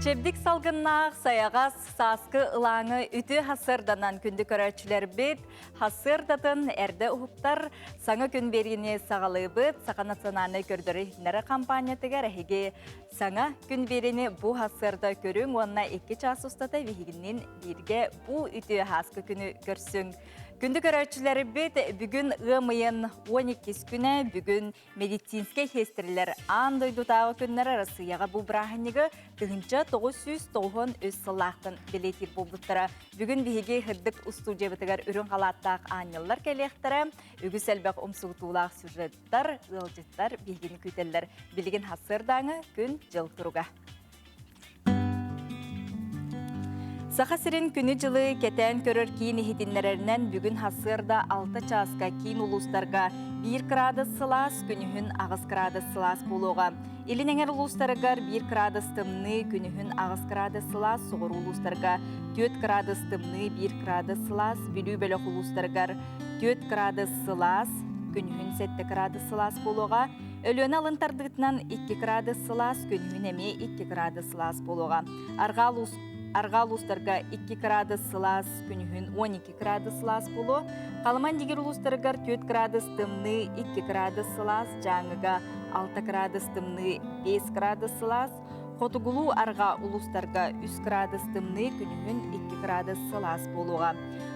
Çebdik salgınnaaq sayağaz saskı ılаңы үті hasırdanan күнді көрәтшілер бет, hasırdатын әрді ұхықтар саңы күн беріне сағалы бет, Сақа национальный көрдірі нәрі компаниятыға рәхеге саңа күн беріне бұ hasırda көрің, онына 2 час ұстата вегінен берге бұ үті хаскы күні көрсің. Күнді көрәтшілері бет бүгін ғымайын 12 күні бүгін медицинске хестерілер ан дойдутағы күннер арасы яға бұл бірағынығы тұғынша 990 өз сылақтын білетер болдықтыра. Бүгін бейге ғырдық ұстудия бітігер үрін қалаттақ анылар кәлектірі, үгіс әлбәқ ұмсығытулақ сюжеттар, ғылжеттар бейгені көтелер. Білген хасырдаңы күн жыл тұруға. Сақасырын күні жылы кетен көрір кейін ехетінлерінен бүгін хасырда 6 часқа кейін ұлыстарға 1 градус сылас, күнігін ағыз градус сылас болуға. Елінеңер ұлыстарығар 1 градус тымны, күнігін ағыз градус сылас, соғыр ұлыстарға 4 градус тымны, 1 градус сылас, білу бөлік ұлыстарығар 4 градус сылас, күнігін 7 градус сылас болуға. Өліні алынтардығытынан 2 градус сылас, күнігін әме 2 градус сылас болуға. Арғал ұстарға 2 градус сылас, күнігін 12 градус сылас болу. Қалыман дегер ұлыстарығар 4 градус тымны, 2 градус сылас, жаңыға 6 градус тымны, 5 градус сылас. Қотығылу арға ұлыстарға 3 градус тымны, күнігін 2 градус сылас болуға.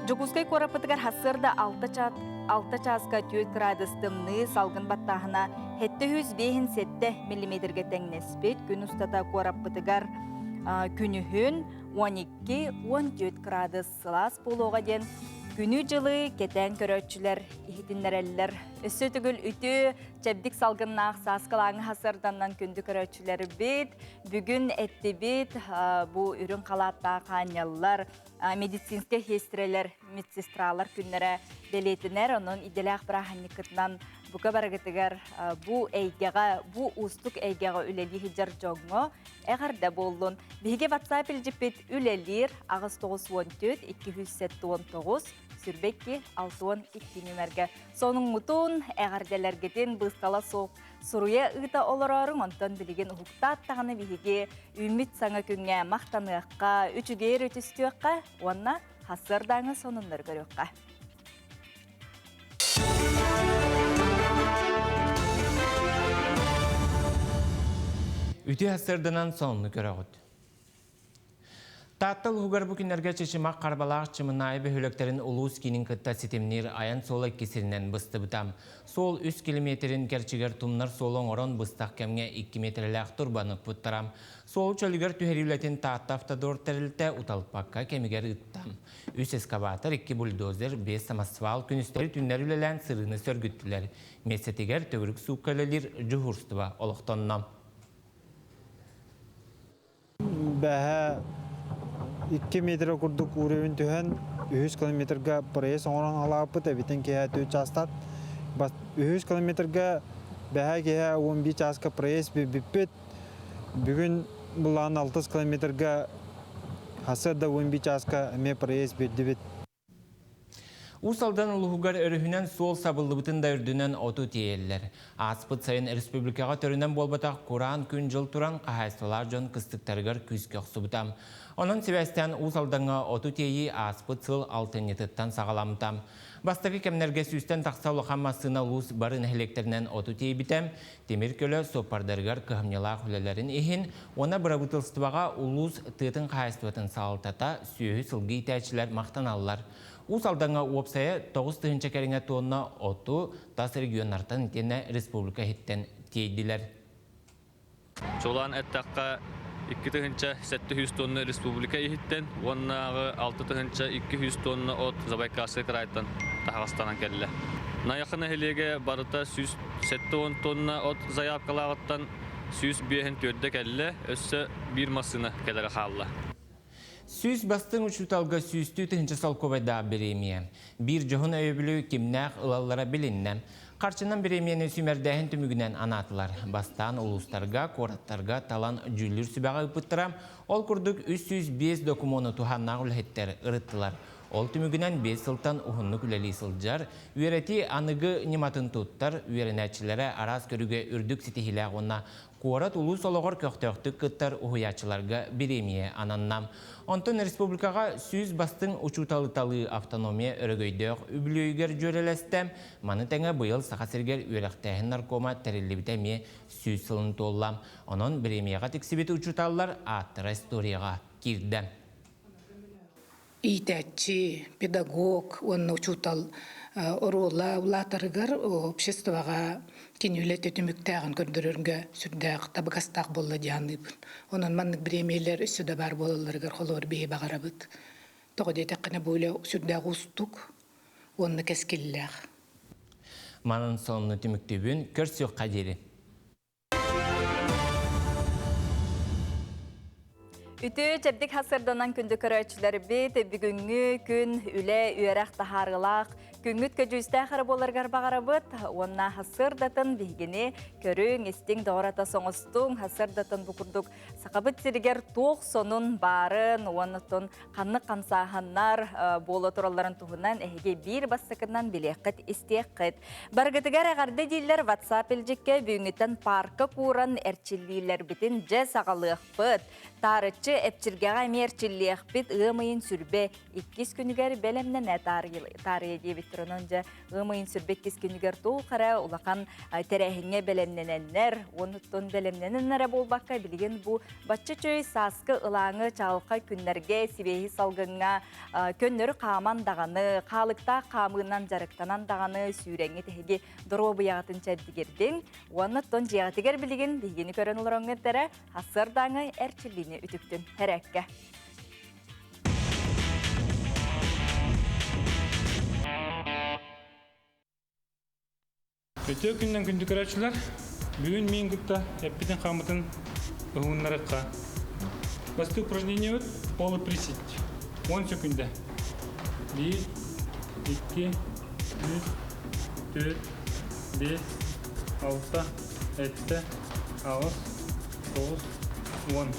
Жокускай қорапытығар хасырда 6 часқа 4 градус тымны, салғын баттағына 705 мм-ге тәңнеспет, күн ұстата қорапытығар күнігін 12-14 градус сылас болуға ден. Күні жылы кетен көрөтшілер, ехетінлерелілер, өсі түгіл үті чәбдік салғыннақ саскалаңы хасырданнан күнді көрөтшілері бет, бүгін әтті бет, бұл үрін қалатта қанялылар, медицинске хестрелер, медсестралар күнлері белетінер, оның иделәқ бірағанникітінан бұқа барғытығар бұл әйгеға, бұл ұстық әйгеға үлелі хиджар жоңы әғарда болуын. Біге WhatsApp үлжіпет үлелер ағыз 914-219 сүрбекке 612 нөмерге. Соның мұтын әғарделергеден бұстала соқ сұруя ұйта оларарың онтан білеген ұқта аттағаны біге үміт саңа күнге мақтаныққа, үчігер өтістіққа, онына хасырдаңы сонынлар көріққа. Үті хасырдынан сонны көріғыд. Таттыл ұғығар бүкіндерге чешімақ қарбалақ чымынай бөхілектерін ұлуыз кейінің күтті сетемнер аян солы кесірінен бұсты бұтам. Сол 3 километрін керчігер тұмнар солың орын бұстақ кәмге 2 метрләқ тұрбанып бұттарам. Сол чөлігер түхерілетін татты автодор тәрілті ұталпаққа кәмігер ұттам. 3 эскаватор, 2 бульдозер, 5 самосвал күністері түннер үлелән сырыны сөргіттілер. Месетігер төгірік суққалылер жүхұрстыва олықтоннам. Бәһә 2 метр күрдік үревін түхен 3 километрға пресс оңыран алапыт әбітін кея 2 частат. 3 километрға бәһә кея 11 часқа пресс біппет. Бүгін бұлан 6 километрға хасырда 11 часқа әме пресс берді бет. Усалдан ұлығығар өріхінен сол сабылыбытын да үрдінен оту тиелілер. Аспыт сайын республикаға төрінен болбатақ Құран күн жыл тұран қағайсылар жон кыстықтарығар күзге ұқсыбытам. Оның себестен усалданға оту тейі аспыт сыл алтынетіттан сағаламытам. Бастағы кемнерге сүйістен тақсаулы қамасына ұлыс барын әлектерінен оту тейі бітем, темір көлі сопардарығар күхімнелақ үлелерін ехін, она бұрабытылстываға ұлыс тұтын қағайсылатын сағалтата сүйі сылғы итәчілер мақтаналылар. Усалданға уапсая 9 тыхынча кәріңе тонна оту тас регионартан тені республика хеттен тейділер. Чолан әттаққа 2 тыхынча 700 тонна республика хеттен, оннағы 6 тыхынча 200 тонна от Забайкасы крайтан тағастанан кәлі. Наяқына хелеге барыта 7 тонна от заявкалағыттан 105 төрді кәлі, өссі 1 масыны кәлері қалла. Сүйіс бастың ұшуталға сүйісті түхінші салковайда беремия. Bir жоғын өйбілі кемнәқ ұлалара біліннәм. Қарчынан беремияны сүймердәхін түмігінен анатылар. Бастан ұлыстарға, қораттарға талан жүлір сүбәға үпіттірам. Ол күрдік 305 докумоны туханнақ үлхеттер ұрыттылар. Ол түмігінен 5 сылтан ұхынны күлелі сылжар, үйереті анығы нематын туттар, үйеренәтчілері араз көріге үрдік сетихілі ғына Куарат улус олығыр көқтөқтік күттар ұхыячыларға біремие ананнам. Онтон республикаға сүз бастың учуталы-талы автономия өрігөйдөк үбілүйгер жөрелестем, маны тәңі бұйыл сақасыргер үйректәхін наркома тәрелі сүз сылын толлам. Онын біремияға тексібеті учуталылар аттыра историяға кирді. Итәтчі, педагог, онны учутал орола улатарыгар обществоға кенюле төтіміктәғын көрдірерге сүрдәқ табығастақ болла жаныбын. Онын маннық біремейлер үсіді бар болаларыгар қолуар бейі бағарабыд. Тоғы детеқіне бөлі сүрдәқ ұстық, онны кәскеліләқ. Манын сонны түміктебін көрсіқ қадері. Үті чәбдік хасырданан күнді көрәтшілер бет, бүгінгі күн үлі үйерақ тахарылақ, күнгіт көжүйісті қары боларғар бағарабыд, онна хасырдатын бейгіне көрің істің доғырата соңыстың хасырдатын бұқырдық. Сақабыт сирігер тоқ сонын барын, онытын қанны қансағаннар болы тұраларын тұғынан әйге бір бассықынан білеқіт істеқіт. Барғытығар әғарды дейлер WhatsApp елжекке бүгінгітін парқы қуран әрчілдейлер бітін жә сағалық бұд. Тарычы әпчіргеға мерчіллеқ бит ұмайын сүрбе 2 күнігер бәлемнен тарығы дебеттірінен жа ұмайын сүрбе 2 күнігер тоу қара ұлақан тәрәхіңе бәлемнененнер, оныттон бәлемнененнері болбаққа білген бұл батчы чөй сасқы ұлаңы чалыққа күнлерге сибейі салғыңа көннері қаман дағаны, қалықта қамығынан жарықтанан дағаны сүйреңі тәхеге дұробы яғатын чәддігердің, оныттон жиғатығер білген бейгені көрін ұлырыңыздары асырдаңы әрчіліне үтіктін әрәкке. Өте күннен күнді көрәтшілер, бүгін мен күтті әппетін қамытын ұғынларыққа. Басты упражнение өт, полы присеть. 10 секунда. 1, 2, 3, 4, 5, 6, 7, 6, 9, 10.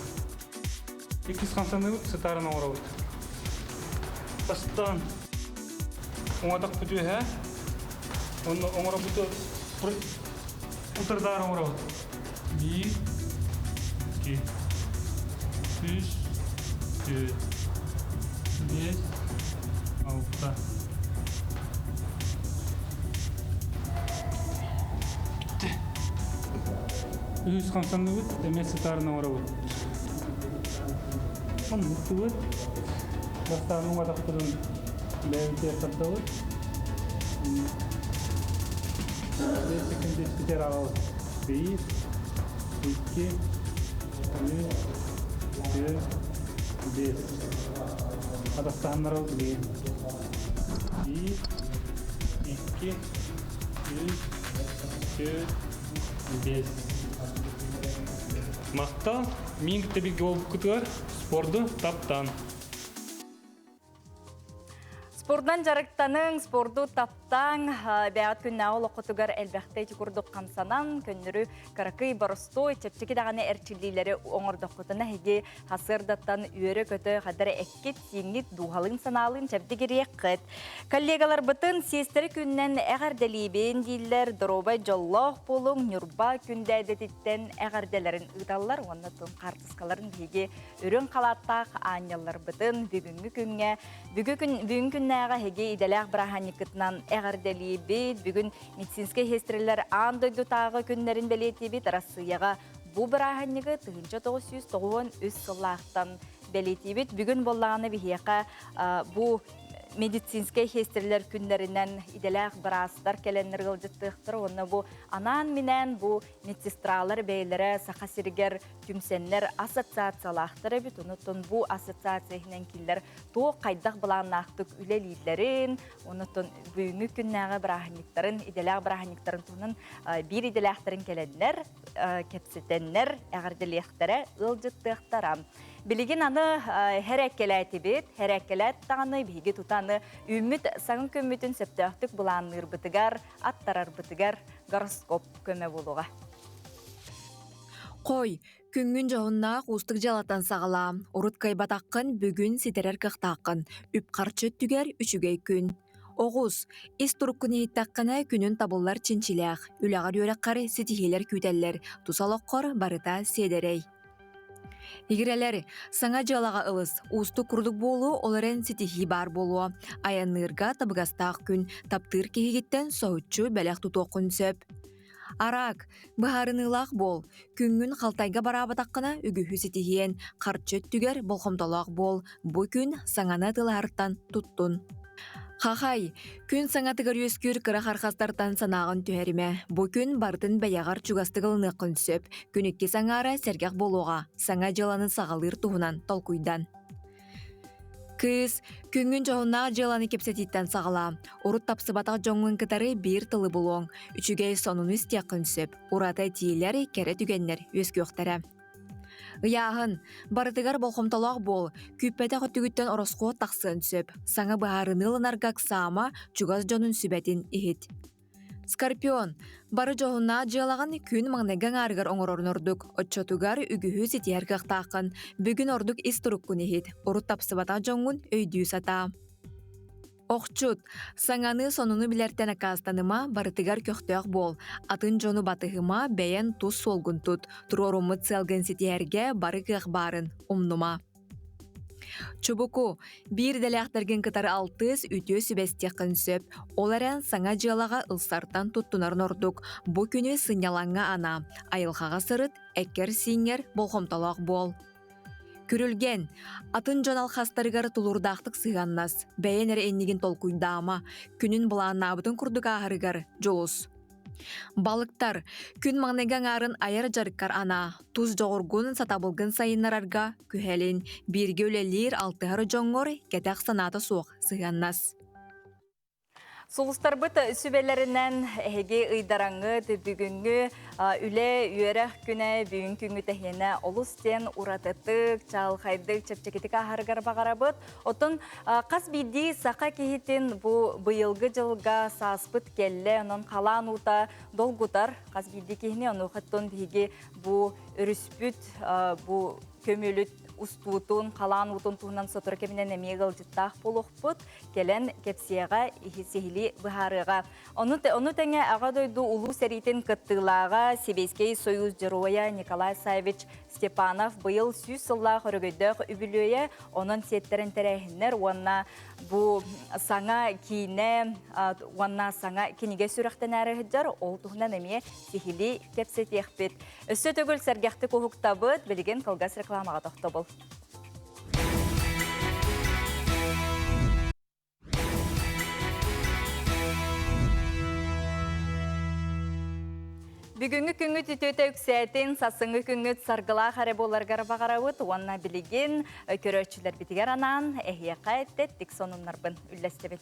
2 қамсаны өт, сытарын оңыра өт. Бастан оңадақ бүті ә? Оны оңыра бүті ұтырдары оңыра өт. 1, 2, 3, 4, 5, 6. Bitті. 3 қамсаны өт, әме сытарын оңыра өт. Оны мұтты өт. Бастан оңадақ тұрын бәйіте қырды өт. 5 секунде спитер алып. 1, 2, 3, 4, 5. Қазақстаннар алып дейін. 1, 2, 3, 4, 5. Мақтал, мен күттебеге олып күтігер спорды таптан. Спордан жарықтаның, спорду таптаң, бәғат күнна ол оқытығар әлбәқті күрдік қамсанан, көннірі қарақый барыстой, чәпчекі дағаны әрчілдейлері оңырдық құтына әге хасырдаттан үйері көті қадары әккет, сеңгет, дуғалың саналың чәпдегері әққет. Коллегалар бұтын сестері күннен әғарделейбен дейлер, дұробай жоллақ болың, нүрба күнді әдететтен әғарделерін ұдалылар, оннатын қартысқаларын бейге үрін қалаттақ анялар бұтын бүгінгі күнге, бүгін күнне Heге idelak brahanikıtnan əğərdəliyi bit, bugün medisinske hestirlər andaydı tağı günlərin belirtiyi bit arasıyağa bu brahanikı 1993 sılaqtan belirtiyi bit. Bugün bollağını bihiyaka bu medisinske hestirlər günlərindən idelak brasıdar kelənlər qılcıttıqtır. Onu bu anan minen bu medistralar beylere saxasirger tümsenler asosiasiyalaqtır bit. Onutun bu asosiasiyayla killer toq qaydaq bulanaqtık üleliylerin, onutun büyümü künnəği brahaniklerin, idelak brahaniklerin tunun bir idelakların kelənlər, kepsitenler, əğərdeliyaklara qılcıttıqtıram. Bilgin anı herəkkeləyəti bit, herəkkeləyət tağını bigi tutanı ümmüt sağın kömmütün septəxtük bulanır bıtıgar, attarar bıtıgar, goroskop kömə buluğa. Qoy, Күнгүн жоғыннақ устық жалатан сағала. Урут кайбатаққын бүгін ситерер кықтаққын. Үп қарчыт түгер үчүгей күн. Оғыз, ис туруккын ейттаққына күнін табылар чинчилях. Үлағар өрәққар сетихелер күтәллер. Тусалоққор барыта седерей. Игерелер, саңа жалаға ылыс. Усту курдук болу оларын сетихи бар болу. Аянырга табығастақ күн. Таптыр кехегеттен соғытчу бәләқ тұтоқын сөп. Арак, бахарынылақ бол. Күнгін қалтайға барабатаққына үгіхі сетихиен. Қарчөт түгер болхомталақ бол. Бұ күн саңаны тыларттан туттун. Хахай, күн саңатыгар өскүр кыра хархастартан санағын түхәріме. Бұ күн бардын бәяғар чугастығылыны қынсөп, күнікке саңара сәргәқ болуға, саңа жаланы сағалыр туғынан толкуйдан. Кыз, күнгін жоғына жаланы кепсетиттен сағала. Урут тапсыбатақ жоңын кытары бір тылы болуң. Үчүгей сонуны істе қынсөп, урата тиелер кәрі түгеннер өскөқтәрі. Яғын, барытыгар болхомталақ бол, күппәті құттүгіттен оросқуа тақсын сөп, саңа бағарынылынаргак саама чугаз жонын сүбәтін ихит. Скорпион, бары жоғына жалаған күн маңнаган арғар оңырорын ордук, отчотугар үгіхі сетияр қақтақын, бүгін ордук истұрыққын ихит, орут тапсыбата жоңын өйдүү сата. Оқчут, саңаны сонуну билертен акастаныма барытыгар көқтөк бол. Атын жону батығыма бәйен туз солгун тут. Турорумы целген сетиерге бары кық барын, умнума. Чубуку, бир дәләқтірген кытары алтыз үтө сүбәстеқін сөп. Оларан саңа жалаға ылсартан туттунарын ордук. Бұ күні сынялаңа ана. Айылхаға сырыт, әккер сиңер болхомталақ бол. Күрілген, атын жонал хастарығар тулурдақтық сығаннас. Бәйен әрі эннеген толкуйдама, күнін бұлағына абытын күрдік ағырығар жолус. Балықтар, күн маңнеган арын айыр жарықкар ана, туз жоғыргунын сатабылгын сайынларарға күхәлін, бірге өлелер алтығары жоңғыр кәтәқ санаты соқ сығаннас. Сулустар бұт сүбелерінен әге ұйдараңы бүгінгі үлі үйерек күні бүгін күнгі тәхені олыстен ұратытық, чалқайдық, чепчекетік ағарғар бағара бұт. Отын қас бейді сақа кейтін бұйылғы жылға саспыт келі, оның қалан ұта долгутар қас бейді кейіне, оны ұқыттың бейге бұ үріспүт, бұ көмөліт устуутун, қалан утун туһунан сотор кеминен эмегел жыттақ болуқ бұд, келен кепсияға сехили бұхарыға. Оны тәңе аға дойду улу сәритін кыттылаға Сибейский союз жыруая Николай Саевич Степанов бұйыл сүйіз сыллақ өргөйдіқ үбілуе, оның сеттерін тәрәхінер, онна бұ саңа кейіне, онна саңа кенеге сүріқтен әрі ғыджар, ол туһунан эме сехили кепсет еқпет. Өсі төгіл сәргәқті көхікта бұд, білген қылғас рекламаға тоқты бұл. Бүгінгі күңгі түтөті үксәтін сасыңғы күңгі сарғыла қары боларғар бағарауыт, онына білеген көрөтшілер бітігер анан, әхияқа әттеттік сонынларбын үлләстебет.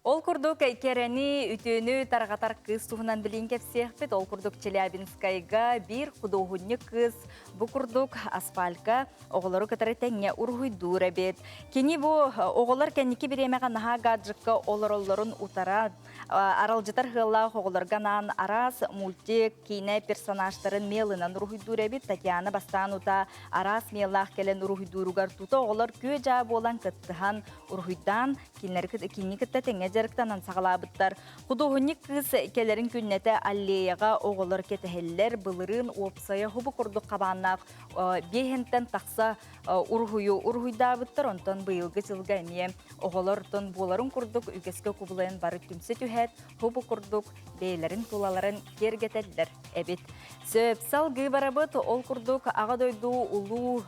Ол күрдік керені үтіні тарғатар қыз туғынан білін кепсеқпет. Ол күрдік Челябинскайға бір құдуғынны қыз. Бұ күрдік аспалка оғылары кітары тәңе ұрғыйдур әбет. Кені бұл оғылар кәнеке біремеға наға гаджыққа олар-оларын ұтара. Аралжытар ғылақ оғыларғанан арас мультик кейіне персонажтарын мелынан ұрғыйдур әбет. Татьяна бастан ұта арас мелақ кәлен ұрғыйдуруғар тұта оғылар көй жабы olan кіттіған ұрғыйдан кейіне кітті тәңе жарықтанан сағалабыттар. Құдуғынник қыз келерін күннеті аллеяға оғылар кетігелер бұлырын опсая хубы күрдік қабаннақ бейхенттен тақса ұрғыйдабыттар. Онтан бұйылғы жылға әме оғылардың боларын күрдік үгеске күбілайын бары түмсі түхет хубы күрдік бейлерін тулаларын кергетелдер. Әбет. Сөпсал ғый барабыт ол күрдік аға дойду ұлу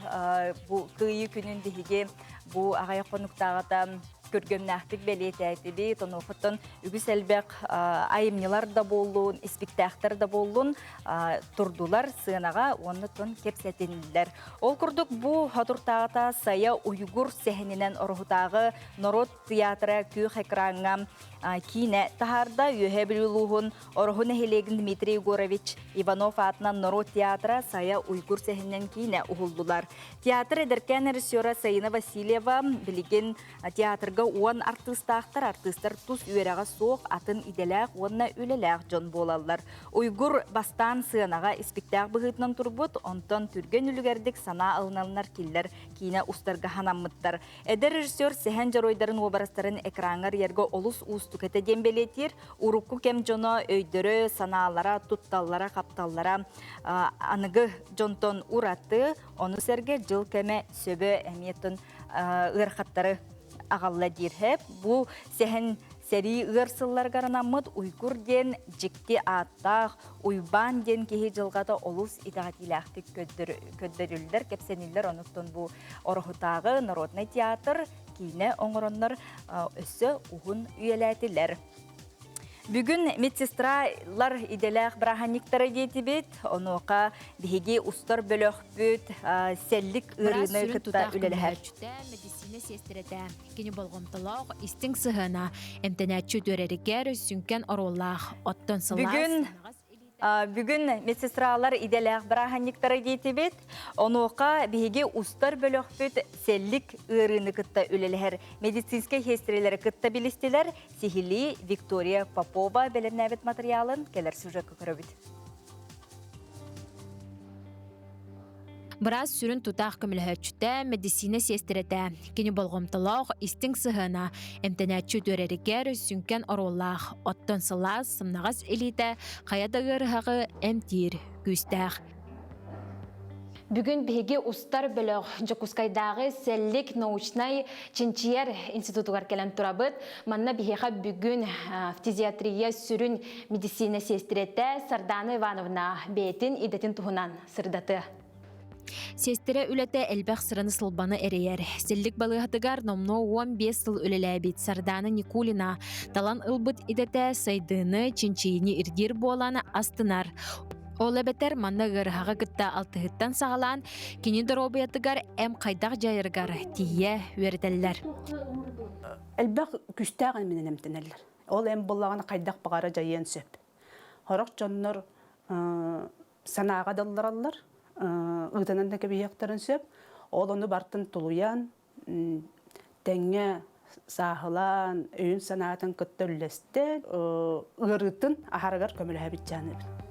қыйы күнін дегеге бұ ағай қонуқтағыта көргөмнәқтік бәлеті әйтіді, тоны оқыттын үгіс әлбәқ айымнелар да болуын, спектақтар да болуын тұрдулар сынаға оны тон кепсәтінілер. Ол күрдік бұ хатуртағыта сая уйгур сәхінінен орғытағы Народ театры күйх экранға Кине тахарда үйе білулуғын орғын әхелегін Дмитрий Егорович Иванов атынан Норо театра сая уйгур сәхінен кейіне ұғылдылар. Театр әдіркен режиссера Саина Васильева білген театрға уан артыстар тұс үйераға соқ атын иделәқ, уанна өлеләқ жон болалар. Уйгур бастан сыанаға спектак бұғытынан тұрбыт, онтан түрген үлігердік сана алыналынар келдер кейіне ұстарға ханаммыттар. Әдір режиссер сәхен жаройдарын обарастарын экранғар ергі олыс ұстықеті дембелетер, урукку кем жоно өйдірі саналара, тутталлара, қапталлара анығы жонтон уратты, оны сәрге жыл кәме сөбі әметін ұғырқаттары ағалла дерхеп. Бұл сәхен сәри ұғырсыллар ғаранамыд уйгур ден жекте аттақ, уйбан ден кеге жылғада олыс идағатиләқті көддірілдер, кепсенілдер оныктон бұл орғытағы Народный театр кейіне оңыронлар өсі ұғын үйеләтілер. Бүгін медсестралар иделәқ біраханниктары детібет, онуға бігі ұстар бөліқ бүт, сәллік ұрыны күтті үлеләр. Медицина сестереті кені болғымтылақ істің сығына әмтенәтші дөрерігер сүнкен ороллақ оттон сылас. Бүгін медсестралар иделәқ біраханниктары детібет, онуға бігі ұстар бөліқ бүт, сәллік ұрыны күтті үлеләр. Медицинскай хестерелері күтті білістелер, Сихили Виктория Попова белернәбет материалын келер сюжетка көрөбіт. Біраз сүрін тұтақ көміліхәтчіті медицина сестереті кені болғымтылақ істің сығына әмтенәтші дөрерігер сүнкен ороллақ оттон сылас сымнағас элиті қаядағырғағы әмтир күстәқ. Бүгін беге ұстар бөліғ Жокускайдағы сәлік научнай Чинчиер институтығар келен тұрабыд. Манна бігеға бүгін фтизиатрия сүрін медицина сестіреті Сардана Ивановна бейтін идетін тұғынан сырдаты. Сестере үләті әлбәқ сыраны сылбаны әрейер. Сәлік балығатығар номно 15 сыл үлеләбет Сардана Никулина талан ылбыт идеті сайдыны Чинчиини ирдер боланы астынар. Ол әбәтер манна ғырғаға күтті алтығыттан сағалан, кені дұробиятығар әм қайдақ жайырғар тие өрітелілер. Әлбәқ күстәғын менен әмтенелер. Ол әм болағаны қайдақ бағара жайын сөп. Хорақ жоннор санаға далларалар, ұғытанан да кәбейектарын сөп. Ол оны бартын тұлуян, тәңе сағылан, өйін санаатын күтті үлесті, ұғырытын ағарығар көмілі әбіт жаныбын.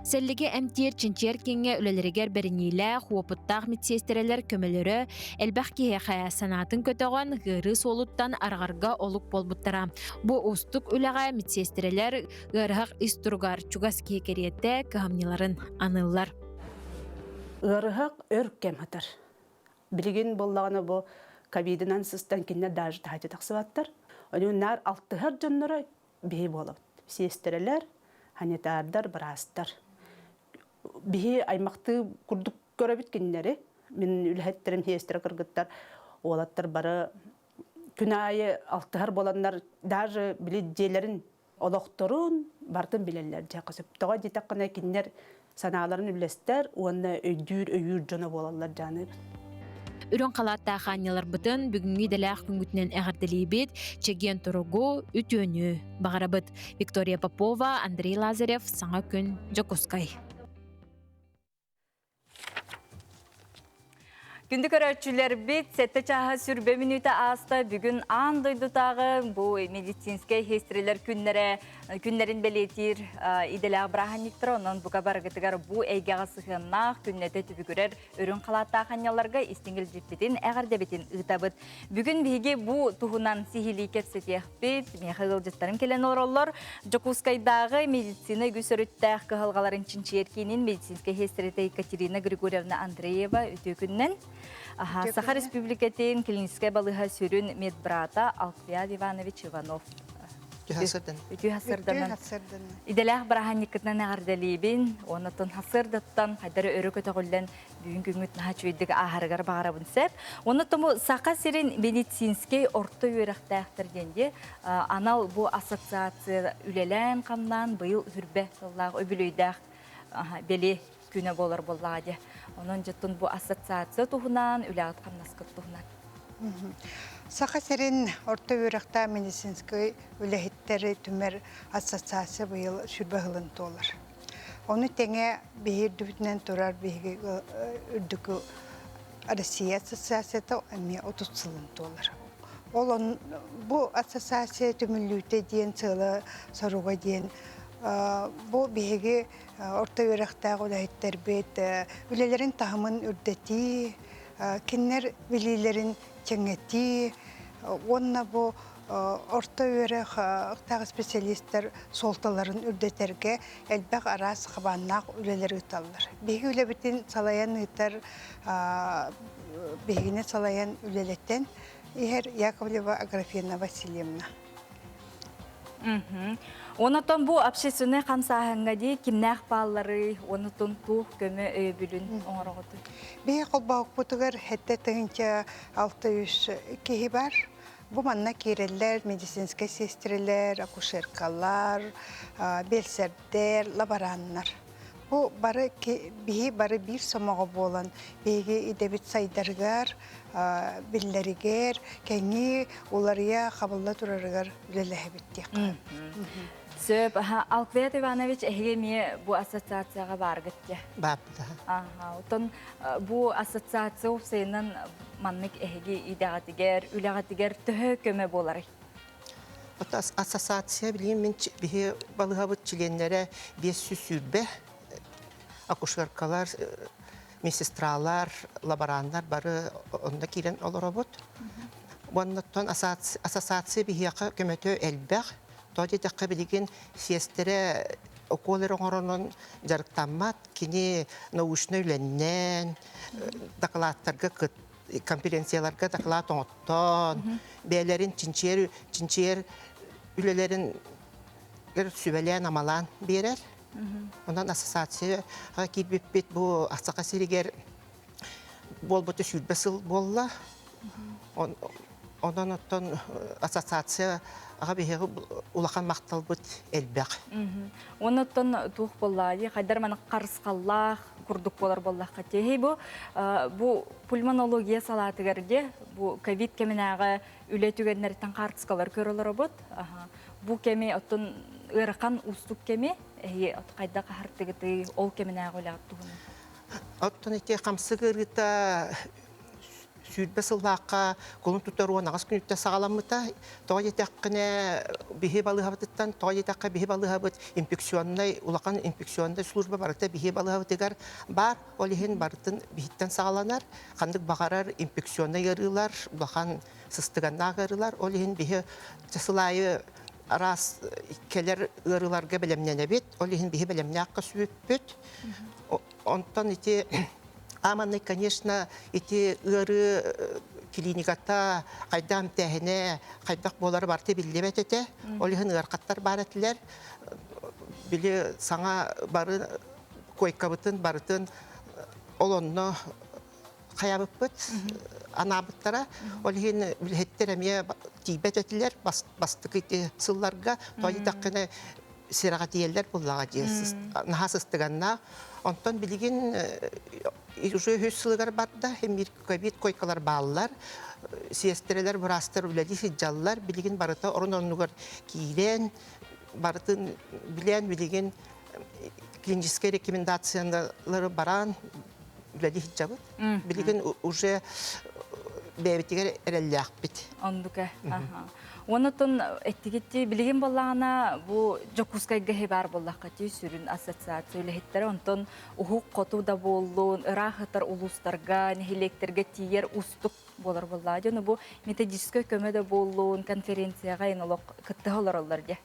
Сәлліге әмтер Чинчиер кенге үлелерігер бәрінейлі хуапыттақ медсестерелер көмелері әлбәқ кейеқә санатын көтіған ғыры солуттан арғарға олық болбыттара. Бұ ұстық үліға медсестерелер ғырғақ истұрғар чугас кейекеретті кағамнеларын анылар. Ғырғақ өр кәм хатар. Білген болағаны бұ ковидынан сыстан кенне дажы тағыты тақсываттар. Оның нар алтығар жонлары бей болып. Сестерелер, ханетардар, бірастар. Бихи аймақты күрдік көрәбіт кеннері, мен үлхеттерім хестері кіргіттар, олаттар бары күн айы алтығар боландар, даже білі дейлерін олықтырын бартын білелер жақысып. Тоға детаққына кеннер саналарын үлестер, оны өйдір жоны болалар жанып. Үрін қалатта қанялар бұтын бүгінгі дәләқ күнгітінен әғірділейбет, чеген тұрығу үтөні бағарабыт. Виктория Попова, Андрей Лазарев, Саңа күн, Жокускай. Күнді көрәтшілер бет, сәтті чаға сүрбе минута аста бүгін андойды тағы бұл медицинскай хестрелер күннерін белетір иделәғ браханиктір. Онын бұға барғытығар бұл әйгеға сықыннақ күннеті түбі көрер өрін қалатта қаняларға істіңгіл жіппетін әғардебетін ұйтабыт. Бүгін бейге бұл тұғынан сихили кепсетеқ бет, меқығыл жеттарым келен ороллар. Жокускайдағы медицина күсіріттәқ қығылғаларын Чинчиеркенін медицинскай хестреті Екатерина Григорьевна Андреева өте күннен. Саха Республикатын клиническая балыға сүрін медбрата Алквиад Иванович Иванов. Үті хасырданын. Иделәқ браханникітнан әғардалейбін, оны тұн хасырдаттан, қайдары өрі көтіғілден бүгін күнгіт наға чөйдігі ағарығар бағарабын сәп. Оны тұмы сақа сирин медицинскей орты өріқті әқтірденде, анал бұл ассоциация үлелән қамнан бұйыл үрбе өбілейдәқ белі күні болар болады. Onun jatun bu asosiasiya tuğunan, ülaat qamnaskı tuğunan. Saqa serin orta öğrekta medisinski ülehit үлелеттері түмер ассоциация бұйыл сүрбе ғылынты олар. Оны теңе бейір дүбітінен тұрар бейгі үрдікі Россия ассоциацияты әме 30 сылынты олар. Бұл ассоциация түміллүйті дейін сылы соруға дейін бұл бейгі орта өріқтағы олайттар бет үлелерін тағымын үрдеті, кеннер білейлерін чеңеті, онына бұл орта өріқ тағы специалисттер солталарын үрдетерге әлбәқ арас қабаннақ үлелер ұталылар. Бейгі үле бітін салаян ұйтар бейгіне салаян үлелеттен Игорь Яковлева Аграфена Васильевна. Онотон бу общественный қамсағынға дей кимнәқ баллары, онотон туқ көмі өйбілін оңырғыды. Бей қолбауқ бұтығыр әтті тұғынша 600 кейі бар. Бұл манна керелер, медицинская сестрелер, акушеркалар, белсердер, лабораннар. Бұл бары бір самаға болан, бейге идебет сайдарғар, білдерігер, кәне олария қабылда тұрарығар үлелі әбеттек. Сөп, Алквет Иванович әйгеме бұл ассоциацияға барғытте? Бапты. Отын бұл ассоциация ұпсайынан маннық әйге идеғатығер, үлеғатығер түхі көмі болары? Ассоциация білейін мен балыға бұд чиленлері 500 сүрбе, акушеркалар, медсестралар, лаборандар бары онда келен олар бұд. Оннаттан ассоциация бігеқі көмөтө әлбәқ, тоді тәқі білеген сестері околер оңырының жарықтамат, кені научны үйленнен, дақылаттарға конференцияларға дақылат оңыттан, бәлерін чинчер үлелерін сүбәлен амалан берер. Ондан ассоциацияға келбеппет бұл ақсақа серегер бол бұты сүрбесіл болла. Ondan ötten asosiasiya ağabeyge ulakan maqtal bud elbaq. Ondan tuğ bolladı. Haydar mana qarısqallah kurduk bolar bollah qatey bu pulmonologiya salаты gerge bu covid kemenaga ületügenlerden qarısqalar körülür bud. Bu kemi ötten ırqan ustuk kemi qayda qahartыгы ol kemenaga olaqtuğunu. Ötten ite qamsıgırıta Sürdbesılvaqqa kolun tutarıwan ağız günütte sağlamıta toğay teqqine bihi balıhabıttan toğay teqqa bihi balıhabıt infeksiyonnay ulaqan infeksiyonda slujba barıta bihi balıhabıtıgar bar olihin barıtın bihitten sağlanar qandık bağarar infeksiyonna yarılar ulaqan sıstıganna yarılar olihin bihi çısılayı aras keler yarılarga belemnenebet olihin bihi belemnaqqa sübüt ondan iti Аманны, конечно, эти ыры клиниката қайдам тәхіне, қайдақ болары барты білдебет әте. Олығын ырқаттар бар әтілер. Білі саңа бары койкабытын, барытын олонны қаябып бұд, анабыттара. Олығын білхеттер әме тейбет әтілер, бастық еті сылларға, тойы таққыны сираға дейелер бұллаға дейсіз. Наға сыстығанна. Ondan bilgin уже hüsülügar barda hem bir kovit koykalar bağlılar siyestereler burastır üleli hicallar bilgin barıta onunugar kiren barıtın bilen bilgin kliniske rekomendasyonları baran üleli hicabı bilgin уже bebetiger erellak bit. Anduka. Ondan ettiketi bilgin bollağına bu Jokускайга hebar bollaqati sürün asosiasiya lehitleri ondan hukuk qotu da bollun ırahıtar uluslarga nehilekterge tiyer ustuk bolar bolladı. Bu metodiske kömede bollun konferensiyaga inolog kıttı olarlar diye.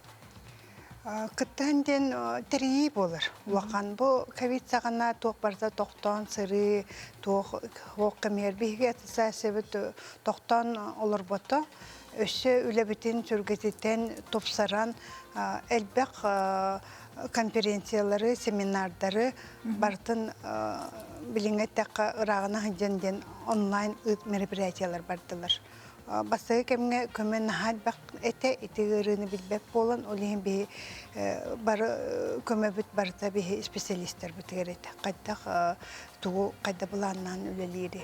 Kıttığından teriyi bolar. Vakan bu kavit sağana toq barza toqtan sırı toq hoqamer bihi asosiasiya toqtan olur botu. Össe ülebitin sürgetinden topsaran elbek konferensiyaları, seminarları barıtın bilinge takka ırağına hıncından online meripiratiyalar bardılar. Basığı kemge kömen nahal bak eti ırığını bilbek bolan olihin bir barı kömebit barıta bir spesyalistler bitireti. Kadda bulandan üleliydi.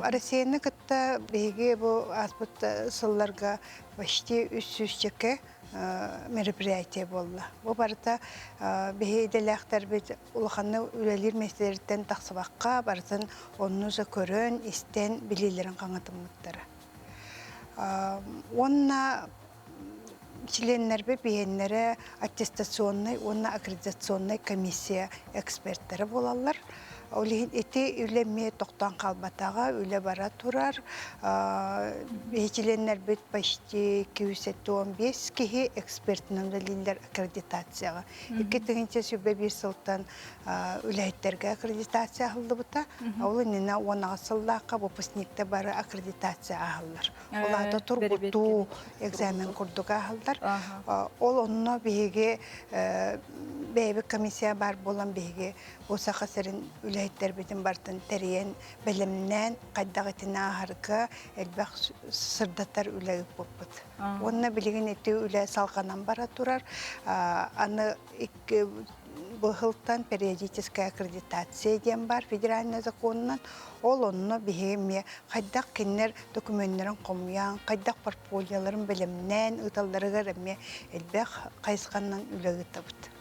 Arasiyene katta bege bu asbut sıllarga başti üst üstçeke мероприятие болла. Бу барыта бейделяқтар бит улаханны үлелер местерден тақсыбаққа барсын оннуза көрөн истен билилерин қаңатымыттары. Онна членнер бейеннері аттестационный, онна аккредитационный комиссия эксперттері болалар. Олеген эти үлеме тоқтан қалбатаға үле бара турар. Бейчиленнер бит почти 215 кихи экспертінің үлелер аккредитацияға. 2000 сүбе бір сылтан үләйттерге аккредитация алды бұта. Олы нена 10 сыллаққа выпускникте бары аккредитация алылар. Олады тұрғыту экзамен күрдіға алдар. Ол онына бейге бейбі комиссия бар болан бейге болса қасырын үләйттер бетін бартын тәрейен білімнен қайдағытына ағарғы әлбәқ сырдаттар үләйіп бұппыд. Онына білеген еті үләй салғанан бара тұрар. Аны бұғылтан периодическая аккредитация ден бар федеральный законынан. Ол онына бейге қайдақ кеннер документтерін қомиян, қайдақ портфолияларын білімнен ұталдырығыр әлбәқ қайсқаннан үләйіп бұд.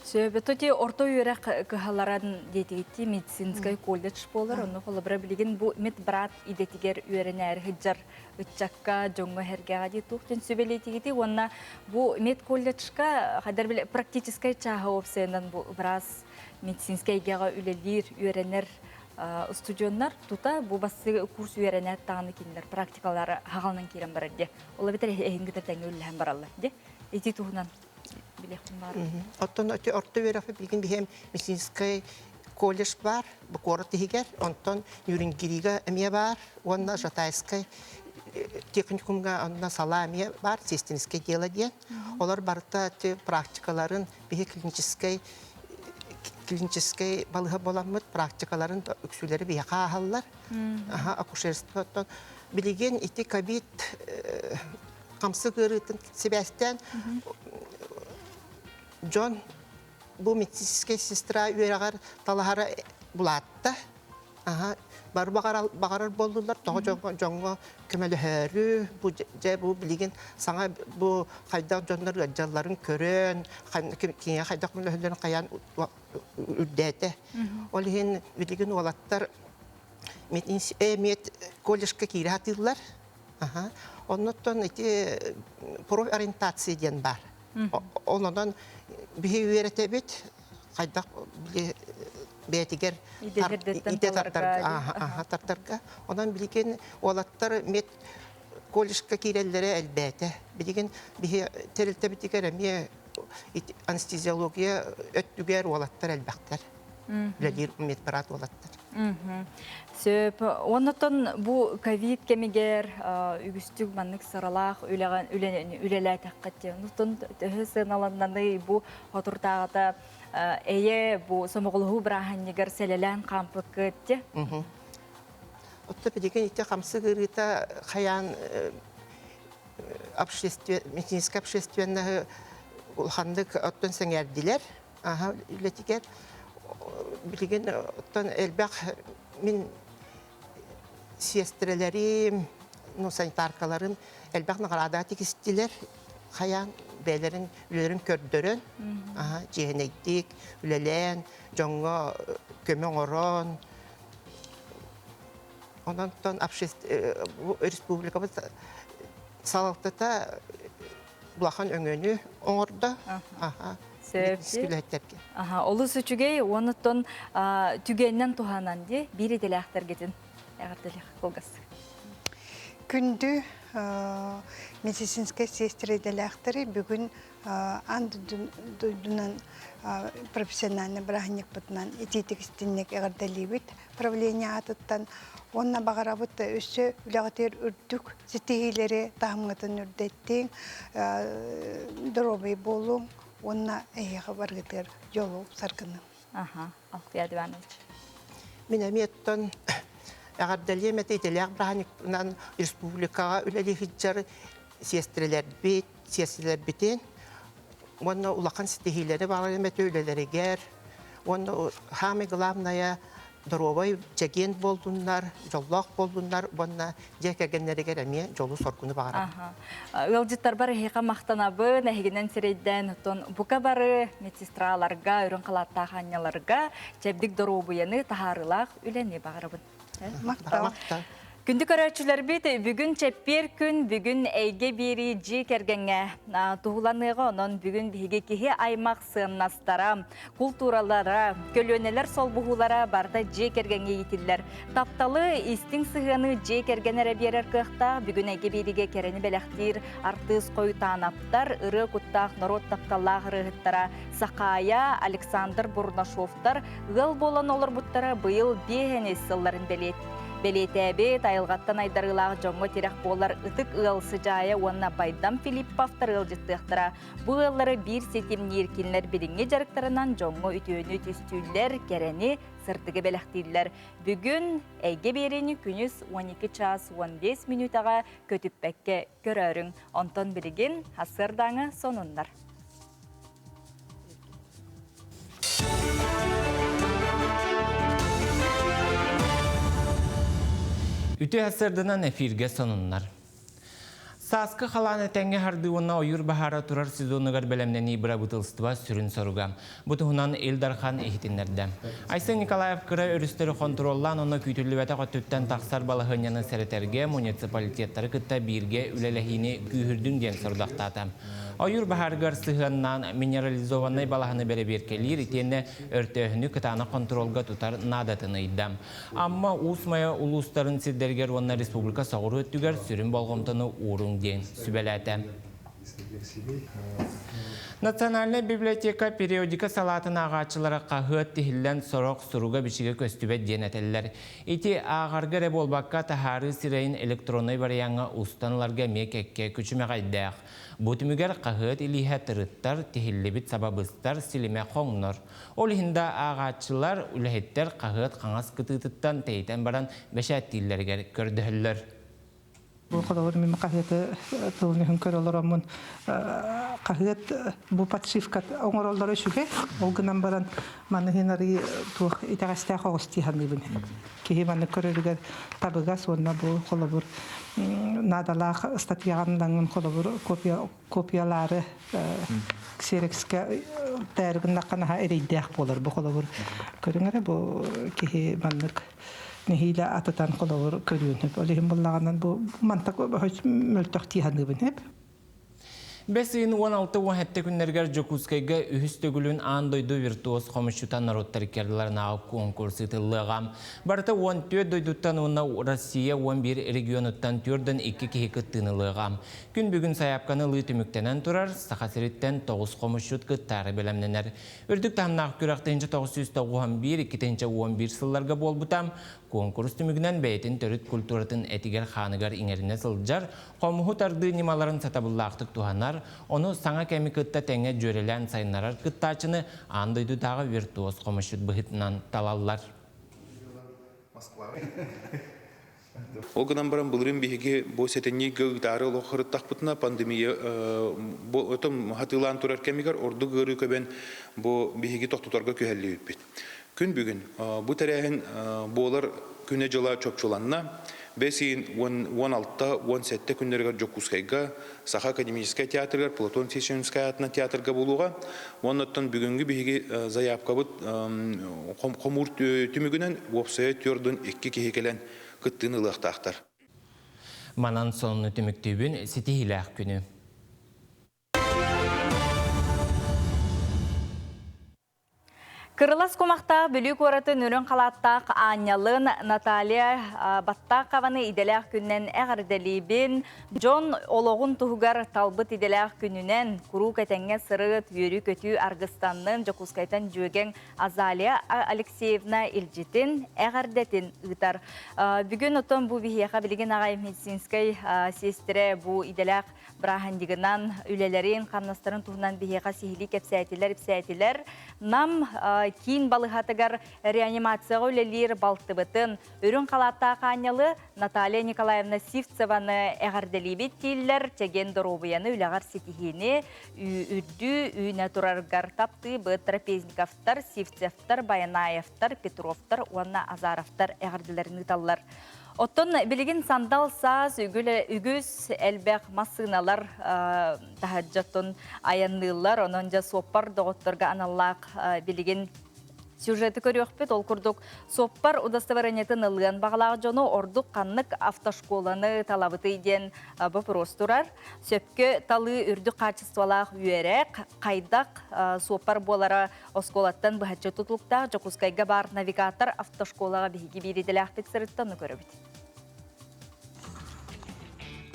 Сөбөтөте орто үйрәк кыһаларан детигити медицинскай колледж болар, оны холобра билеген бу мет брат идетигер үйрәнәр хиджар ычакка жоңго хергага ди тухтен сөбелетигити, онна бу мет колледжка хадар биле практическай чаһа опсендан бу брас медицинскай гага үлелир үйрәнер студионнар тута бу бассы курс үйрәнәр таны киндер практикалары хагалнан кирен бар ди. Ола битер эһингитер тәңге үлләһән баралла ди. Ити тухнан Оттон орто верафы билген бихем медицинский колледж бар, букора тигер, онтон Нюрингирига эмия бар, онна Жатайскай техникумга онна сала эмия бар, сестинский дело ден. Олар барта практикаларын бихе клинический балыга боламыт практикаларын үксүлери бихе каахаллар. Акушерство оттон билген ити ковид камсы кырытын себестен Джон бу медицинская сестра үйрәгәр талахара булатта. Бар багарар болдылар. Тога жоңго көмөлөһөрү бу же бу билген саңа бу кайда жоннор жалларын көрөн, кийин кайда мөлөһөлөрүн каян үрдәте. Ол һин билген олаттар мед колледжка кире атылар. Оннотон эти профориентация ден бар. Ondan bir öğrete bit, kaydak betiger tartarga. Ondan bilgen olatlar met kolişka kirellere elbette. Bilgen bir terilte bitiger mi anesteziologiya öttüger olatlar elbette. Bilir met parat olatlar. Сөп, оннотон бу ковид кемигер үгүстүк маннык саралах үлелә таққатте. Нутон төһөсөн аланнаны бу хотуртагата эйе бу сомоголу браханнигер селелен кампыккетте. Отто билген ите камсы гырита хаян медицинское общественное улхандык оттон сеңердилер. Үлетигер билген оттон элбак min siyestrelerim, sanitаркаларын elbaq nağarada tikistiler. Hayan beylerin, ülelerin kördörün. Cihenektik, ülelen, jonga kömön oron. Ondan bu Respublikamız sağlıkta bulağın öngönü orada. Олы сүчүгей, онуттон түгеннен туханан де, бири деляқтар кетин. Ағырдылық қолғас. Күнді медицинская сестра деляқтары бүгін андыдынан профессиональный брахник бұтынан ететік істіннек ағырдалибет правления атыттан. Онна бағарабыт өсі үліғатер үрдік зетегейлері тағымғытын үрдеттен дұробай болуң. Онна эйға баргытыр жолу саркыны. Алқияды бәнілді. Мен әметтен әғардалия мәтейтелі Браханиктан республикаға үләлі хиджар сестрелер бітен. Онна улақан стихилері бағары мәті өлелері гер. Онна хамы главная Доровой жеген болдундар, жоллақ болдундар, бонна жекергеннерге әме жолу соркуны бағарам. Ылжыттар бары хейқа мақтанабы, нәхігінен сірейден бұқа бары медсестраларға, үрін қалатта қаняларға жәбдік доробыяны тахарылақ үләне бағарабын. Мақтау. Күнді көрәтшілер бет, бүгін чәппер күн, бүгін әйге бері жи кәргенге тұғыланығы онын бүгін бейге кеге аймақ сығыннастара, культуралара, көлөнелер сол бұғылара барда жи кәргенге етілдер. Тапталы истің сығыны жи кәргенері берер қықта, бүгін әйге беріге кәрені бәләқтір, артыз қой танаптар, ұры құттақ, норот тапталлағы рығыттара, Сақая, Александр Бурнашовтар, ғыл болан олар бұттара бұйыл бейхен ессілларын Белетәбет айылғаттан айдарылағы жоңғы терек болар ұтық ұлсы жайы онына Байдам Филипповтар ұлжыттықтыра. Бұл ұллары бір сетем еркенлер біріңе жарықтарынан жоңғы үтіөні түстүйлер кәрәні сыртығы бәліқтейлер. Бүгін әйге берені күніз 12 час 15 минутаға көтіппәкке көрәрің. Онтон білген асырдаңы сонындар. Үті әсірдінен эфирге сонынлар. Саскы қаланы тәңге хардуына ойыр бахара турар сезонығар бәлемнені бұра бұтылстыва сүрін соруға. Бұтығынан Элдархан ехетінлерді. Айсы Николаев кірі өрістері контроллан оны күйтілі бәті қоттөттен тақсар балығыняны сәретерге муниципалитеттары күтті бірге үлеләхіне күйірдің ден сұрдақтаты. Ойыр бахаргар сығыннан минерализованный балағыны бәрі беркелер, етені өртөхіні күтаны контролға тұтар надатыны иддам. Амма ұсмая ұлыстарын сиддергер онна республика соғыры өттігер сүрін болғымтыны орын ден сүбәләті. Национальная библиотека периодика салатын ағачылары қағыт тихіллән сорок сұруға бішіге көстүбет ден әтелілер. Ити ағарғы реболбаққа тахары сирейін электронный варияңа ұстаныларға мекекке күчіме қайдақ. Бұтымігер қағыт илиһә тырыттар, тихиллебит сабабыстар силиме қоңнор. Ол хинда ағачылар үләхеттер қағыт қаңас кытытыттан тейтен баран бәшәттиллергер көрдіхіллер. Бұл қолауыр мен қағеті тұлыны хүнкөр оларамын қағет бұл подшивкат оңыролдары үшіге олғынан баран маны хенарги туық итағастақ оғысти ханыбын. Кейі маны көрерігер табыға сонна бұл қолауыр надалақ статьяғанлаңын қолауыр копиялары ксерекске тәрігін наққанаға әрейдәқ болар бұл қолауыр. Көріңері бұл кейі манлық нехиле ататан қолауыр көрүніп. Олеген болағанан бұл мантақ мөлтіқ тиғаныбын әп. Бәсін 16-17 күннергер Жокускайга үхістігілін андойду виртуоз қомышчутан народтар керділерін ағы конкурсы тылығам. Барыта 14 дойдуттан онна Россия 11 регионуттан түрден 2 кехекі тынылығам. Күн бүгін саяпқаны лы түміктенен тұрар, сақасыреттен 9 қомышчут күттары білемненер. Үрдік тамнақ күрақтайынша 991, 211 сылларға бол бұтам. Конкурс түмігінен бәйтін төріт культуратын әтігер қанығар иңеріне сылджар, қомығы тарды немаларын сатабыллақтық туғанар, оны саңа кәмі тәңе жөрелән сайынарар күттачыны андойду тағы виртуоз қомышыт бұхытынан талалар. Олғынан баран бұлырын бейге бұл сәтенне гөғдары лоқырыттақ бұтына пандемия өтім хатылан тұрар кәмігер орды ғыры көбен бұл бейге тоқтутарға көхәлі өтпет. Күн бүгін бұл тәрәхін болар күне жыла чөпчуланна, бәсейін 16-17 күндерге Жокускайга, Саха академическая театргар, Платон Сеченская атына театрга болуға, оннаттан бүгінгі бейге заявка бұд қомур түмігінен опсая түрдің 2 кехекелен күттіні лықтақтар. Манан сонны түміктөбін сетихиләқ күні. Кырылас комақта бүлік ораты нүрін қалаттақ Анялын Наталья Баттақаваны иделәқ күннен әғірделейбін Джон Ологын тұғығар талбыт иделәқ күнінен күру кәтәңе сырыт үйірі көті Аргыстанның Жокускайтан жөген Азалия Алексеевна Илжетін әғірдетін ұйтар. Бүгін ұтын бұл бейеға білген ағай медицинскай сестірі бұл иделәқ бірахандығынан үлелерін, қаннастарын тұғынан бейеға сихили кәпсәйтілер, нам кийин балыхатыгар реанимацияға өлелер балтыбытын. Өрін қалатта қанялы Наталья Николаевна Сивцеваны әғарделебет кейлер теген доробияны үлағар сетихіне үрді үйіне тұрарғар тапты бұ трапезниковтар, Сивцевтар, Баянаевтар, Петровтар, Уанна Азаровтар әғарделерін ұталылар. Оттон білген сандал саз, үгіз, әлбәқ масыналар тахаджаттон аяннылар, онынжа соппар доғыттырға аналлақ білген сюжеті көріөкпет, ол күрдік соппар удостоверениетін ылыған бағалағы жону ордық қаннық автошколаны талабыты иден бұпырос тұрар. Сөпкі талы үрді қачествалақ үйерек, қайдақ соппар болара осколаттан бұхатчы тұтылықта Жокускайға бар навигатор автошколаға бігі беределі ақпет сырыттаны көрібет.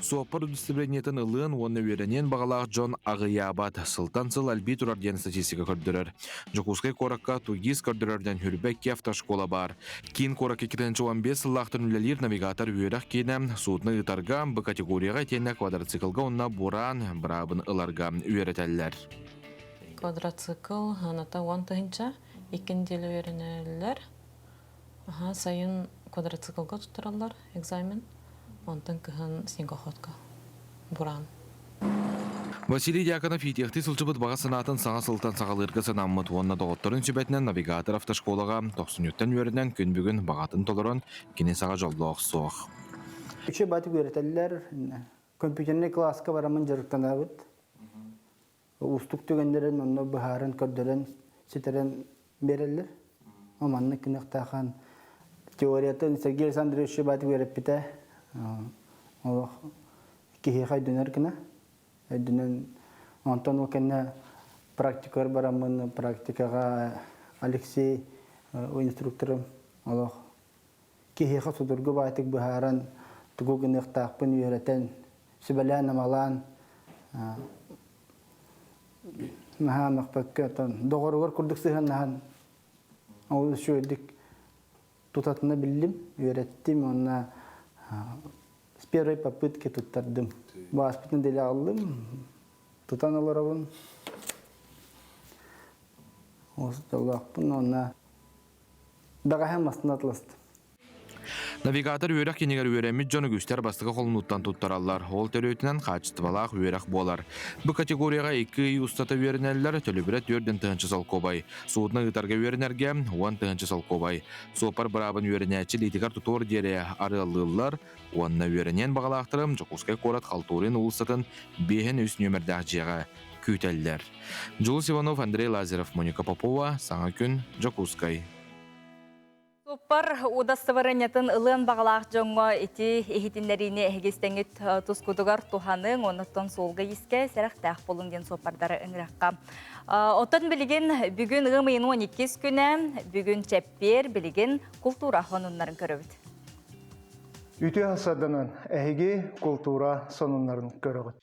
Суаппар удостоверениетін ылын оны веренен бағалақ Джон Ағыябат сылтан сыл әлбей тұрар ден статистика көрдірір. Жокускай коракка тугиз көрдірерден хүрбәк ке автошкола бар. Кейін коракка 215 сыллақтын үлелер навигатор үйерақ кейінем суытны ұтарға бұ категорияға тені квадроциклға онна буран брабын ыларға үйеретелілер. Квадроцикл аната 10 тыгынча, икенделі веренелер. Сайын квадроциклға тұттыралар экзамен. Онтан кыһын снегоходка. Буран. Василий Дьяконов итехти сылчыбыт баға сынатын саңа сылтан сағалырға сынаммыт онна доғыттырын сөбетінен навигатор автошколаға 90-үттен өрінен күн бүгін бағатын толырын кене саға жолдоқ соқ. Үші баты көретелілер, компьютерный класска барамын жарықтан абыт. Устук төгендерін, онна бұхарын, көрдерін, сетерін берелер. Оманны кініқтақан теориятын Сергей Александрович баты көрет біті. Олық кехеқай дөнер кіна. Дөнен Антон Окенна практикалар барамын, практикаға Алексей инструкторым. Олық кехеқа судырғы байтық бұхаран тұғу кініқтақпын үйретен сөбәлән амалан мәға мақпәкке доғырғыр күрдік сыған ол шөлдік тұтатыны білдім, үйреттім, онына с первой попытки туттардым. Баспытын деле алдым, тутан оларабын. Осы толақпын, онына дағаһам астын атластым. Навигатор үйерек кенегер үйеремет жоны күстер бастығы қолын ұттан тұттаралар. Ол төрөйтінен қачыстыбалақ үйерек болар. Бұл категорияға 2 ұстаты үйерінелілер төлібірет 4-ден тығынчы салқобай. Суытны ұтарға үйерінерге 10 тығынчы салқобай. Сопар бірабын үйерінәтші лейтігар тұтор дере арылылар. Онына үйерінен бағалақтырым Жокускай қорат қалтурин ұлыстатын 5-3 нөмірдәқ жеға күйтәлілер. Жулус Иванов, Андрей Лазарев, Моника Попова, Саңа күн, Жокускай. Соппар удостоверениетін ылын бағалақ жоңға еті ехетінлеріне егестеңет тұскудығар туханың, онықтан солғы еске сәріқ тәқ болын ден соппардары ұңыраққа. Отын білген бүгін ғымайын 12 күні, бүгін чәппер білген культура хонунларын көрібіт. Үті асадынан әйге культура сонунларын көрібіт.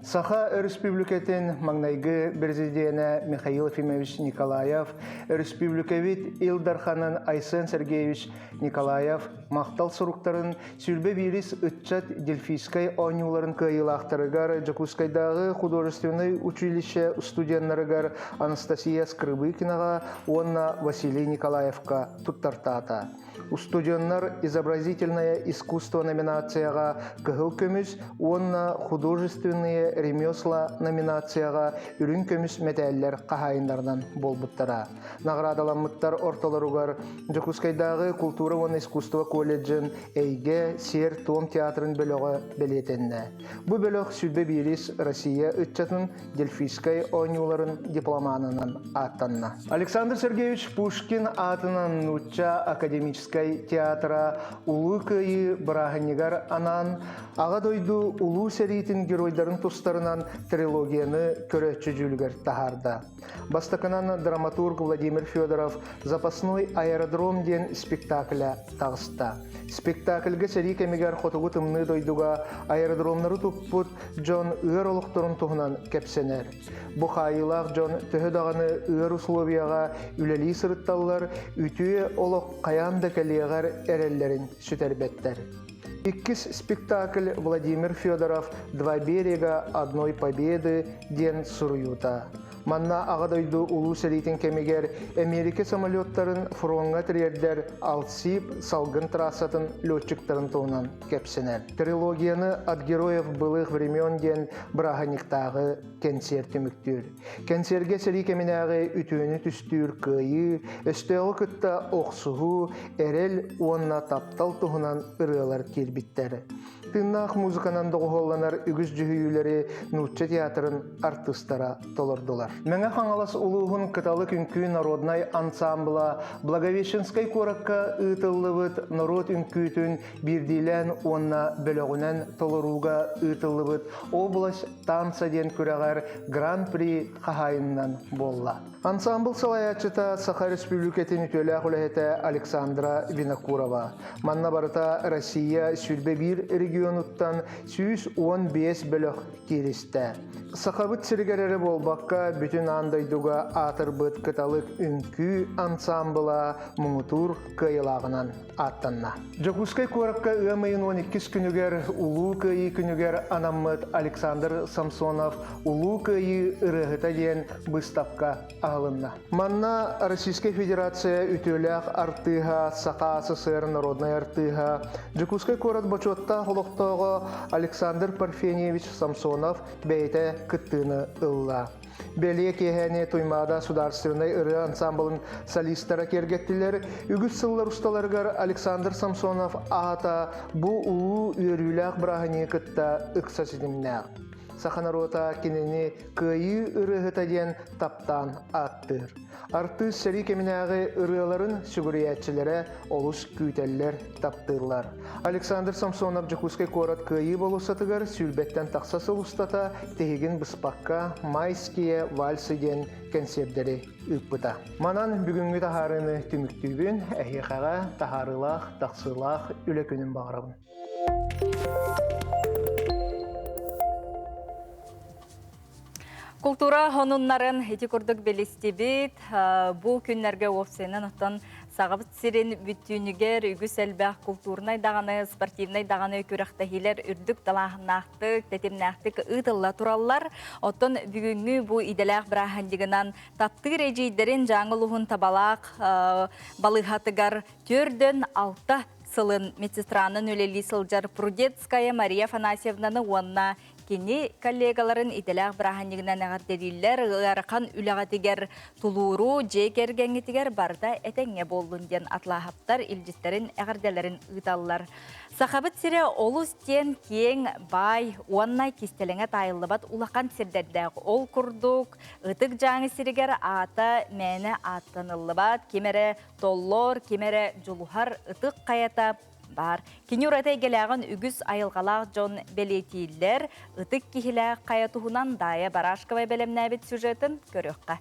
Саха Республикатын маңнайгы президенті Михаил Ефимович Николаев, Республикавит Илдарханын Айсен Сергеевич Николаев мақтал сұруқтарын сүлбе вирис үтчат дельфийскай ойнуларын кайылақтарыгар Жокускайдағы художественный училище студентларыгар Анастасия Скрыбыкинаға, онна Василий Николаевка туттартата. Студенттар изобразительное искусство номинацияға кығыл көміз, онна художественные ремесла номинацияға үрін көміз мәтәлілер қағайындардан болбыттара. Наградаланмыттар орталаругар Жокускайдағы культура вон искусство колледжін әйге сер том театрын бөлігі білетенді. Бұл бөліг сүлбе бирис Россия үтчатын дельфийскай ойнуларын дипломанынан аттанна. Александр Сергеевич Пушкин атынан нуча академический театра улы көйі браханигар анан аға дойду улу серитин геройдарын тустарынан трилогияны көрөтчү жүлгер тахарда. Бастаканан драматург Владимир Федоров запасной аэродром ден спектакля тағыста. Спектакльге серик эмигер хотугу тымны дойдуга аэродромнары туппут Джон ыр олуқторун туғынан кепсенер. Бұхайылақ Джон төһө дағаны ыр условияға үлели сырытталылар, үтüе олық қаянда кәлиягар әреллерін сүтербеттер. Иккис спектакль Владимир Федоров «Два берега одной победы. Ден Суруюта». Манна ағадойду улу сәрейтін кемегер Америка самолеттарын фронға тірердер алсип салгын трассатын летчиктарын туынан кепсінер. Трилогияны от героев былых времен ден Браханиктағы кенсер түміктір. Кенсерге сәрей кеменағы үтіні түстір күйі, өстеғі күтті оқсуғу, әрел онна таптал тұғынан ұрылар кербіттері. Тыннақ музыканан доғолланар үгіз жүхүйілері Нутча театрын артыстара толырдылар. Мәңі қаңалас улуғын кыталы күнкі народнай ансамбла Благовещенскай коракка ытыллыбыт народ үнкүтін бірдейлен онна бөлігінен толыруға ытыллыбыт область танца ден күрәғар гран-при қағайыннан болла. Ансамбл салаячыта Саха Республикатын үтөлі құлағеті Александра Винокурова. Манна барыта Россия сүрбе бір регионуттан 115 бөлік керісті. Сақабыт сіргерері болбаққа бүтін андайдуға атырбыт кыталық үнкі ансамбыла мұңытур кайылағынан аттанна. Жакускай коракка ымайын 12 күнігер улу кайы күнігер анаммыт Александр Самсонов улу кайы ырығыта ден бұстапқа ағылынна. Манна Российская Федерация үтөләқ артыға Сақа СССР народной артыға Жакускай корат бачотта холоқтағы Александр Парфеньевич Самсонов бәйті кыттыны ылла. Белие кехәне туймада сударственный ыры ансамблын солистара кергеттилер. Үгіз сыллар ustalargar Александр Самсонов ағата бұ улу үйрүләқ брағыне кытта ықсасыдымнақ. Саханарота кенені күйі ырығыта ден таптан аттыр. Арты сәрі кемінәғі ырығыларын сүгіриятчілері олыс күйтеллер таптырлар. Александр Самсонов Жакускай корат күйі болусатығар сүлбеттен тақсасы ұстата тегін бұспаққа майские вальсы ден концерттері үппіта. Манан бүгінгі тахарыны түміктүйбін әйеқаға тахарылақ, тақсылақ үлі күнін бағырабын. Культура хонуннарын хети курдук белистибит, бу күннерге офсенен оттан сағабыт сирен бүттүүнігер үгіс әлбәқ культурнай дағаны, спортивнай дағаны көріқтахилер үрдік далағынақтық, тәтемнақтық ұтылла тураллар. Оттан бүгінгі бу иделәқ бірахандығынан таптығыр әжейдерін жаңылуғын табалақ балығатығар төрден алта сылын медсестранын өлелі сылжар Прудетская Мария Фанасьевнаны онна кені коллегаларын ителәқ біраханнығынан ағардерілер ғарқан үліғатығар тулуру жекергенетігер барда әтәңе болуын ден атлахаптар илжістерін әғарделерін ұталылар. Сақабыт сире олус тен кең бай, оннай кистеліңе тайылыбат улақан сирдердәқ ол күрдік, ұтық жаңы сирігер ата мәні аттанылыбат, кемері толлор, кемері жулухар ұтық қаята бар. Кені ұратай келәғын үгіз айылғалақ жон белетейлер, ұтық кихіләқ қаятуғынан дайы Барашковай бәлемнәбет сюжетін көріққа.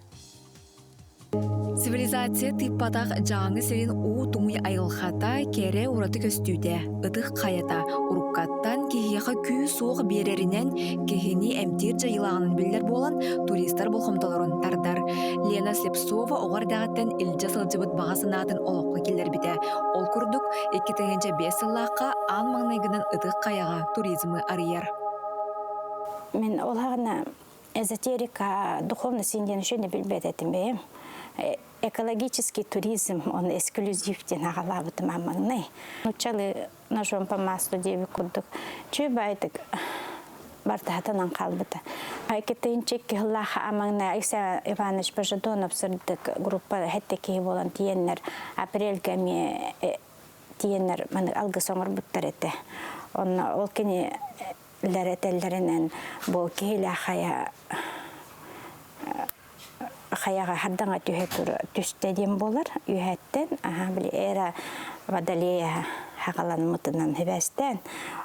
Цивилизация тыппатақ жаңы сирин у туңуй айылхата кере ураты көстүйде. Ыдық қаята уруккаттан кехияқа күй соғы берерінен кехini әмтер жайылағының білдер болан туристар болхомталарын тардар. Лена Слепцова оғар дағаттан илжа сылжыбыт бағасынатын олыққа келдер біте. Ол күрдік 2005 сыллаққа ан маңнайгынан ыдық қаяға туризмы арияр. Мен олағына эзотерика, духовный синден үшені білбет етім экологический туризм, он эксклюзивтен ағалабытым амаңнай. Учалы ножом по маслу деві күрдік. Чүй байтық бартағатынан қалбыты. Айкетейінчек кеғылаға амаңнай Алексей Иванович Пожадонов сырдық группа хәттекі болан тиеннер апрелгәме тиеннер алғы соңыр бұттар еті. Ол кені ләрәтелерінен бұл кейлі қаяға хардаңа түстеден болар, үйәттен, білі әра Водолея хағалан мұтынан хебәстен,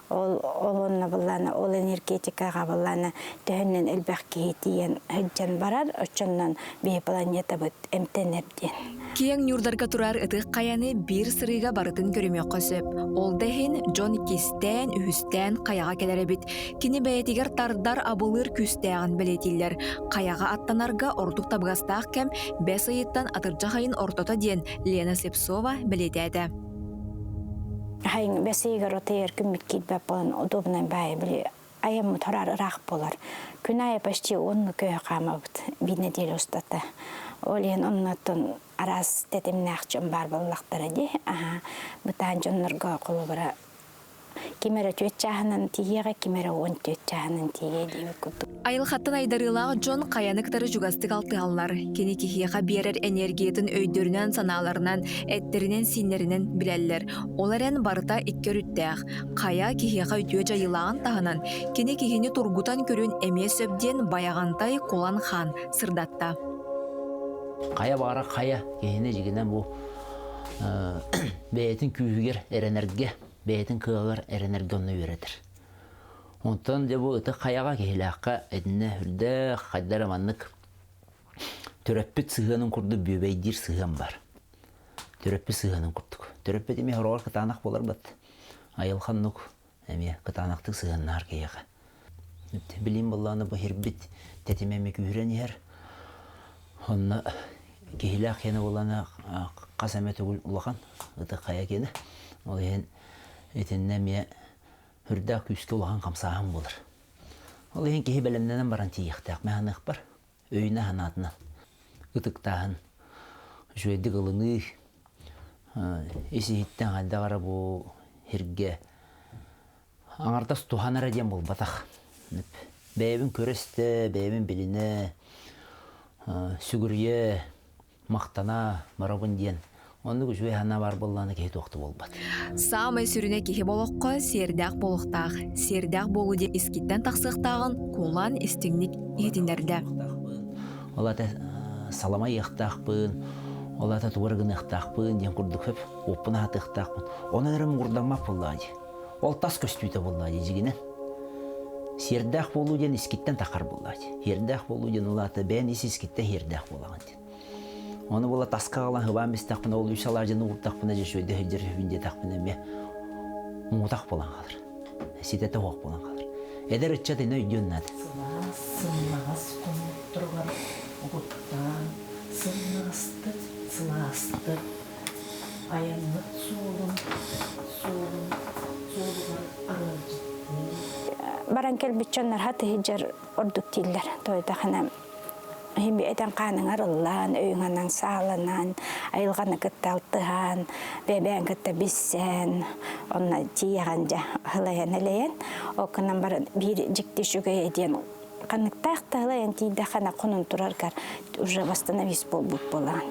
ол энергетикаға боланы түйіннен әлбәқ кейтиен хүджан барар, ұчыннан бей планета бұд әмтенерден. Кең юрдарға турар ытық қаяны бір сырыға барытын көріме қосып. Ол дәхін Джон Кистен, үхістен қаяға келері біт. Кені бәйетігер тардар абылыр күстәғын білетілер. Қаяға аттанарға ордық табғастақ кәм 5 айыттан атыржа қайын ортота ден Лена Слепцова білетеді. Хайын бәсейгер отайыр күммік кейтбәп болан удобнан бәй білі аямы тұрар ұрақ болар. Күн айы почти онны көй қама бұд, бір неделі ұстаты. Олен оннатын арас тетімнәқ жон бар боллақтары де, бұтан жонларға қолы бұра. Кемері төт жағынан тегеға, кемері 14 жағынан теге деймі көптік. Айылхаттан айдарылағы Джон қаяныктары жүгастық алты аллар. Кені кехеға берер энергиятын өйдерінен саналарынан, әттерінен синерінен біләлілер. Оларен барыта иккер үттәқ. Қая кехеға үтіе жайылаған тағынан, кені кехені тургутан көрін әме сөбден баяғантай Колан хан сырдатта. Қая бара қая кехені жігінен бұл бәйетін күйігер әренерге, бәйетін күйігер әренергенні өретір. Онтан де бұл ұты қаяға кейләққа әдіне үрді қайдар аманлық түрәппет сығының күрді бөбейдер сығын бар. Түрәппет сығының күрдік. Түрәппет еме ғырғар қытанақ болар бәт. Айылхан нүк әме қытанақтық сығыннар кейеға. Білейм болағына бұл хербет тәтемеме күйірен ер. Онна кейләқ ені болағына қасаме түгіл ұлақан ұты қая кені. Ол ең етінне ме үрдәк үске олаған қамсағын болыр. Ол ең кейі бәлемденен баран тейіқтәк мәғанық бар. Өйіне ханатынан. Үтіктағын, жөйді ғылыны, есейттен ғалдағара бұл herge аңарда туханара дем бол батах. Бәйбін көресті, бәйбін біліне, сүгірге, мақтана, марабын ден. Онды күшуе хана бар болланы кейт оқты болбат. Самай сүріне кеге болуққа сердәқ болуқтақ. Сердәқ болу де ескеттен тақсықтағын Колан істігнік етіндерді. Олата салама еқтақпын, олата туырғын еқтақпын, ден күрдік өп, опына атықтақпын. Оны әрім ғұрдамақ боллады. Ол тас көстүйті боллады жігінен. Сердәқ болу ден ескеттен тақар боллады. Сердәқ болу ден олата бән есі ескетте сердәқ болаған ден. Оны бола тасқа қалан ғыбан бес тақпына, ол үшалар жаны ұр тақпына жешөйді хүдер хүбінде тақпына ме мұғытақ болан қалыр. Сететі оқ болан қалыр. Әдер үтчат әне үйден нәді. Сыннағас қомып тұрғар ұғыттан, сыннағасты, сыласты, аянлық солығар аралжы. Баран келбітчонлар хаты хиджар ордук тиллер, тойда қанам. Химби этен қаның арылан, өйіңанан сағыланан, айылғаны кытталтыған, бәбән кытта биссен, онна тияған жа хылаян әлейен. Оқынан бар бір жікті шүге еден қанықтақты хылаян тейді қана құнын тұраркар, уже восстановис болбут болан.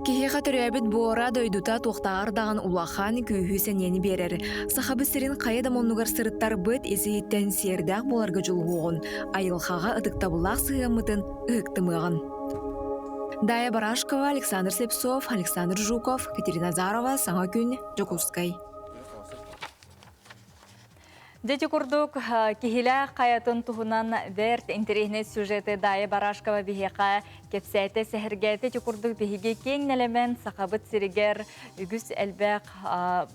Кехеға түрәбіт буора дойдута тоқтағырдаған улахан күйхүйсен ені берер. Сахабы сірін қайда монуғар сырыттар бұд есейттен сердәқ боларға жұлғуғын. Айылхаға ұдықтабылақ сығымытын ұқтымығын. Дая Барашкова, Александр Слепцов, Александр Жуков, Катерина Зарова, Саңа күн, Жокускай. Дети курдук кихиля каятын тухунан верт интернет сюжеты Дая Барашкова бихека кепсәйте сәһәргәте курдук бихиге кең нәлемен сахабыт сиригер үгүс әлбәк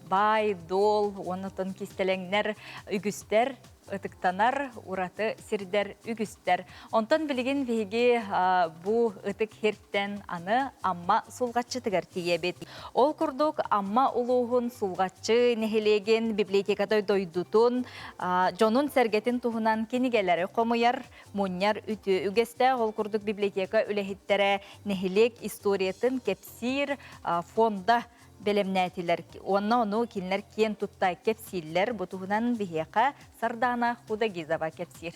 бай дол онытын кистелеңнәр үгүстер ытыктанар ураты сирдер үгүстер. Онтан билеген бихиге бу ытык херттен аны амма сулгатчы тигәр тиебет. Ол курдук амма улуғын сулгатчы нехелеген библиотекада дойдутун жонун сәргетін туһунан кенигеләре комуяр муньяр үтү үгесте ол курдук библиотека үлехиттере нехелек историятын кепсир фонда белемнәтилер. Оны кинлер кен туттай кепсиллер бутуһунан бихека Сардана Худагизова кепсир.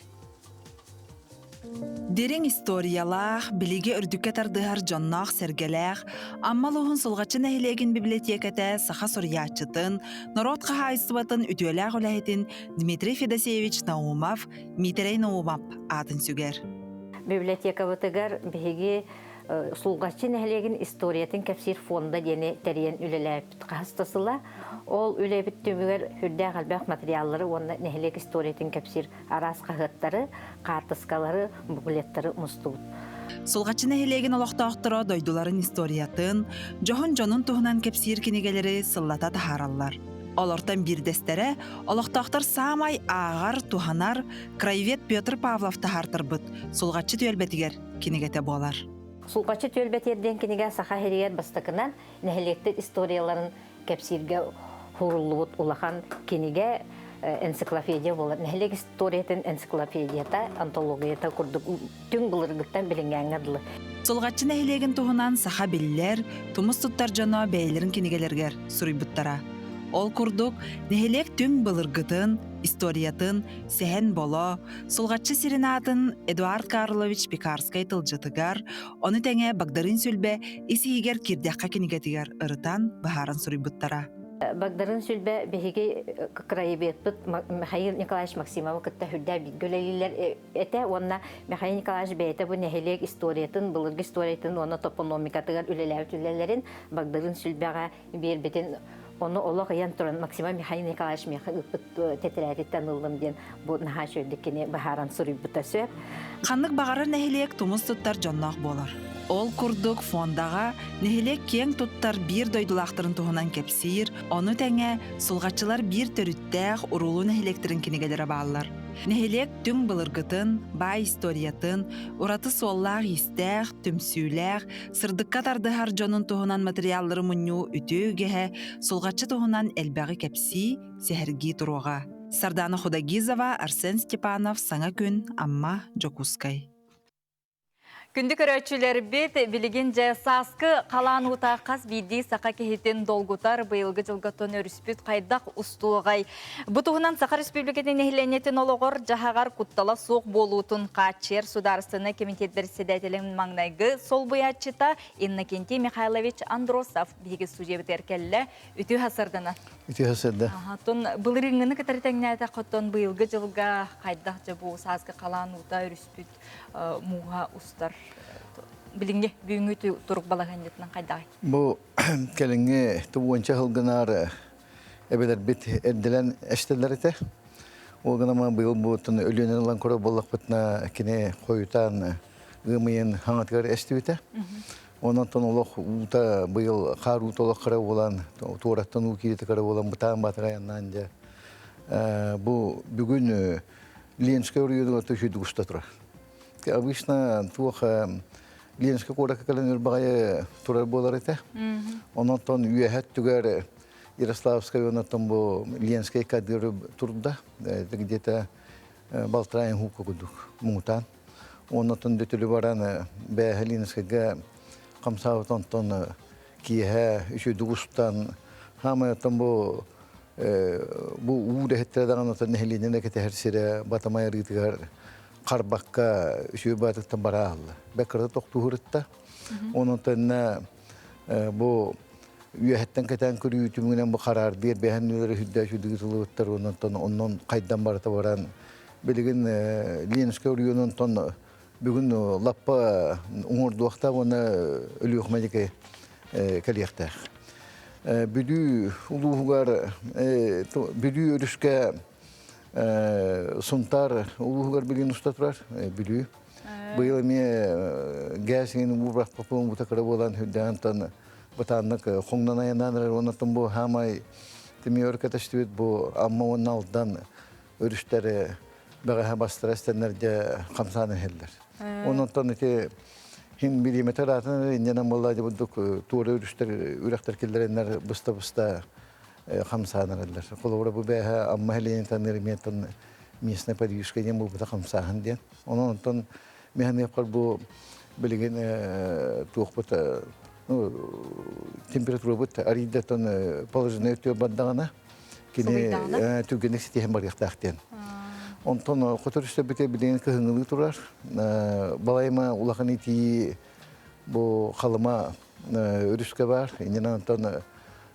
Дерең историялах, билиге үрдүкке тардыгар жоннах сергелах, аммалуһун сулгачын әһилеген библиотеката саха сурьячытын, народ кахайсыбатын үтүөләк үләһитин Дмитрий Федосеевич Наумов, Митрей Наумов атын сүгер. Библиотека бутыгар биһиги сулгачын әһилеген историятын кепсир фонда дене тәрен үлеләп кастасыла. Ол үлебит түмүгер хүрдә галбак материаллары, онда нехлек историятын кепсир арас кагыттары, картыскалары, буклеттары мустут. Сулгачын әһилеген олохтоохторо дойдуларын историятын, жонун туһунан кепсир кинигелери сыллата тахараллар. Олортан бирдестере олохтоохтор Самай Ағар Туханар краевед Петр Павлов тахартырбыт сулгачы түөлбетигер кинигете болар. Сулгачы түөлбетерден киниге саха херигер бастыкынан нехлекте историяларын кепсирге хуруллубут улахан киниге энциклопедия болот. Нехелек историятын энциклопедията, антологията курдук түн былыргыттан билингәңгәрлы. Солгатчы нәһилеген туһунан саха биллер, тумус туттар жана бәйлерин кинигелергер сурыйбыттара. Ол курдук нәһилек түн былыргытын, историятын, сәһен боло, солгатчы сиренатын Эдуард Карлович Пекарскай тылжытыгар, оны тәңе Багдарын сүлбе исигер кирдәккә кинигетигер ырытан баһарын сурыйбыттара. Багдарын сүлбе беһиге краебетпит Михаил Николаевич Максимов кытта хүрдә гөлелилер эте онна Михаил Николаевич бәйте бу нәһилек историятын, былыргы историятын, оны топономикатыгар үлеләүтүләләрен Багдарын сүлбәгә бербетен оны олох ян туран Максимов Михаил Николаевич тетрәтеттән улым ден бу наха шөлдекене баһаран сурыйбыта сөп. Ханнык багары нәһилек тумус туттар жоннак болар. Ол курдук фондага нәһилек кең туттар бир дойдулактырын туһунан кепсир, оны тәңе сулгатчылар бир төрүттәх урулу нәһилектерин кинегеләре баалар. Нәһилек түң былыргытын, бай историятын, ураты соллах истәх, төмсүләх, сырдыкка тардыһар жонун туһунан материаллары мунню үтүгеһе, сулгатчы туһунан элбәги кепси, сәһәрги туруга. Сардана Худагизова, Арсен Степанов, Саңа күн, Амма Жокускай. Күнді көрөчүлер бет билигин жа саскы қалан утақас биди сақа кехетен долгутар быйылгы жылгатын өріспіт қайдақ устуғай. Бұтуғынан Сақа Республикатын ехленетін олығыр жахағар құттала соқ болуытын қачер сударысыны комитеттер седетелін маңнайгы сол бұятчыта Иннокентий Михайлович Андросов бигі сужебет еркелі үті хасырдыны. Үті хасырды. Бұлырыңыны кітіртәңіне әті құттын быйылгы жылға қайдақ жабу саскы қалан ута өріспіт муға устар. Билинге бүгүнгү турук балагандытынан кайдагай. Бу келинге тугунча хылгынар эбелер бит эдделен эштелерите. Ол гана ма быйыл бутун өлөнөн алан көрө боллак бутна кине коютан гымыйын хаңатгар эштибите. Онан тон олох ута быйыл кару толок кара болан, туураттан укиете кара болан бутан батагаяннан же. Бу бүгүн Ленинская районга төшүдүк устатра. Обычно тух Ленинская курак календар багая турар болар эте. Онан тон үйәһәт түгәр Ярославская онан тон бу Ленинская кадыр турда. Где-то Балтраин хука кудук мутан. Онан тон дөтөлү баран бә Ленинская камсавтан тон киһә үшүдүк устан хама тон бу ууда хеттердаган тон нехленене кетерсире батамай ритгар Қарбаққа үші батыктан бара алды. Бәкірді тоқтуғырытта. Оның тәніне бұл үйәхеттен кәтен көрі үтімінен бұл қарар бер бәхін өлері хүдді үшідігі жылығыттар. Оның қайдан барыта баран. Білігін Ленинская районын тон бүгін лаппа оңырдуақта оны өлі өқмәдеке кәлияқтақ. Бүді ұлығығар, бүді өріске Сунтар улугар билин устатрар билүү. Быйыл эме гәсин убрак попун бутакара болан хүдән тан батаннык хоңнан аяндан онатын бу хамай темер каташтыбыт бу амма онналдан өрүштәре бага бастырастаннарда камсаны хеллер. Онтан эте хим миллиметр атын иннен боллады будук туры өрүштәр үрәктәр килдереннәр буста хамсанарлар. Колора бу бәһә амма хәлен танырмиятын местный подвижка не бу хамсахан ден. Онтан механе бу билген туохпата температура бут аридатан положение төп баддагана кине түгенек ситем бар яктактен. Онтан котырышта бите билген кыгыңлы турар. Балайма улахан ити бу халыма өрүскә бар. Иннен онтан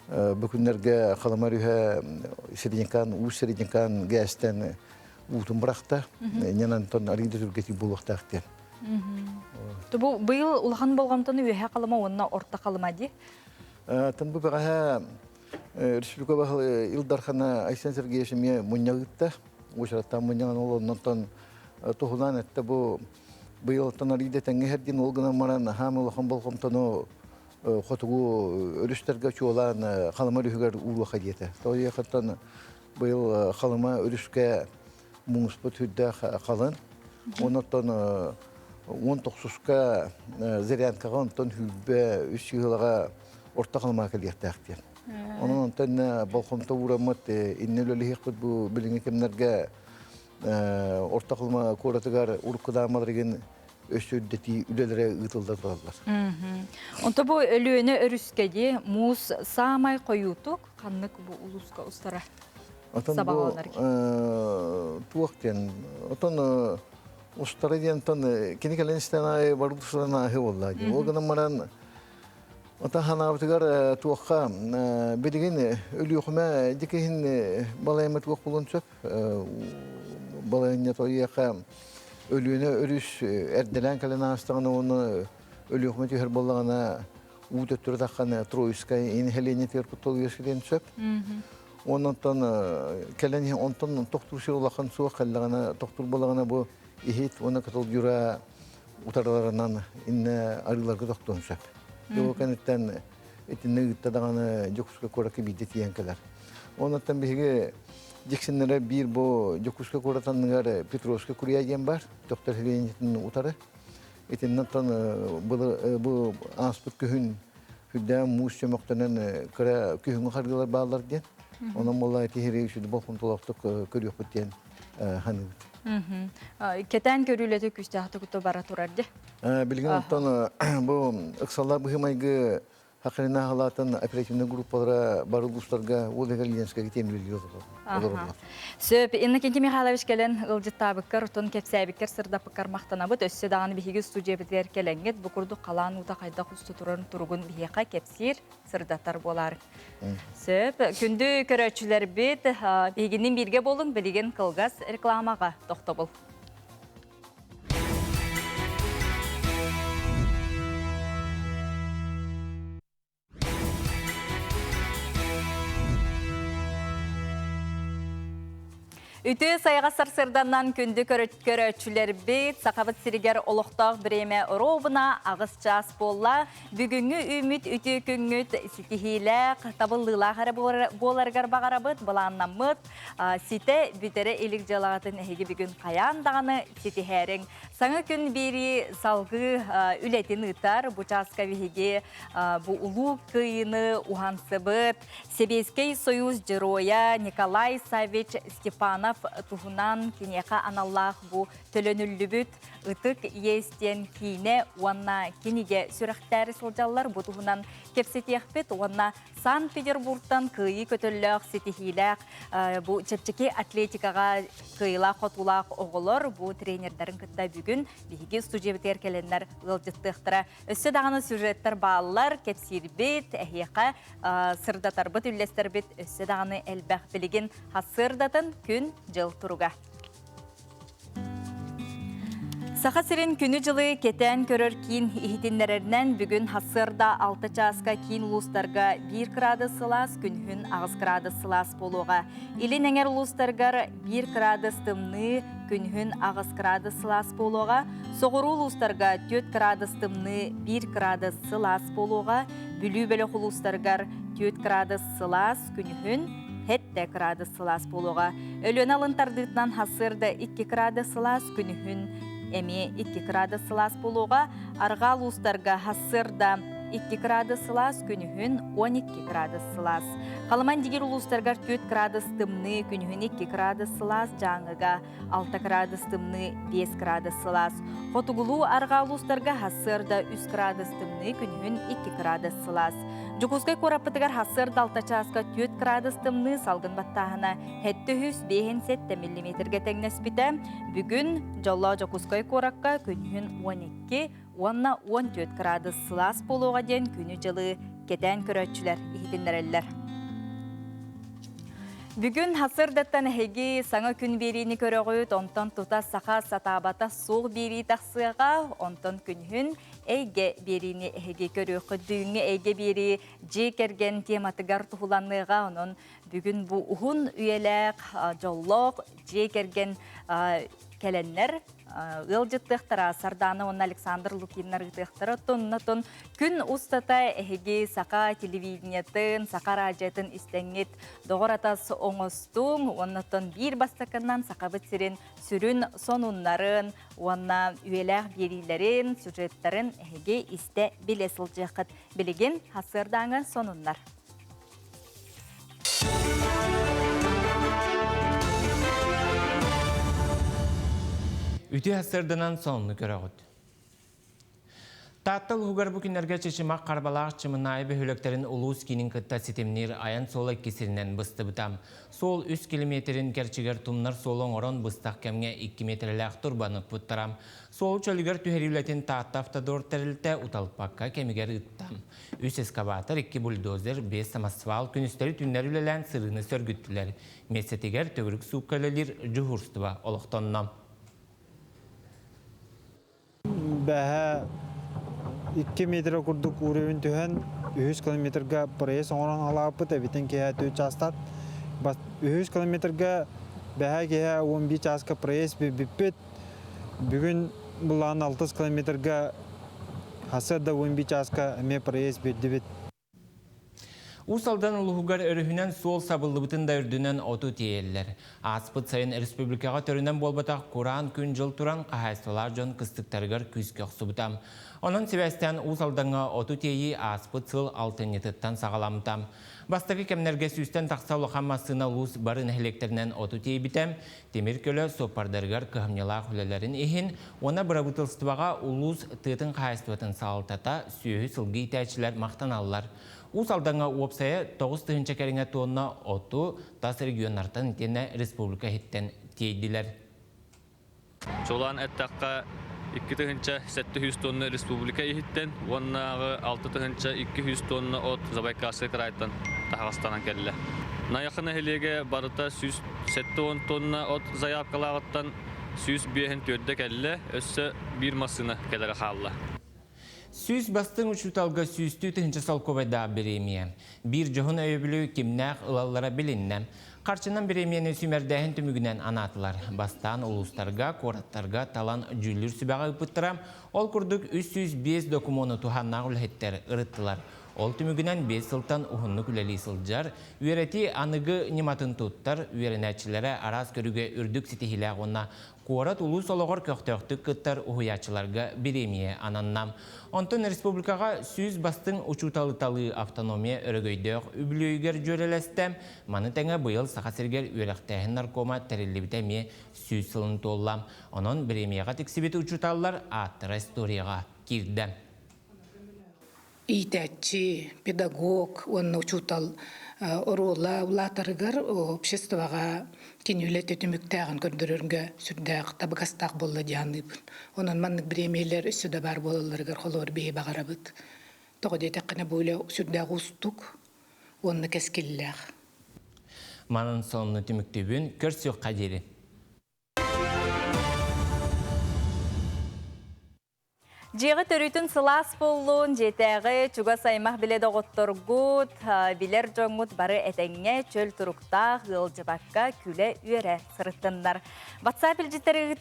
Бүкіндерге қаламарыға серединкан гәстен ұлтын бірақта, ненан тон арыйды түргеті болуқтақтен. Бұйыл ұлған болғамтаны өйе қалыма онына орта қалыма де? Тын бұл бағаға Республика бағыл Илдархана Айсен Сергеевичіме мұнялытта, ұшыраттан мұнялан ол оннан тон тұғылан әтті бұйыл тон арыйды тәңе әрден олғынан маран хамы ұлған болғамтаны Хотугу өрүстәргә чуалан халыма рүгәр улыга диете. Той яктан быел халыма өрүскә муңспот хүддә халын. Оннан 19ка зарянкага онтан хүббә 3 елга орта халыма килгән. Onun tenne balkonda uğramat innelöli hikbet bu bilingi kimlerge ortakılma koratıgar urukudamalarıgın ösüddeti ülelere ıtılda durarlar. Onta bu ölüğünü örüskedi, muz sağmay koyutuk, kanlık bu uluska ustara. Atan bu tuğakten, atan ustara diyen tan kini kalen istana barudusana ahi vallahi. O gana maran atan hanavtıgar tuğakka biligin ölüğüme dikehin balayama tuğak bulunacak. Balayanya toyaka ölüğüne örüs erdelen kalen ağastağına onu ölüğüme tüher balağına uğutöttürü taqqana Troyskaya in Helene terputol yeskiden söp. Ondan kelen ondan doktor ulaqan suwa qallagana doktor balagana bu ihit ona katol jura utarlarından inne arılarga doktor söp. Yo kanitten etinne gittadagana jokuska koraki bidet yankalar. Ondan bihige Diksinlere bir bu Jokuska koratanlar Petrovska kuriyagen var. Doktor Helene'nin utarı. Etinden bu aspet kühün hüdden muz çömekten kara kühün hargalar bağlar diyen. Onun molla tehiri şu balkon dolaptık körüyor bitiyen hanı. Keten körüyle küçte hatı kutu bara turardı. Bilgin ondan bu ıksallar bu himaygı Hakkında halatın operasyonel gruplara barılduslarga o legalyenska giten biliyordu. Söp Innokenty Mikhailovich gelen ılcıttabıkkar utun kepsäbikler sırdapıkkar maqtanabıt össe dağını bihigi studiya biter kelenget bu kurdu qalan uta qayda kustu turun turgun bihiqa kepsir sırdatar bolar. Söp kündü köröçüler bit bihiginin birge bolun biligen kılgas reklamaga toxtabıl. Ütü sayığa sarsırdandan kündü köröçüler bit, saqabıt siriger oluqtaq bireme robuna ağız ças bolla, бүгүнгү ümit ütü küngüt sitihile tabıllılar bolargar bağarabıt, bulanamıt, site bütere ilik jalağıtın ehigi bugün kayan dağını sitiherin. Sana gün biri salgı ületin ıtar, bu çaska vihigi bu ulu kıyını uhansıbıt, Sebeskey Soyuz Geroya Nikolay Savich Stepanov tuhunan kineka anallah bu tölönüllübüt ıtık yesten kine wanna kinige sürekter soljallar bu tuhunan kepsetiyahbet wanna San Petersburg'dan kıyı kötüllük sitihilek bu çepçeki atletikaga kıyıla kotulak oğulur bu trenerlerin kıtta bugün bihigi studiya terkelenler ılcıttıqtıra össe dağını süjetler bağlılar kepsirbet ehiyaka sırdatarbıt üllesterbet össe dağını elbaq biligin hasırdatın gün jıl turuga. Сахасырын күні жылы кетен көрір кейін ихтинлерінен бүгін hasırda 6 часка кейін улустарға 1 градус сылас, күнхін ағыз градус сылас болуға. Илін әңер улустарғар 1 градус тымны, күнхін ағыз градус сылас болуға. Соғыру улустарға 4 градус тымны, 1 градус сылас болуға. Бүлі бөлі улустарғар 4 градус сылас, күнхін хетте градус сылас болуға. Өлен алынтардытынан hasırda 2 градус сылас, күнхін Эми 2 градус сылас болуға, арғал ұстарға hasırda 2 градус сылас, күнігін 12 градус сылас. Қалыман дегер ұлыстарға 4 градус тымны, күнігін 2 градус сылас, жаңыға 6 градус тымны, 5 градус сылас. Қотығылу арғал ұлыстарға hasırda 3 градус тымны, күнігін 2 градус сылас. Жукускай корапытыгар hasırda 6 часка 4 градус тымны салгын баттағына 707 мм тәңнеспіті. Бүгін жолла Жукускай коракка күнігін 12, 14 градус сылас болуға ден күні жылы кетен көрөтчілер ихтинлерелер. Бүгін hasırdattan әйге саңа күн беріні көріғыт, онтан тұта сақа сатабата соқ бері тақсыға, онтан күнхін әйге беріні әйге көріғі, дүйіңі әйге бері жекерген тематыгар тұхуланныға, онын бүгін бұл ұғын үйелек, жоллық, жекерген кәленлер, ылжыттықтыра сарданы он Александр Лукиннар ыттықтыра тоннатон күн устата әйге сақа телевидениятын, сақа радиятын істеңет доғыратасы оңыстың, оннатон бір бастаканнан сақа бітсерін сүрін сонуннарын, онна үйеләқ берилерін, сюжеттерін әйге істе білесіл жақыт білеген hasırdanғы сонуннар. Үті асырдынан сонны көріғыд. Таттыл ұғығар бүкіндерге чешімақ қарбалақ чымынай бөхілектерін ұлуыз кейінің күтті сетемнер аян солы кесірінен бұсты бұтам. Сол 3 километрін керчігер тұмнар солың орын бұстақ кәмге 2 метрләқ тұрбанып бұттарам. Сол чөлігер түйерілетін татты автодор тәрілті ұталпаққа кәмігер ұттам. 3 эскаватор, 2 бульдозер, 5 самосвал күністері түннер үлелән сырыны сөргіттілер. Месетігер төгірік суққалылер жүхұрстыва олықтоннам. 2 metre kurduk uğrayın tühen 100 kilometrega press oran alapıt eviten ki tü çastat bas 100 kilometrega beha ki 11 çaska press bipet bugün bulan 6 kilometrega hasada 11 çaska me press bidibit. Usaldan uluğugar örühünen sol sabıllıbıtın da ürdünen otu tiyeller. Aspıt sayın Respublikaga töründen bolbataq Kur'an gün jıl turan qahaysılar jon kıstıktargar küskök subutam. Onun sebestten usaldanға otu tiyeyi aspıt sıl altın yetıttan sağalamtam. Bastavi kemnerge süsten taqsa uluqammasına luz barın elekterinden otu tiyeyi bitem. Demir kölü sopardargar kıhamnyalar hülelerin ehin, ona bırabıtılstıvağa uluz tığıtın qahaysıvatın sağaltata süyü sılgı itayçiler maqtanallar. Usaldanға uopsaya 9 tığınca kәріңе tonna otu tas regionlardan tene Respublika hitten tiydiler. Çolan ettaqqa 2 tığınca 700 tonna Respublika hitten, onnağı 6 tığınca 200 tonna ot Zabaykası kraytan Dağıstan'dan kelle. Nayaqına helege barıta 170 tonna ot Zayapkalağıttan 105 törde kelle, össe bir masını kelere xalla. Süz bastın uçutalga süstü tığınca salkovada biremiye. Bir johun övülü kimnaq ılallara bilinnem. Karşından biremiyene sümerdəhin tümügünen anatılar. Bastan ulustarga, korattarga talan cüllür sübağa ıpıttıram. Ol kurduk 305 dokumonu tuhanna ulhetler ırıttılar. Ol tümügünen 5 sıltan uhunluk üleli sılcar. Üyereti anıgı nimatın tuttar. Üyerenetçilere araz körüge ürdük sitihile ona. Korat ulus olağır köktöktük kıttar uhuyaçılarga biremiye anannam. Ondan Respublikaga süz bastın uçutalı avtonomiya örgöydök üblüyger jörelestem. Manı tenge bıyıl saxasirger üyerektehin narkoma terilli bitemiye süz sılın tollam. Onun biremiyaga tiksibeti uçutallar attıra istoriyaga kirdem. İtəçi, pedagog, onu uçutal orola ulatarıgar обществоға kenüle tötümüktəğin gördürürge sürdəq tabakastaq bolla janıbın. Onun manlık biremeyler üssüde bar bolalarıgar xolor beyi bağarabıd. Toğu deytəqine böyle sürdəq ustuk, onu keskilləq. Manın sonunu tümüktübün körsüq qadiri. Жеғы төрүтін сылас болуын жетәғі чуға саймақ біледі ғотторгут, білер жоңғыт бары әтәңе чөл тұруқтақ ғылжыбаққа күлі үйері сырыттындар. Батса білжеттері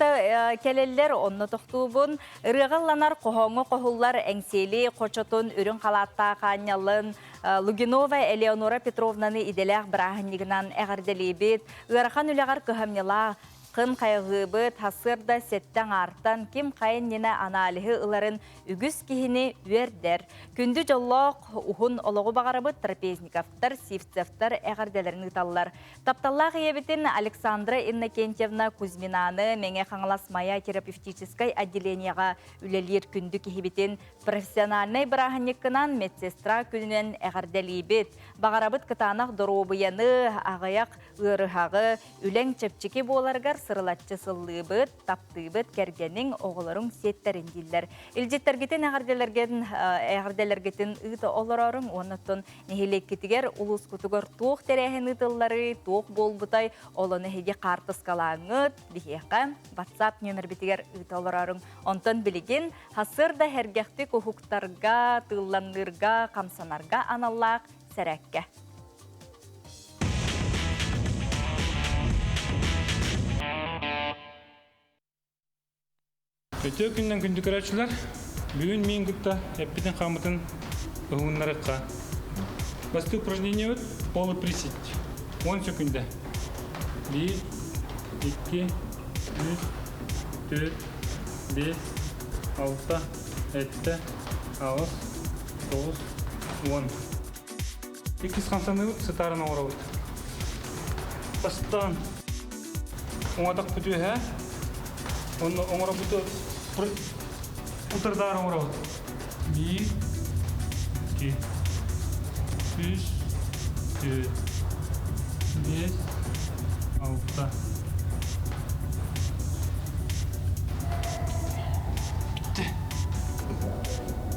келелер онны тұқтуыбын, ұрығыланар қоғыңы қоғылар әңсели қочотын үрін қалатта қанялын, Лугинова Элеонора Петровнаны иделәқ бірағынығынан әғарделейбет, ұрақан үліғар күхамнела Қын қайғыбы тасырда сеттен артан кем қайын нені аналығы ұларын үгіз кейіні өрдер. Күнді жоллық ұхын олығы бағарабы трапезниковтар, сифцевтар әғарделерін ұталылар. Тапталлақ ебетін Александра Иннокентьевна Кузьминаны мәңе қаңыласмая терапевтическай отделенияға үлелер күнді кейбетін профессиональный бірағынеккынан медсестра күнінен әғарделейбет. Бағарабыт кытанақ дұробыяны, ағаяқ ұрығағы, үләң чепчеке боларғар сырылатчы сыллыбыт, таптыбыт кәргенің оғыларың сеттерін дейлер. Илжеттергетін әғірделергетін ұйты оларарың, онытын нехелеккетігер ұлыс күтігер туық тәрәхін ұтылары, туық болбытай, оланы хеге қартысқалаңыт, бігеқа, WhatsApp нөмір бітігер ұйты оларарың. Онтын білеген, хасырда әргәқті көхуқтарға, тылланырға, қамсанарға аналлақ сәрәкке. Өте күннен күнді көрәтшілер, бүгін мен күтті әппетін қамытын ұғынларыққа. Басты упражнение өт, полы присед. 10 секунда. 1, 2, 3, 4, 5, 6, 7, 6, 9, 10. 2 қамсаны өт, сытарына ора өт. Бастан оңатақ бүті Onu omura butu utardar omura butu. 1, 2, 3, 4, 5, 6.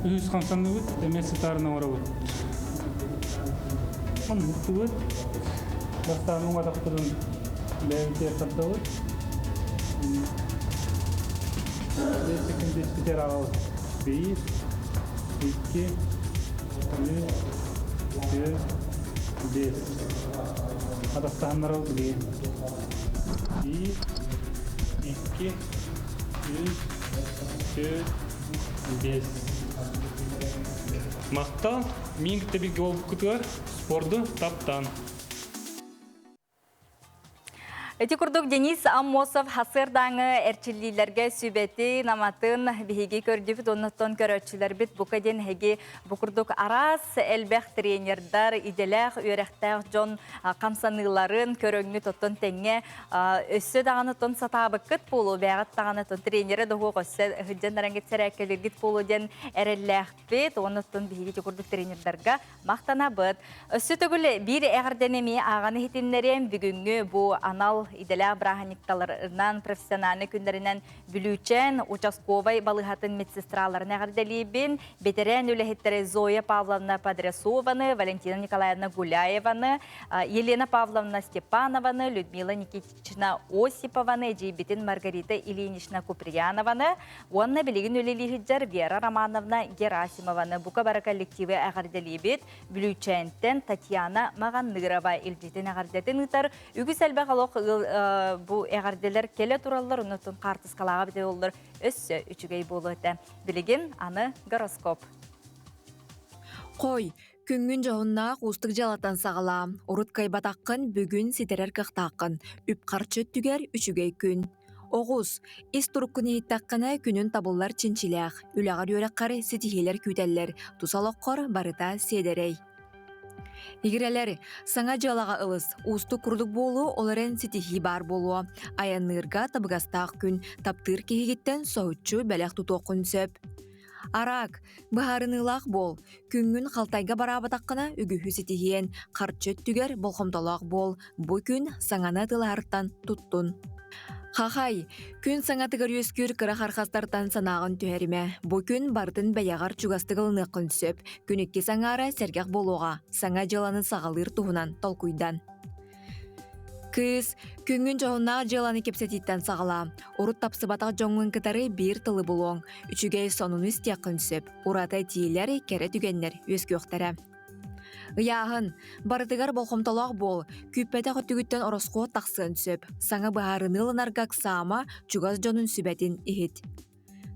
Üst kamsandı bu, demesi tarına omura butu. Onu mutlu bu. Bastanın o adakların levite kadar bu. Sekund diskutera av 1, 2, 3, 4, 5. Ada standar av 1, 2, 3, 4, 5. Makta min tabi gol kutuar spordu taptan. Эти курдук Денис Аммосов хасырдаңы әрчілілерге сүбеті наматын бігеге көрдібіт, оннаттон көрөтчілер біт бұқа ден хеге бұқырдук арас әлбәқ тренердар, иделәқ, өрәқтәқ жон қамсаныларын көріңні тоттон тәңе өссі дағаны тон сатабы күт болу, бәғат дағаны тон тренері дұғы қосы хүджен дарангет сәрәкелер гит болу ден әреләқ біт, оннаттон бігеге курдук тренердарға мақтана бұд. Өссі түгілі бір әғірденеме ағаны хетінлерен бүгінгі бұ анал иделя браханикталарынан профессиональный күндерінен бүлүүчен участковай балыхатын медсестраларына ғарделейбін, бетерен үләхеттері Зоя Павловна Подрясованы, Валентина Николаевна Гуляеваны, Елена Павловна Степанованы, Людмила Никитична Осипованы, Джейбетин Маргарита Ильинична Куприянованы, онна білігін үлелейхіджер Вера Романовна Герасимованы. Бұқа бара коллективі ғарделейбет, бүлүүчентен Татьяна Мағаннырова илжетін ғардетін ұтар, үгіс әлбә қалоқ bu əğərdelər kələ turallar, unutun qartız qalağa bide olur, össü üçügey bolu ötə. Biligin anı goroskop. Қой, күнгін жоғыннақ ұстық жалатан сағала, ұрыт кайбатаққын бүгін сетерер қықтаққын, үп қарчы түгер үшігей күн. Оғыз, ес тұрыққын еттаққына күнін табылар чинчиләқ, үлағар өрәққары сетихелер күйтәллер, тусалыққыр барыта седерей. Игерелер, саңа жалаға ылыс, усты күрдік болу, оларын сетихи бар болу. Аянырға табығастақ күн, таптыр кегеттен соғытчу бәләқ тұтоқын сөп. Арак, бұхарынылақ бол, күнгін қалтайға барабатаққына үгіхі сетихиен, қарчөт түгер болқымдалақ бол, бұ күн саңаны тыларттан тұттын. Хахай, күн саңатығыр өскүр қырақарқастартан санағын түйәріме. Бұ күн бардың бәяғар чугастығылыны құнсөп, күнікке саңара сәргәқ болуға, саңа жаланы сағалыр туғынан толкуйдан. Кыз, күнгін жоғына жаланы кепсетиттен сағала. Урут тапсыбатақ жоңын кітары бір тылы болуң. Үчігей сонын үсте құнсөп, урата тиелері кәрі түгеннер өскөқтері. Яғын, барытығар болқымталақ бол, күппәті құттігіттен оросқуы тақсын сөп, саңа бұхарынылынарғақ сама чугаз жонын сүбәтін ихет.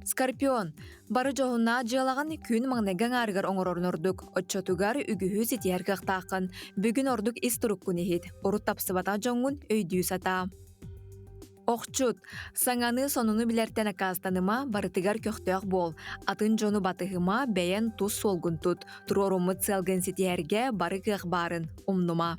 Скорпион, бары жоғына жалаған күн маңнаган арғар оңырорын ордық, отчотугар үгіхі сетер қақтақын, бүгін ордық истұрыққын ихет, орут тапсыбата жоңын өйдүй сата. Оқчут, саңаны сонуну білерттен акастаныма барытыгар көқтөк бол. Атын жону батығыма бәйен тұз солғын тұт. Тұрорумы целген сетиерге бары қық барын, умнума.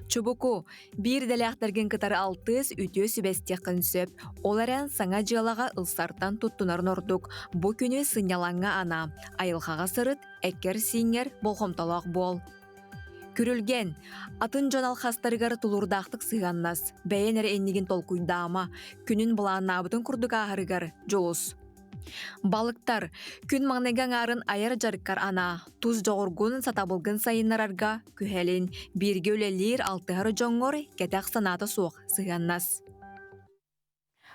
Чубуку, бір дәләқтерген кытары алтыз үтө сүбәстеқін сөп. Оларан саңа жалаға ылсартан тұттынарын ордық. Бұ күні сынялаңа ана. Айылғаға сырыт, әккер сиңер болғымталақ бол. Күрілген, атын жонал хастарығар тұлырдақтық сығаннас, бәйен әрі әннеген толкуйдама, күнін бұлағын абытын күрдік ағырығар, жолыз. Балықтар, күн маңнаган арын айар жарыққар ана, тұз жоғырғын сатабылғын сайынларарға күхәлін, бірге өлелер алтығары жоңғыр кәтәқ санаты соқ сығаннас.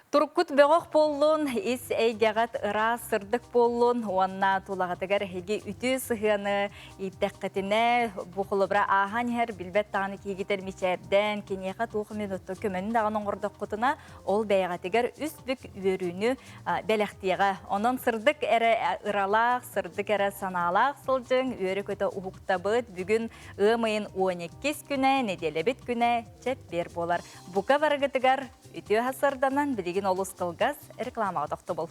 Туркут бөгөк боллун, ис эйгагат ыра сырдык боллун, уанна тулағатыгар хеги үті сыхыны иттәққетіне бұқылыбыра ахан хер билбет тағаны кейгітер мечерден, кенеға туғы минутты көмінің дағының ордық құтына ол бәйгатыгар үстбік өріні бәләқтиға. Онын сырдык әрі ыралақ, сырдык әрі саналақ сылжың, өрі көті ұхықта бұд, бүгін ұмайын 12 күні, неделебет күні чәп бер болар. Бұқа барығытыгар үті хасырданан білеген олыс қылғаз рекламаға тоқты бұл.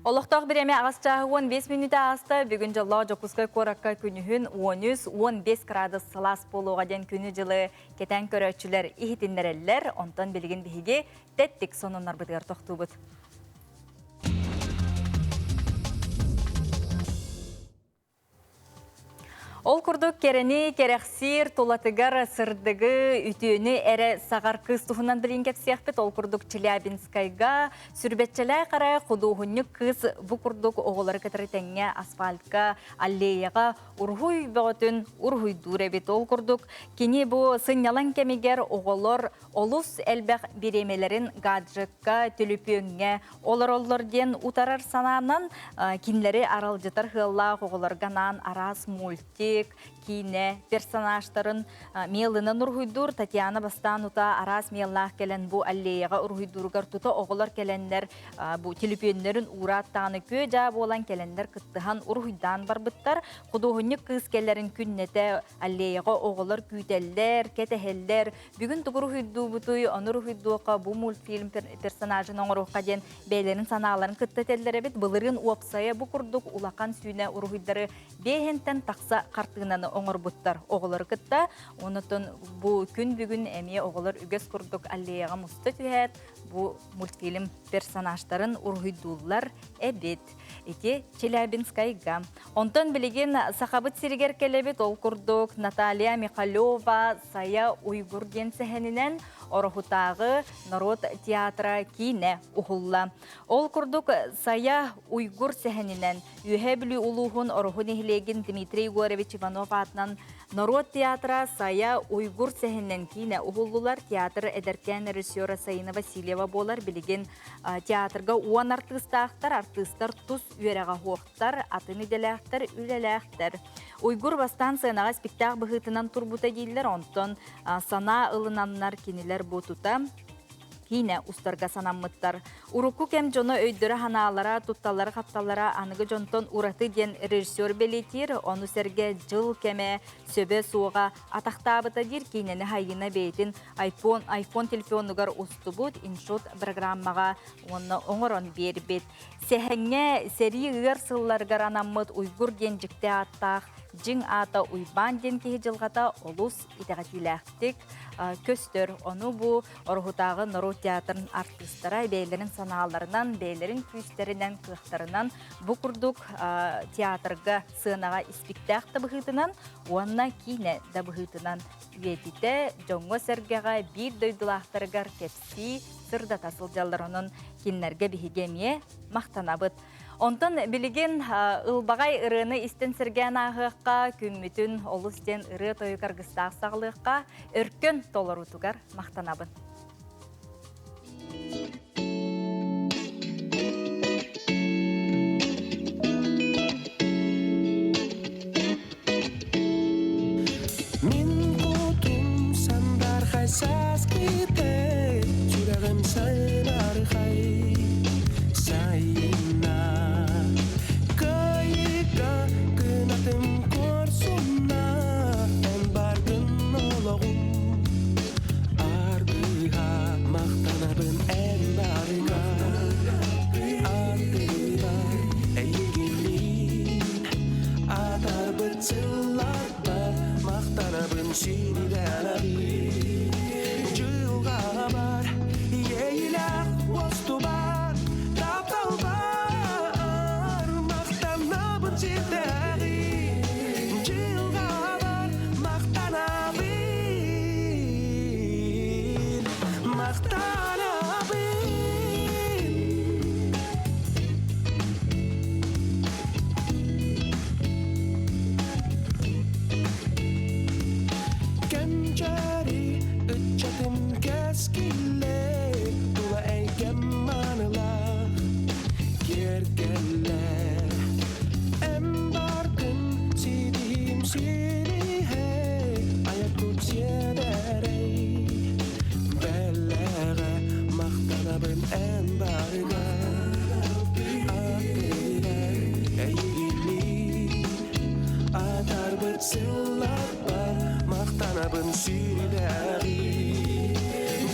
Олықтақ біреме ағас чағы 15 минута ағаста бүгін жылы жокускай қораққа күнігін 13-15 градус салас болуға ден күні жылы кетен көрөтчілер ихитіннерелер, онтан білген бігі тәттік сонынлар бұдығар тоқту бұд. Ол күрдік керені керексир толатыгар сырдығы үтіні әрі сағар кыз тұхынан білін кепсияқпет. Ол күрдік Челябинскайға сүрбетчілай қарай құдуғынны кыз бұ күрдік оғылары кәтірітенге асфальтқа, аллеяға ұрғуй бағытын ұрғуй дұребет. Ол күрдік кені бұ сынялан кемегер оғылар олыс әлбәқ беремелерін гаджыққа, түліпіңе, олар-оларден ұтарар сананан кенлері аралжытар ғылла оғыларғанан арас мультик, кине персонажтарын мелынан ургуйдур. Татьяна Бастанута арас меллах келен бу аллеяга ургуйдургар тута оголор келеннер бу телепеннерин ураттаны кө жа болан келеннер кыттыхан ургуйдан барбыттар. Кудугунья кыз келерин күннете аллеяга оголор күтеллер, кетехеллер. Бүгүн тугургуйду бутуй онургуйдука бу мультфильм персонажын оңорукка ден бейлерин санааларын кыттетеллер бит. Былырын уапсая бу курдук улакан сүйне ургуйдары бехентен такса картыгынан оңор буттар оғылар кытта. Онытын бу күн бүгін әме оғылар үгес күрдік аллеяға мұсты түйет. Бу мультфильм персонажтарын ургуйдулар әбет. Эти Челябинскайга. Онтон білеген сақабыт сиригер келебет ол күрдік Наталья Михалева сая уйгур денсәхенінен орохутағы народ театра кине ухулла. Ол күрдік сая уйгур сәхенінен үйе білі улуғын орохун ehilegen Дмитрий Егорович Иванов атынан народ театра сая уйгур сәхеннен кине ухуллулар театр эдеркен режиссера Саина Васильева болар білеген театрга уан артыстар тус үйереға хоқтар, атыны деләқтар, үлеләқтар. Уйгур бастан сынаға спектак бұғытынан турбута дейілер, онтон сана ылынаннар кенелер бұтута. Хине устарга санаммыттар. Уруку кем жоно өйдірі ханалара, тутталары, қатталара анығы жонтон ураты ден режиссер белетир, оны серге жыл кеме сөбе суға атақтабыта дир кейнені хайына бейтін iPhone телефонугар устубут иншот программаға оны оңырон бербет. Сехенге сери ұйыр сылларғар анаммыт уйгур денжікте аттақ, жин ата уйбан ден кеге жылғата олус итағатиләқтік көстер. Оны бұ орғытағы народ театрын артыстара бейлерін санааларынан, бейлерін күстерінен, қықтарынан бұ күрдік театрға сынаға спектакты бұғытынан, онына кейне да бұғытынан ветите жоңғы сәргеға бір дөйділақтарығар кепси сырда тасыл жалдар оның кенлерге бігеме мақтанабыт. Онтан білеген ылбағай ырыны істен сірген ағыққа, күммітін олыстен ыры тойығар ғыстақ сағылыққа, өркен толар ұтығар мақтанабын. Мен құтым сандар қайсас кете, жүрегім сайрар қай, сайына.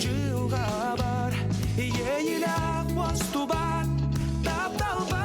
Жылға бар, ейілі ақ босту бар, тап-талба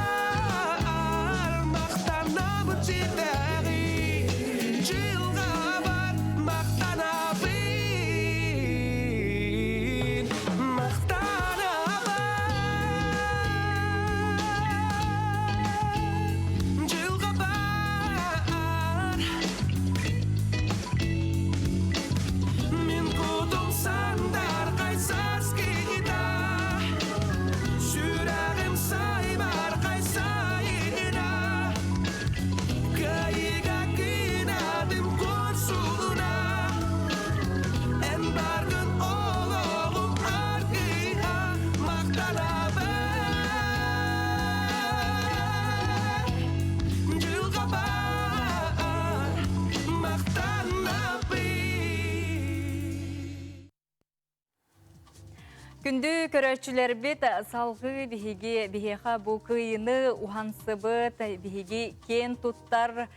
Күнді көрәтшілер бет салғы бігеға бұл күйіні ұхансыбыт, бігеге кен тұттар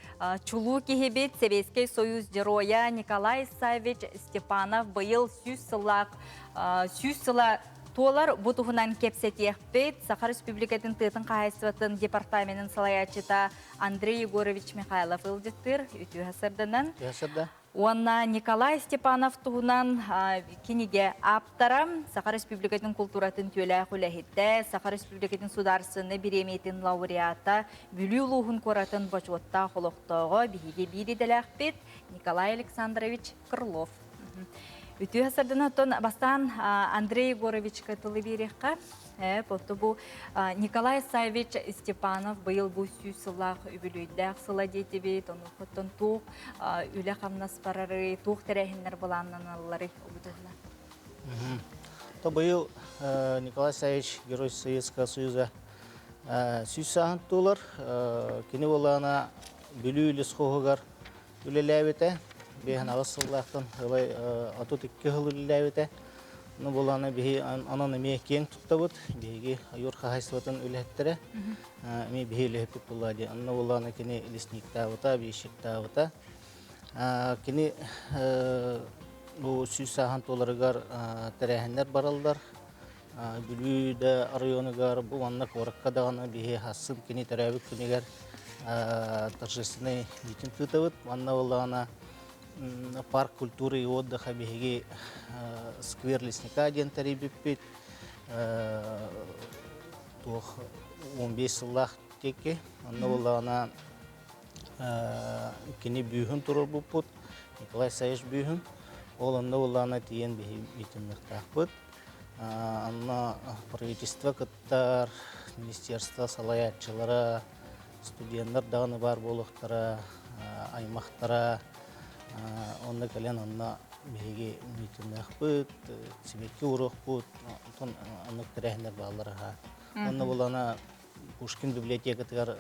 чулу кехебет Советский Союз героя Николай Савич Степанов бұйыл 100 сыла Толар бұтығынан кепсет еқпет, Сахар Республикатын тұтын қайсыватын департаментін салаячыта Андрей Егорович Михайлов үлдеттір, үті ғасырдынан. Онна Николай Степанов туғынан кенеге аптарам Сахар Республикатын культуратын төлі құләхетті, Сахар Республикатын сударсыны береметін лауреата бүлі ұлығын қоратын бачуатта құлықтығы бейге бейді әқпет Николай Александрович Крылов. Үті ғасырдың атын бастан Андрей Егорович катылы береққа. Потты бұл Николай Савич Степанов бұйыл бұл сүйсілақ үбілейдәқ сыла дейті бейт, оны құттын туқ үлі қамнас барары, туқ тәрәхінлер боланнан алылары ұбыдығына. Бұйыл Николай Савич Герой Советского Союза сүйсағын тұлар, кені болағына бүлі үліс қоғығар үлеләбеті, бейін ағысылдақтың атут 2 ғыл үлеләбеті. Бұланы бейі ананы мей кен тұттабыд, бейге юрқа хайсыватын үләттірі, мей бейі үләпіп бұлады. Анны бұланы кені лесник тауыта, бейшік тауыта. Кені бұл сүйсаған толарығар тәрәхіндер баралдар. Бүлүйді арайоныгар бұл анна қорыққа дағаны бейі хасын кені тәрәбік күнегер торжественный митинг тұтабыд. Анны бұланы парк культуры и отдыха беги сквер лесника ден тарибиппит 15 сыллах теке анна болана кини бүйхүн турар буппут Николай Савич бүйхүн ол анна болана тиен беги митинмектахпыт анна правительство кыттар министерство салаятчылары студенттер дағаны бар болуқтара аймақтара онда кәлен онна беге митиннах бут, себекке урох бут, онна тәрәхінер бағаларға. Онна болана Пушкин библиотекатығар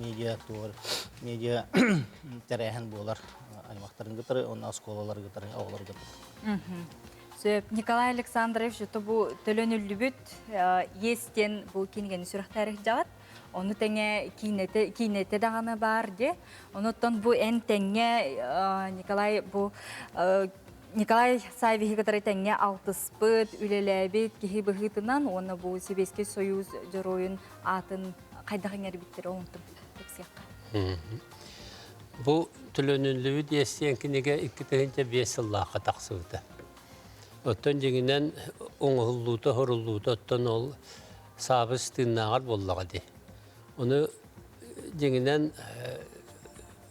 медиа туғыр, медиа тәрәхін болар. Аймақтарын ғытыры, онна сколалар ғытыры, ауылар ғытыры. Николай Александрович, бұл төлөнүлі бүт, естен бұл кенгені сүріқ тәріх жағат. Оны тәңе кейнеті дағаны бар де. Оныттан бұл ән тәңе Николай Савихи қатары тәңе алтыспыт, үлеләбет, кехи бұғытынан, оны бұл Советский Союз жыройын атын қайдағын әрбеттері оңтым. Бұл түлөнүлі бүт естен кенеге 2-5 сыллаққа тақсықты. Оттан жеңінен оңғыллуыты, хорыллуыты, оттан ол сабыз тыңнағар боллаға де. Оны жеңінен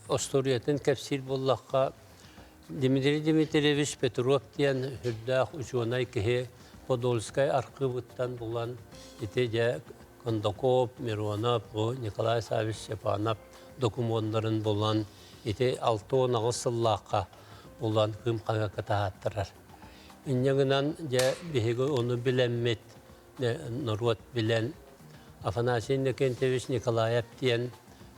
Осториятын кәпсір боллаққа Дмитрий Дмитриевич Петров дейін үрдәқ ұчуанай кеге Подольскай арқыбыттан болан ете жа Кондаков, Миронов, Николай Савич Степанов документтарын болан ете 6-10 сыллаққа болан кым қаңа катағаттырар. Иннеңінен жа бігегі оны біленмет, народ білен Афанасий Никентьевич Николаев дейін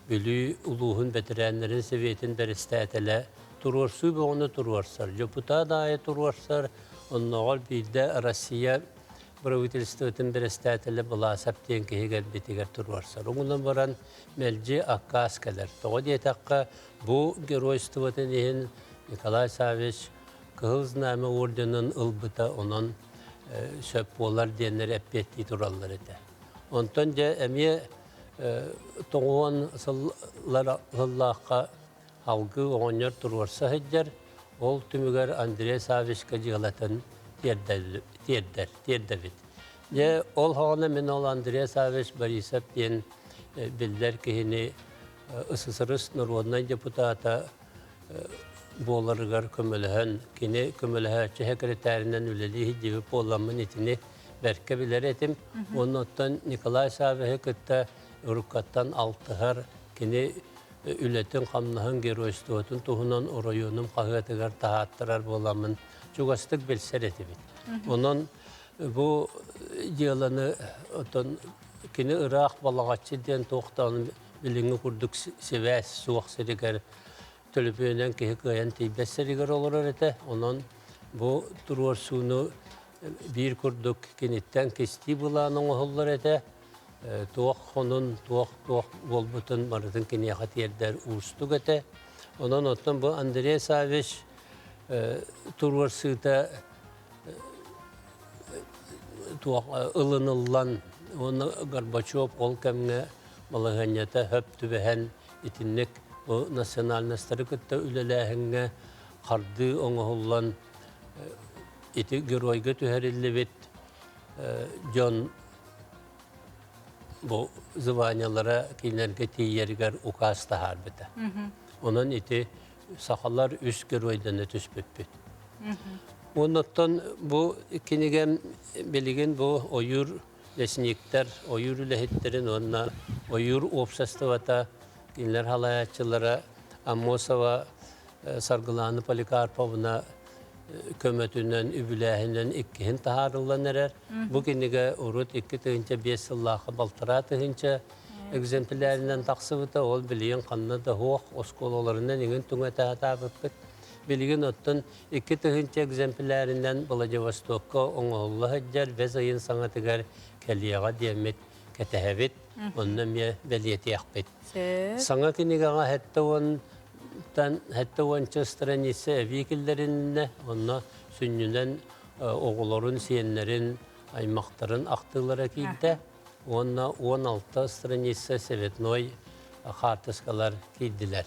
бүлі ұлығын бәтірәнлерін Советін бәрістәтілі тұрғырсу бі оны тұрғырсар. Жопыта дайы тұрғырсар, оннағал бейді Россия правительствотын бәрістәтілі бұласап дейін кегер бетігер тұрғырсар. Оңынан баран мәлже аққа аскалар. Тоғы детаққа бұл геройствотын ең Николай Савич Кығыз намы орденін ұлбыта онын сөп болар дейінлер әппетті тұралар еді. Онтан жа әме тоңуан сыллаққа алғы оңыр тұрғырса хеджер, ол түмігер Андрей Савичка жығылатын тердәбет. Ол хағына мен ол Андрей Савич Борисов ден білдер кейіні СССР народный депутата боларығар көміліғін, кені көміліғі секретарынан үлелі хеджеві боламын етіне бәркі білер етім. Оныттан Николай Савихи күтті ұрыққаттан алтығар кені үлетін қамнығын геройствотын тұғынан орайоным қағатығар тағаттырар боламын. Чуғастық білсер етімін. Онын бұл еліні кені ұрақ балағатшы ден тоқтанын біліңі күрдік севәс суақ серігер төліпенен кейі қайын тейбәс серігер олар әреті. Онын бұл тұрғыр суыны bir kurduk kenitten kesti bulan oğullar ete. Tuğ onun tuğ bolbutun maratın keniyahat yerler uğustuk ete. Ondan ottan bu Andrei Saviç turvarsıda tuğ ılınılan onu Gorbaçov ol kemne malahanyata höp tübehen itinlik bu nasyonal nastarıkıtta ülelehenge hardı oğullan iti görüyge tüherillibit John bu zıvanyalara kinerge tiyeriger ukasta harbide. Onun iti sahalar üst görüyden ötüspüppüt. Ondan bu kinigem bilgin bu oyur lesnikler, oyur lehitlerin onna oyur obsastavata kinler halayatçılara Amosova sargılanı Polikarpovna kömötünden, übülehinden ikkihin taharılan erer. Bu kinige urut ikki tığınca 5 yıllaha baltıra tığınca egzempillerinden taksıvıta ol biliyen kanına da hoğ oskolalarından ingin tüңe tahatabıppıt. Bilgin ottun ikki tığınca egzempillerinden Vladivostok'a oğulla hıccar ve sayın sanatıgar keliyağa diyemet ketehebit. Ondan ya beliyeti yakbet. Sana kinige hatta onca stranisi evikillerinde ona sünnüden oğulların, siyenlerin, aymakların aktılara giydi. Ona 16 stranisi Sevetnoy hartaskalar giydiler.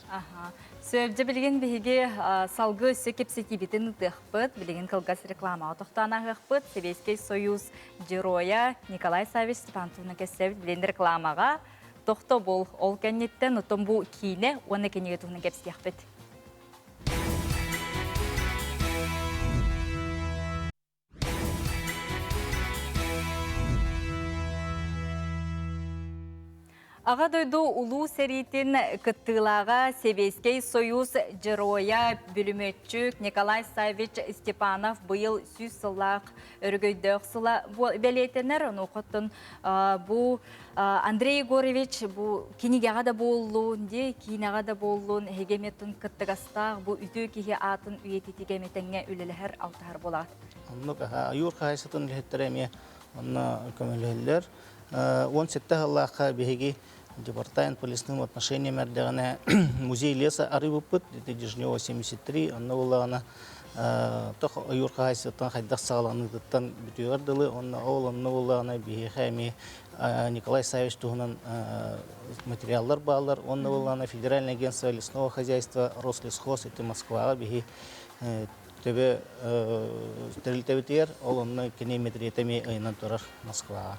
Sövce bilgin bihigi salgı össü kepseti bitin ıtıqpıt, bilgin kılgas reklama otoqtana hıqpıt, Seveskey Soyuz Geroya Nikolay Saviç Stepantovna kesevit bilen reklamaga toxto bol ol kennetten otom bu kine ona kenege tuhna kepsi yaqpıt. Ağa döydü ulu seritin kıttılağa Seveskey Soyuz Geroya bölümötçük Nikolay Saviç Stepanov bıyıl süz sılaq örgöydöq sıla beliyetенер onu qottun bu Andrei Yegorovich bu kinigağa da bollun de kinağa da bollun hegemetin kıttıgastaq bu ütü kihi atın üyetitigemetenge üleleher altahar bolat. Onluk ayur kaysatın lehitteremiye onna kömülehiller. 17 yıllığa bihigi Департамент по лесным отношениям Мердегана музей леса Арыбыпыт, это Дежнева 73, анна улана тох юрка хайсатан хайдах сагаланыдыттан бүтүгөрдылы, анна улана бихами Николай Савич тугунан материаллар баалар, анна улана Федеральное агентство лесного хозяйства Рослесхоз, это Москва бихи төбе стерилитебитер, ол онны кинеметриетеми айынан турар Москва.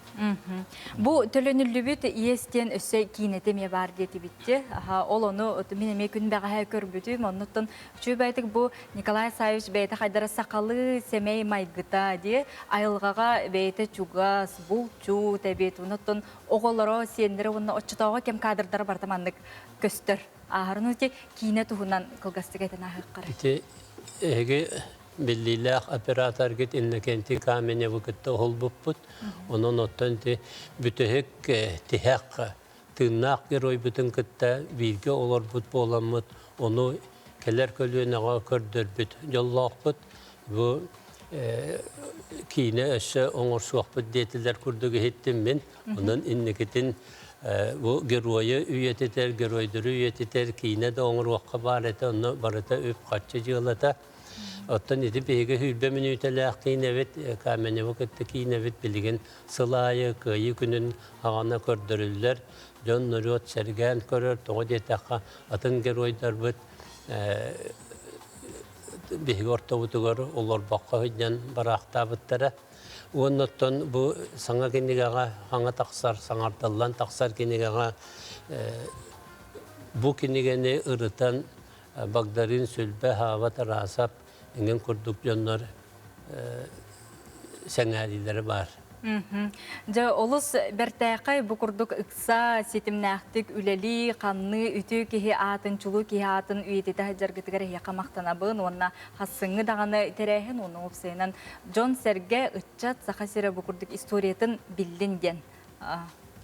Bu tölönüllübüt iyестен össe kineteme var deti bitti. Ol onu mineme gün bağa körbütüm ondan çöbeytik bu Nikolay Saviç beyte haydara sakalı semey maygıta diye ayılgaga beyte çugas bulçu tebet ondan oğulları sendire onu açtağa kem kadırlar bartamanlık köstür. Ahırını ki kine tuhunan kılgastıgeten ahıqqara. Ege belliler operator git inne kenti kamene vakitte holbupput onun ottan te bütehek tehak tırnak geroy bütün kitta bilgi olur but bolamut onu keller kölüne gördür büt yallaqput bu kine aşağı onur sohbet detiler kurduğu hittim ben onun inneketin bu geroyu üyeteter geroydur üyeteter kine de onur vakka barete onu barete öp kaçıcılata Ottan edip ege hülbe minüteler kinevet kamene vakitte kinevet bilgin sılayı kıyı günün ağana kördürürler. John Nurot sergen körür toğu detaka atın geroydar bit bihi ortavutugar olur bakka hüccan barakta bittara. Ondan bu sana kinigaga hanga taksar sanardallan taksar kinigaga bu kinigene ırıtan Bagdarin sülbe hava tarasap ingen kurduk jonlar sengalileri var. Ja olus bertaqay bu kurduk ıksa sitimnaqtik üleli qanlı ütü kihi atın çulu kihi atın üyetete hajargıtgara yaqamaqtanabın onna hassıngı dağını terehin onu opsaynan John Serge ıtçat saqasira bu kurduk istoriyatin bildingen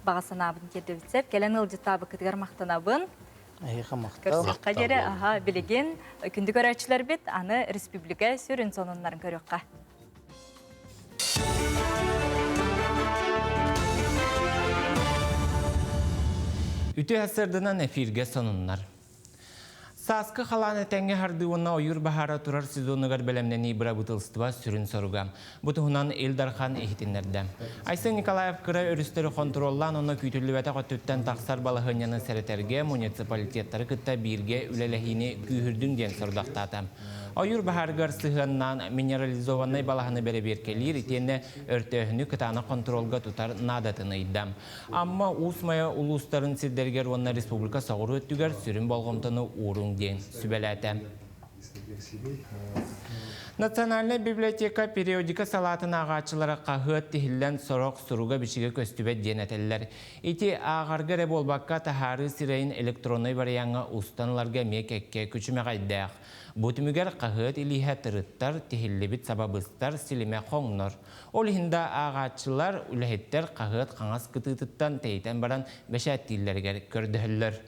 bağasanabın kedevitsep kelen ılcıtabı kıtgar maqtanabın Körsek kadere bilgin kündük öğretçiler bit anı Respublika sürün sonunların körüqqa. Үтü hasırdından efirge sonunlar. Saskı halan etenge hardığına oyur bahara turar sezonugar belemneni bıra bıtılstıva sürün sorugam. Butuhunan Eldarhan ehitinlerden. Aysen Nikolaev kıra örüstleri kontrollan ona kütüllü vete qotütten taksar balahınyanı sereterge municipalitetleri kıtta birge ülelehini kühürdün den sordaqtatam. Oyur bahargar sıhhannan mineralizovanay balahını bere berkelir itenne örtöhünü kıtana kontrolga tutar nadatını iddam. Amma usmaya ulusların silderger onna Respublika sağırı öttüger sürün bolğomtanı uğrun den sübeletem. Naциональная библиотека периодика салатын ағачылары қағыт тихіллен сұрық сұруға бішіге көстібет денетелілер. Ити ағарғы реболбаққа тахары сирейін электронный варияңа ұстаныларға мекекке күчіме қайдақ. Бұтымігер қағыт илиһә тырыттар тихіллебіт сабабыстар силіме қоңнор. Ол хинда ағачылар үләхеттер қағыт қаңас кытытыттан тейтен баран бәшәттілергер көрдіхілер.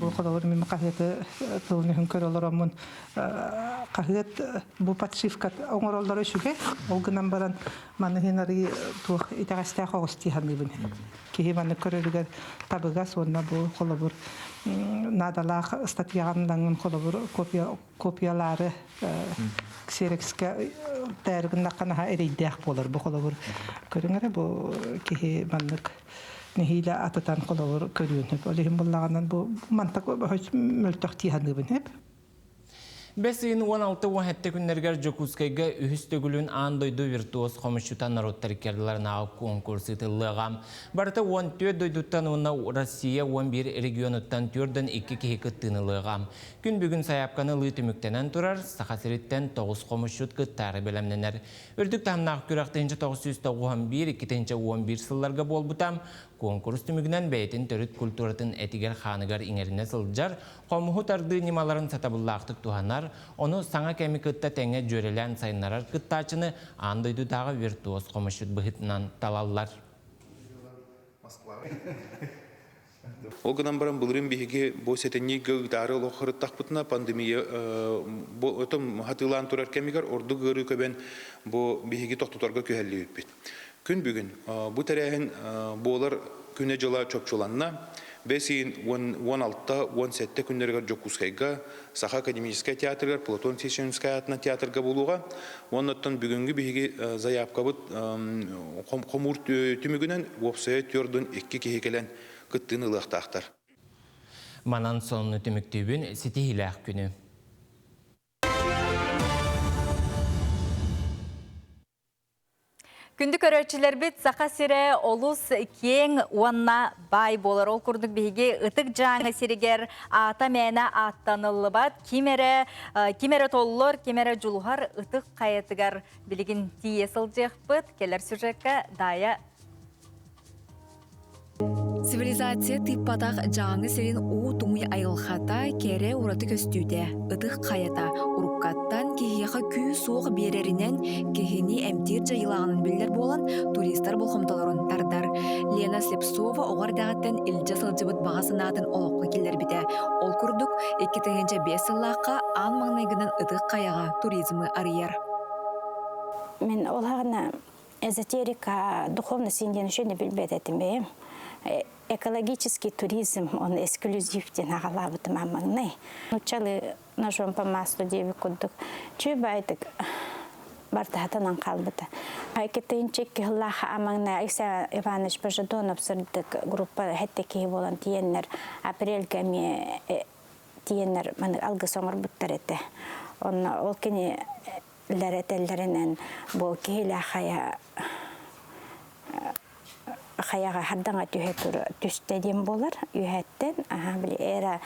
Bu kadar mı kahvede tılnıhın körülürümün kahvet bu patsifkat oğurları şüke o günden baran manhenari tuh itagasta hosti hanibin ki hemen körülüger tabiga sonra bu kolabur nadalah statyandan kolabur kopyaları Xerex'ka derginde kana eriydek olur bu kolabur körüngere bu ki manlık Nihile atatan kolor körüyün hep. Olehim bullağından bu mantak hoş mültahti hanıbın hep. Besin 16 вахетте күннәргәр Жокускайга үһүстөгүлүн андойду виртуоз комушчутан народтар кердиларына конкурсы тыллыгам. Барыта 14 дойдуттан уна Россия 11 регионуттан түрден 2 кихи тынылыгам. Күн бүгүн саяпканы лы түмүктенен турар, сахасириттен 9 комушчут кыттары белемненер. Үрдүк тамнак күрәктенче 991 2-11 сылларга болбутам. Конкурс түмүгүнөн бейтин төрүт культуратын этигер ханыгар иңерине сылжар, комуху тарды нималарын сатабыллаактык туханар, onu саңа кемикытта теңе жөрелен сайынарар кыттачыны андойду дагы виртуоз комушут быхытынан талаллар. Олгынан баран булырын биһиги бу сетенни гыгдары лохырыттакпытына пандемия бу отом хатылан турар кемигер орду гыры көбен бу биһиги токтоторга көһелли үтпит. Күн бүгүн бу терәһин болар күнә жыла чөпчуланна Бесин 16-17 күннәргә Жокускайга, Саха академическая театрга, Платон Тишинская атна театрга булуга, оннан бүгүнгү биһиги заявка бут комур түмүгүнөн вопсая төрдөн 2 кихекелен кыттынылыктактар. Манан сонны түмүктүбүн ситихилах күнү. Күнді көрөчілер бит сақа сире олус кең уанна бай болар. Ол күрдік бігі ұтық жаңы сиригер ата мәні аттанылы бат. Кемері толлор, кемері жұлғар ұтық қайетігер білігін тиесіл жеқ бұд. Келер сюжетка дая. Цивилизация тыппатақ жаңы сирин у туңуй айылхата кере ураты көстүйде. Ұтық қайета уруккаттан кехияқа күй соғы берерінен кехини әмтир жайылағының білдер болан туристар болхымталарын тардар. Лена Слепцова оғар дағаттан илжа сылжыбыт бағасынатын олыққа келер біте. Ол күрдік 2-5 сыллаққа ан маңнайгынан ұтық қаяға туризмы арияр. Мен олағына эзотерика, духовный синден үшені білбет етімбейім. Экологический туризм, он эксклюзивтен ағалабытым амаңнай. Учалы нажуым по маслу деві күддік. Чүй байтық бартағатанан қалбыты. Айкеттейін чекке ғылаға амаңнай Алексей Иванович Пожадонов сырдық группа хәттеке болан тиеннер апрельге ме тиеннер алғы соңыр бұттар еті. Ол кені ләрәтелерінен бұл кейлі Хаяға хардаңа түстеден болар, үйәттен, білі әра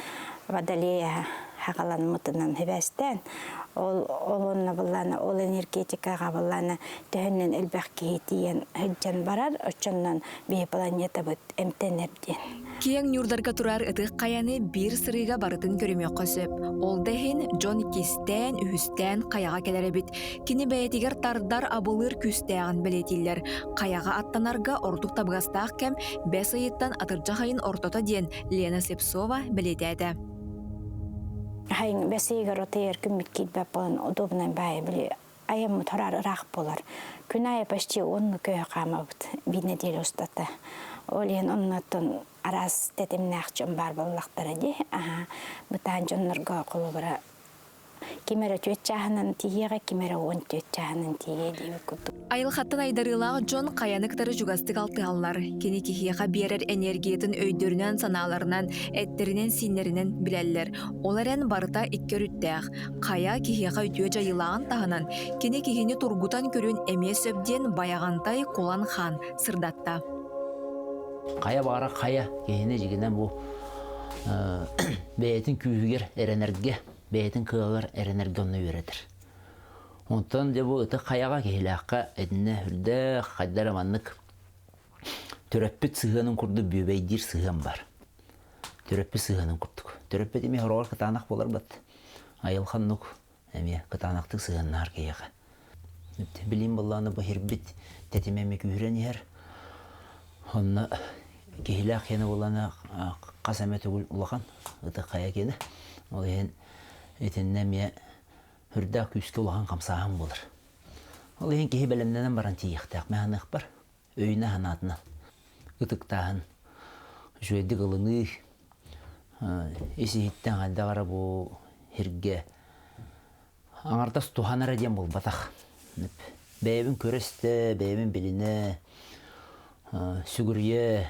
Водолея хағалан мұтынан хевестен, ол энергетикаға боланы түйіннен әлбәқ кейтиен хүджан барар, өтчіннен бей планета бұд әмтенерден. Кең нюрдарға турар ытық қаяны бір сырыға барытын көріме қосып. Ол дәхін Джон Кистен, үхістен қаяға келері біт. Кені бәйтігер тардар абылыр күстәғын білетілер. Қаяға аттанарға ордық табғастақ кәм 5 айыттан атыржа қайын ортота ден Лена Слепцова білетеді. Хайын 5 айығыр отайыр күммет кейтбәп болын удобнан бәй біле. Айымы тұрар ұрақ болар. Күн айы почти 10 көй қама бұд. 1 неделя ұстаты. Олен оннатын арас тетимнәхчен бар боллактары ди. Бутан жоннорга колу бара кимере төтчәһенен тиеге кимере он төтчәһенен тие дип күтү. Айылхаттан айдарылагы Джон каяныктары жугастык алтыаллар. Кені кихияға берер энергиятын өйдөрүнөн санааларынан, эттеринен синнеринен билеллер. Оларен барыта иккер үттәк. Кая кихияға үтүө жайылаган тахынан, кені кихини тургутан көрүн эме сөбден баягантай Кулан хан сырдатта. Кая бара кая кихини жигинен бу бейтин күйгер эренерге, бейтин кыалар эренергонну үйретир. Онтан дебу ыты каяга кехилакка эдине хүрдө кайдараманнык төрөппүт сыгынын курду бүйбейдир сыгын бар. Төрөппүт сыгынын курдук. Төрөппүт эми хорор кытанак болар бат. Айылханнук эми кытанактык сыгыннар кияга. Билим болланы бу хирбит тетимеме күренер. Онна кехилак яны болланы касамет улаган ыты кая кені. Ол ен этиннеме хүрдә күскә улаган камсаһын булыр. Ол ен кеһи белемнән баран тиехтәк мәһәнәк бар. Өйнә ханатны. Үтүктәһен. Жөйдә гылыны. Иситтән алдагара бу хиргә. Аңартас туханара дем бул батак. Бәйбин көрәстә, бәйбин билине. Сүгүрье,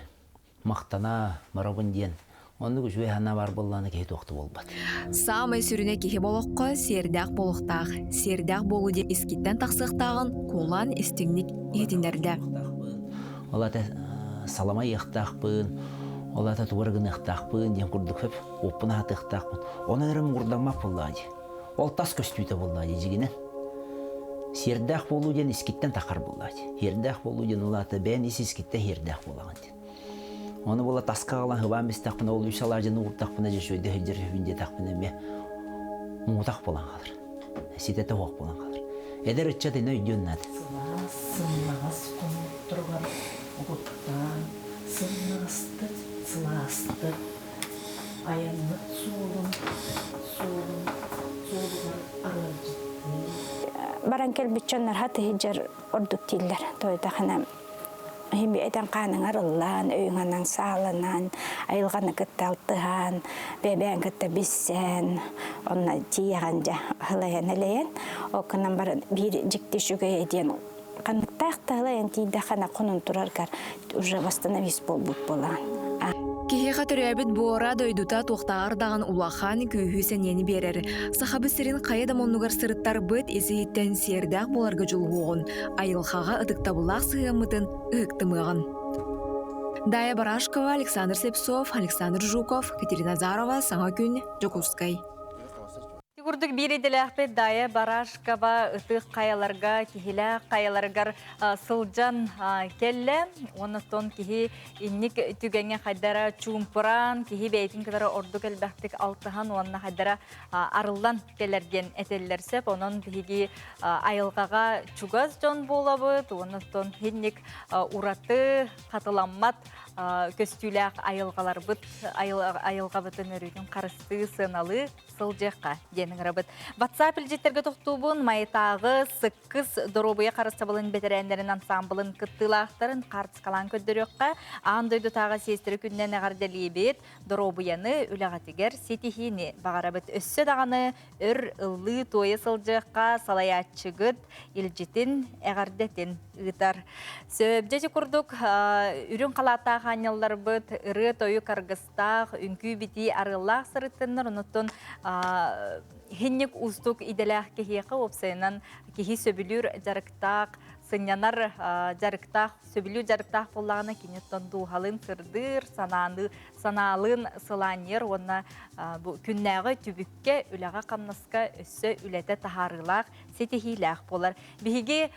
мактана, марабын дигән. Онны күжбе хана бар болланы кеһи тоқты болбат. Самай сүрүнө кеһи болохко сердак болуктак. Сердак болу деп искиттен таксыктагын Кулан истигник етинерде. Олата салама яктакпын, олата тугыргын яктакпын, ден курдук хөп, оппуна атыктакпын. Оны эрем курдамак боллады. Ол тас көстүйтө боллады жигине. Сердак болу ден искиттен такар боллады. Сердак болу ден олата бен искитте сердак болаган. Оны бола таска калан хыбан бистакпына ол үсалар жаны уртакпына жешөйдө хеджер хүнде такпына ме мутак болан калыр. Ситете хок болан калыр. Эдер ичча дене үйдөннат. Сыннагас конуп турган угуттан сыннагасты сыласты аянны суулун аралжы. Баран келбиччоннар хаты хеджер ордук тиллер. Тойда ханам Химби этен каның арыллан, өйіңанан сағылынан, айылғаны кытталтыған, бәбән кытта биссен, онна тияған жа хылайан әлейен. Окынан барын бір жікті шүге еден. Қанықтақты хылайан тейді қана құнын тұрарғар, уже восстановис болбут болан. Кихиға түрәбіт буора дойдута тоқтағар дағын улахан күйхүйсен ені берер. Сахабы сірін қайда монугар сырыттар бұд езіттен сердақ боларғы жұлғуғын. Айылхаға ыдықтабылақ сығымытын ұқтымығын. Дая Барашкова, Александр Слепцов, Александр Жуков, Катерина Зарова, Саңа күн, Жокускай. Курдук бириделәхпе Дая Барашкова ытык каяларга, кихилә каяларгар сылжан келле. Онытон кихи инник түгәнгә хәддәра чумпыран, кихи бәйтин кадәр ордук әлбәхтик алтыхан, онна хәддәра арылдан келләрген әтелләрсеп, онын кихиги айылгага чугаз жон болабыт, онытон хинник ураты катыламмат көстүләк айылгалар быт, айылга бытын өрүнүн карысты сыналы сылжакка денең рабыт. WhatsApp илҗеттерге токтубун майтагы сыккыз доробуя карыстабылын бетерәндерин ансамблын кыттылактарын картскалан көддөрөккә андойду тагы сестер күннән әгәрдәлибет доробуяны үләгатигер сетихини багарабыт өссө даганы өр ыллы тойы сылжакка салаячыгыт илҗетин әгәрдәтин ытар. Сөбҗеҗи курдук үрүн калата ханяллар быт ыры тойы каргыстак үнкү бити арыллак сырыттыннар онуттон хинник устук иделях кехиека опсайнан кехи сөбүлүр жарыктак сынянар жарыктак сөбүлүр жарыктак боллагына кинеттон дуухалын сырдыр санаалын сыланер онна бу күннәгы түбүккә үләгә камнаска өссө үләтә тахарылак сетихилах болар. Биһиги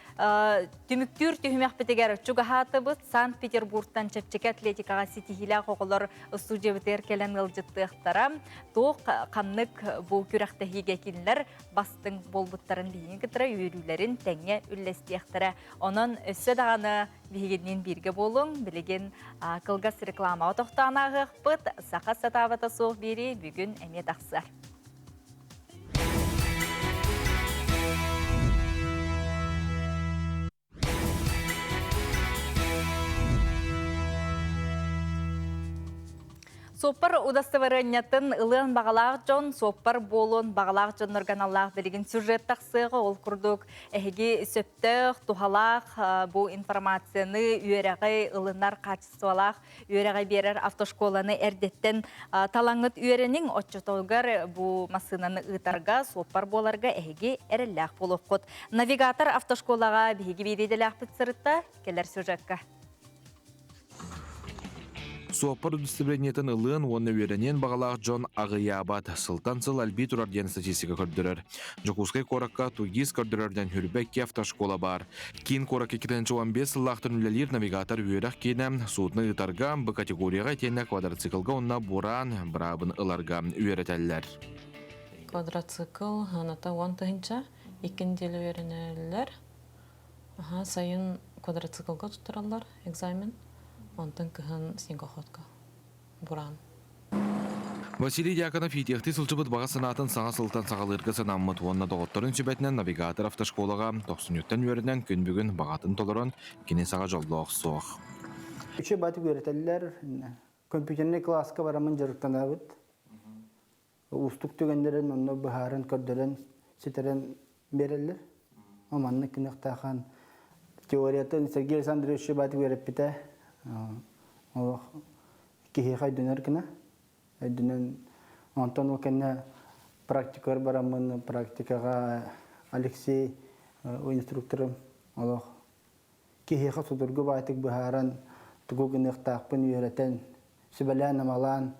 түмүктүр түһмәк битегәр чугахатыбыз Санкт-Петербургтан Чепчеке атлетикага сетихилах оголор студия битер келен ылжыттыктара ток каннык бу күрәхтәһигә кинләр бастың болбуттарын биһиги кытра үйрүләрен тәңгә үлләстияктара. Онон өссө даганы биһигинен бирге болуң билеген кылгас реклама отохтанагы быт сака сатабата соқ бири бүгүн эме тахсар. Соппар удастывырыннятын ылын бағалақ жон, соппар болон бағалақ жоннорган Аллах білген сюжет тақсығы ол күрдік әхеге сөптіқ, тухалақ бұл информацияны үйеріғі ылынар қачысуалақ үйеріғі берер автошколаны әрдеттен талаңыт үйерінің отчетолғар бұл масынаны ұтарға соппар боларға әхеге әрілләқ болып қот. Навигатор автошколаға бейге бейделәқ бітсірітті келер сюжетка. Соппар удостоврениятын ылын, оны веренен бағалақ Джон Ағыябат сылтан сыл әлбей тұрар ден статистика көрдірір. Жокускай коракка тугиз көрдірерден хүрбәкке автошкола бар. Кейін коракка 215 сыллақтын үлелер навигатор үйерақ кейнем суытны ұтарға бұ категорияға тені квадроциклға онна буран брабын ыларға үйеретелілер. Квадроцикл аната 10 тыгынча, икенделі үйеренелер. Сайын квадроциклға тұттыралар, экзамен. Онтын кыһын снегоходка. Буран. Василий Дьяконов итехти сылчыбыт баға сынатын саңа сылтан сағалырға сынаммыт онна доғыттырын сөбәтінен навигатор автошколаға 93-тен үйерінен күн бүгін бағатын толырын кене саға жолдоқ соқ. Үші баты көретелілер, компьютерный класска барамын жарықтан абыт. Устук түгендерін, онна бұхарын, көрдерін, сетерін берелер. Оманны кінықтақан теориятын Сергей Александрович баты көрет біті. Кихихай дөнер кена. Дөнен Антон Окенна практикалар барамын, практикаға Алексей инструкторым. Олох кихиха судургу байтык бухаран тугугын ықтақпын үйретен сөбәлән амалан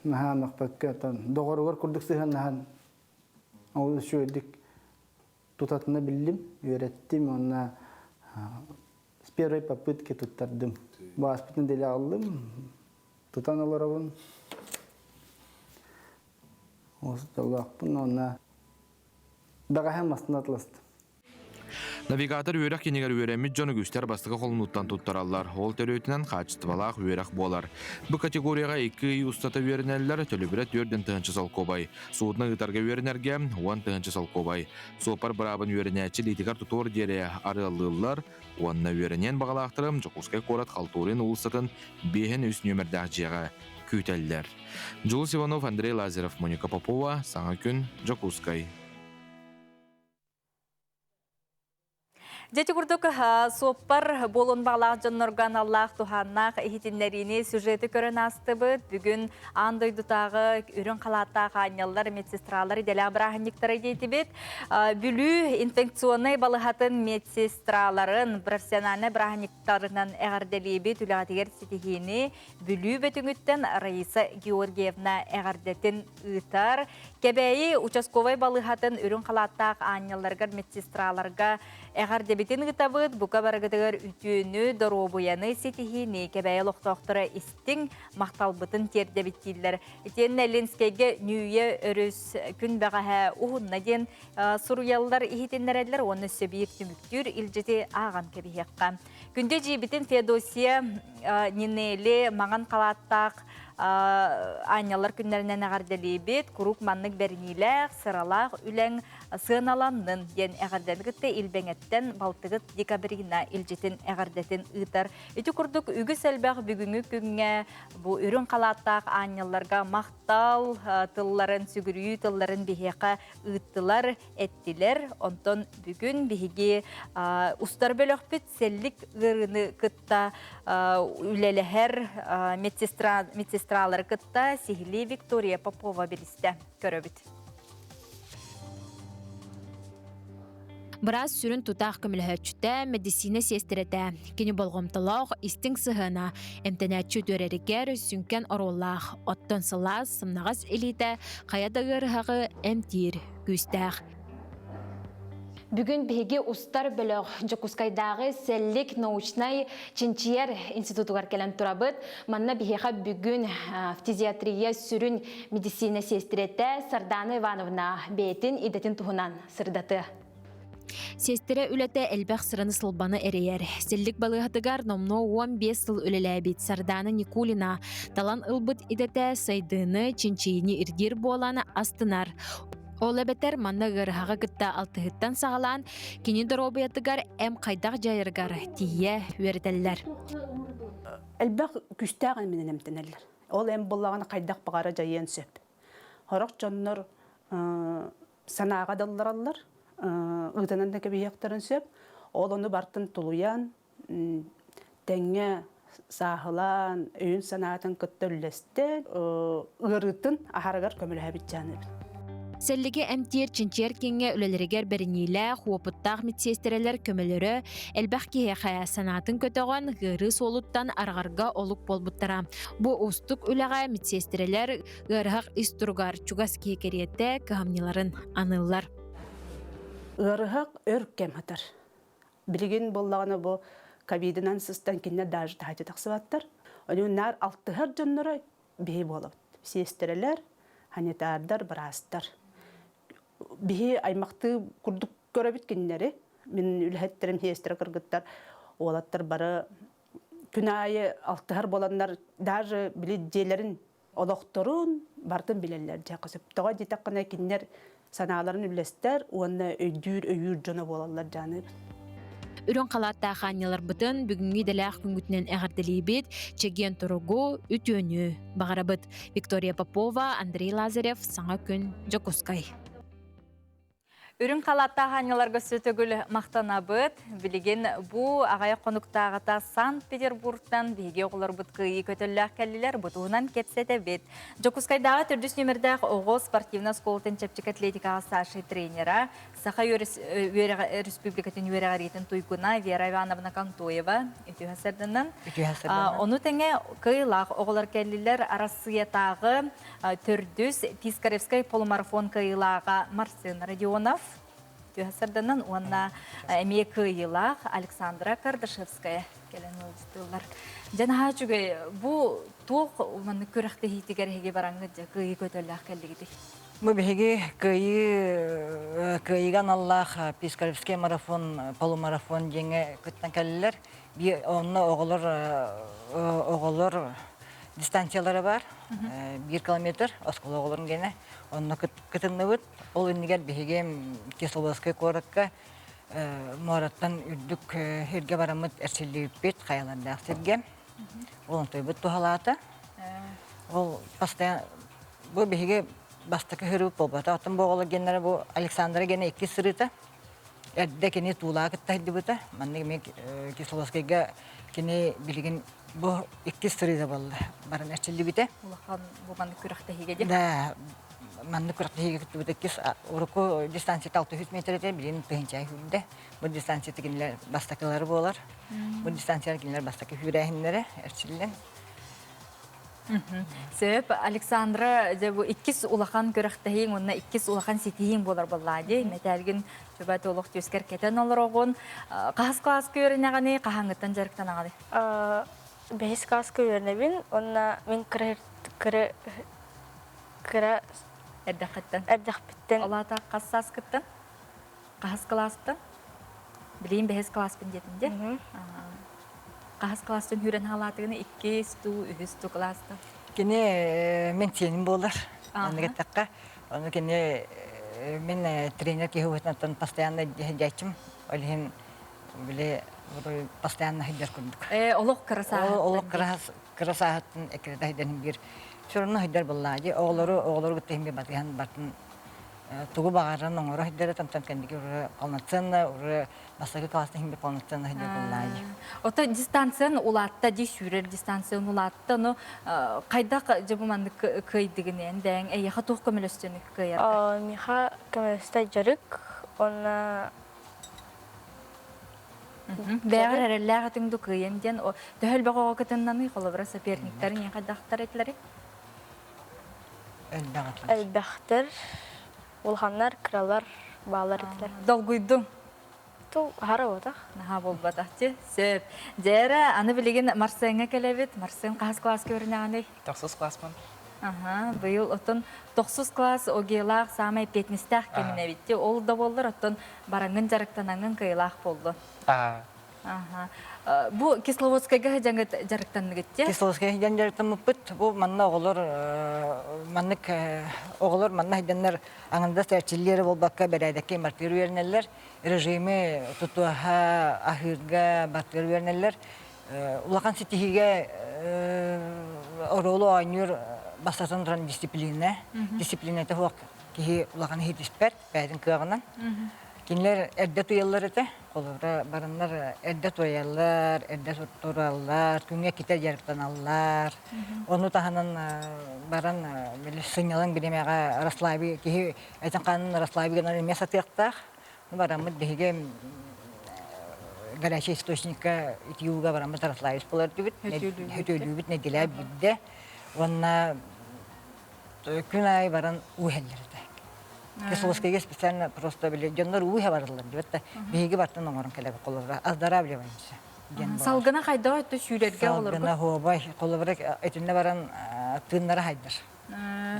маха мақпаккатан доғырғыр күрдік сыханнахан ол шөйдік тутатыны білдім, үйреттім, онна с первой попытки туттардым. Баспытын деле алдым, тутан оларабын. Осы толақпын, онна дағаһам астын атластым. Навигатор үйерақ кенегер үйереміз жоны күстер бастығы қолынуттан туттаралар. Ол төрөйтінен қачыстывалақ үйерақ болар. Бұл категорияға 2 ұстата үйерінелер төлібірет 4-ден тығынчы салқобай. Суытны ұтарға үйерінерге 10 тығынчы салқобай. Сопар бірабын үйерінәтші литикар тұтор дере арылылар. Онына үйерінен бағалақтырым Жокускай қорат қалтурин ұлыстатын 5 үс нөмірдәқ жеға күйтәлілер. Жулус Иванов, Андрей Лазарев, Моника Попова, Саңа күн, Жокускай. Жеті күрдік соппар болын бағлақ жоннорган Аллах туханнақ ихитинлеріне сюжеті көрін асты бұд. Бүгін андойдутағы үрін қалаттағы анялар, медсестралары дәләғ бірағынниктары дейті бет. Бүлі инфекционный балығатын медсестраларын профессиональны бірағынниктарынан әғарделі бет үләғатегер сетігені бүлі бөтіңіттен Раиса Георгиевна әғардетін ұтар. Кәбәйі участковай балығатын үрін қалаттағы аняларғар медсестраларға әғардебетін ғытабыд, бұқа барғытығар үтіөні доробуяны сетихіне кәбәйі лоқтоқтыры істің мақталбытын тердебеттейлер. Етен Ленскейге нүйе өріс күн бағаға ұғынна ден сұруялылар ихетенлерәділер, оны сөбейір түміктір үлжеті аған кәбейеққа. Күнде жейбетін Феодосия Нинелі маған қалаттақ анялар күнлерінен ағарделі бет, күрік маннық бәрінеләқ, сыралақ, үләң сығыналанның ден әғардәлгітті илбәңеттен балтығыт декабрина илжетін әғардәтін ұйтар. Үті күрдік үгі сәлбәқ бүгінгі күнге бұ үрін қалаттақ аняларға мақтал тылларын, сүгірүй тылларын бейеқа ұйттылар, әттілер. Онтон бүгін бейге ұстар бөліқ бүт сәлік ғырыны күтта үлеліғер медсестралар күтта Сихили Виктория Попова білісті көрөбіт. Біраз сүрін тұтақ көміліғітшіті медицина сестереті. Кені болғымтылақ істің сығына әмтенәтші дөрерігер сүнкен ороллақ. Оттон сылас сымнағыз элиті қаядығыр хағы әмтер күстәқ. Бүгін беге ұстар бөліғ Жокускайдағы сәлік научнай Чинчияр институтығар кәлін тұрабыд. Манна беге бүгін фтизиатрия сүрін медицина сестереті Сардана Ивановна бейтін идетін тұғынан сырдаты. Сестере үләті әлбәқ сыраны сылбаны әрейер. Сәлік балығатығар номно 15 сыл үлеләбет Сардана Никулина. Талан ылбыт идеті сайдыны Чинчияны иргер боланы астынар. Ол әбәтер манна ғырғаға күтті алтығыттан сағалан, кені дұробиятығар әм қайдақ жайырғар тие өрдәлілер. Elbaq küstəğən minən əmtənələr. Ol əm bollağını qaydaq bağara jayyan söp. Horaq jonlar sanağa dallarallar. Igdanan da kebiyaktarın söp. Ol onu bartın tuluyan, denge sahılan, öğün sanatın kıttölləsті, ığırıtın aharagar kömülühə bitcanı. Селлиге әмтер чинчер кеңе үлелерігер бірінейлі хуопыттақ митсестерелер көмелері әлбәқ кейеқая санатын көтіған ғыры солуттан арғарға олық болбыттара. Бұ ұстық үліға митсестерелер ғырғақ истұрғар чугас кейкеретті кығамнеларын анылар. Ғырғақ өркем хатар. Білген боллағаны бұ ковидынан сыстан кенне дажы тағайды тақсываттар. Оның нар алтығар жонлары бей болып. Сестерелер, ханетардар, барастар. Бихи аймақты күрдік көрәбіт кеннері, мен үлхеттерім хестері кыргыттар, олаттар бары күн айы алтығар боландар, даже білі дейлерін олықтырын бартын білелер жақысып. Тоға детаққына кеннер саналарын үлестер, оны өйдір жоны болалар жаны. Үрін қалатта қанялар бұтын бүгінгі дәләқ күнгітінен әғірділейбет, чеген тұрығу үтөні бағарабыт. Виктория Попова, Андрей Лазарев, Саңа күн, Жокускай. Үрін қалатта қаняларға сөтігіл мақтанабыт, білеген бұ ағай қонуқтағыта Санкт-Петербургтан бейге оғылар бұт қиы көтілләқ кәлілер бұтуынан кепсеті бет. Жокускайдағы түрдіс нөмірдәқ оғыз спортивна сколтын чәпчік атлетикаға сашы тренера, Саха Республикатын өрәғаретін туйгуна Вера Ивановна Кантоева, үтіғасырдынан. Оны тәңе қиылақ оғылар кәлілер арасыятағы түрдіс Пискаревскай полумарафон қиылаға Марсен Родионов, үтіғасырдынан онына әме қиылақ Александра Кардашевская кәлін олыстылар. Жаңа жүгей, бұл тоқ көріқті хейтігер бараңғы қиы көтіліғ кәлігіді. Бұл бігеге қиыған Аллах Пискаревский марафон, полумарафон жеңе күттен кәлілер. Онына оғылыр дистанциялары бар, 1 километр, осқыл оғылырын гене. Онына күттінні өт. Ол үнігер бігеге Кисловодскай қорыққа Мораттан үрдік ерге барамыд әрселі өппет, қаяларды ақсерге. Олын той бұт тұхалаты. Ол постоянно, бұл бігеге бастықы хүріп болбата. Оттан боғылы генлері бұл Александра гене 2 сырыта. Әрді кені туылаға күттайды бұта. Манны мен Кисловодскайға кені білген бұл 2 сырыта болды. Барын әрселі біте. Улақан бұл манны күріқті хеге Да, манны күріқті хеге күтті бұта. Кес ұрықы дистанцияты 600 метр етер, білген тұхынчай хүрінде. Бұл дистанцияты кенелер бастақылары болар. Бұл дистанциялар кенелер бастақы хүрәйінлері әрселілен. Сөп, Александра, бұл 2 улақан көріқтіғін, онына 2 улақан сетейін болар болады. Мәтәлгін жөбәті олық төскер кетен олар оғын. Қағыз класс көріне ғаны, қағаңғыттан жарықтан ағады? 5 класс көріне бін, онына мен кірі әрдіқпіттен. Олата қассас күттін? Қағыз класстын? Білейін 5 класс бін детінде? Қағыз класстың хүрен халатығыны 2 сту, 3 сту класстың? Кені мен сенім болар. Анығыттаққа. Оны кені мен тренер кейі өтінаттан постоянно жәйчім. Олығын біле постоянно хыджар күндік. Олық қырасағыттың? Олық қырасағыттың әкірді хайданың бір. Шұрыны хыджар боллады. Оғылары күттейін бе батыған бартын тугу багаран оңора хиддere тамтан кендики ура алнатсына ура басакы классны химби алнатсына хиддер боллай. Ота дистанциян улатта ди сүрер дистанциян улатта но кайдак жабыманды кыйдыгынен дэң эйха тух көмөлөстөнү кыйар. Миха көмөлөстө жарык она Бәгәр әрәлләгә тыңды кыйенден о төхөл багага кытыннан кылыбыра соперниктарын яка дактар этләре. Әлбәхтер улханнар, кралар, балар итлер. Долгуйдың? Тул хара отақ. Наха болбатақчы. Сөп. Дәрі, аны білеген Марсенге кәләбет. Марсен қағыз класс көріне аны? 9 класспан. Бұйыл отын 9 класс огейлақ самай 5-тәқ кеміне бітті. Ол да болдыр отын бараңын жарықтанаңын кыйлақ болды. Бу Кисловодскайга жангат жарыктан гетте. Кисловодскайга жан жарыктан муппут. Бу манна оголор маннык оголор манна хиденнер аңында сәрчиллери болбакка берәдәккә мартир вернелләр. Режиме тутуха ахирга бартир вернелләр. улахан ситихиге оролу ойнур басатын тұран дисциплина. Дисциплина это хуак кихи улахан хитиспер, бәйдің кығынан. Кинлер әрді туялар еті, қолыбыра барынлар әрді туялар, әрді туралар, күнге китер жарықтаналар. Оны тағынан баран сыйнялан біремеға Раслави, кихи әйтін қанын Раслави гынан емес атықтақ. Барамыд бігеге горячий источникка итюга барамыд Раславис болар дүбіт, хөтөлүбіт неделя бидде. Онна күн ай баран уйхеллерді. Кисловскайга специально просто били жоннор уйха бардылар дебетте. Биги бартын оңорун келеби колора. Оздоравливаемся. Салгына кайда өтө шүрерге олор. Салгына хобай колора этинне баран тыннары хайдыр.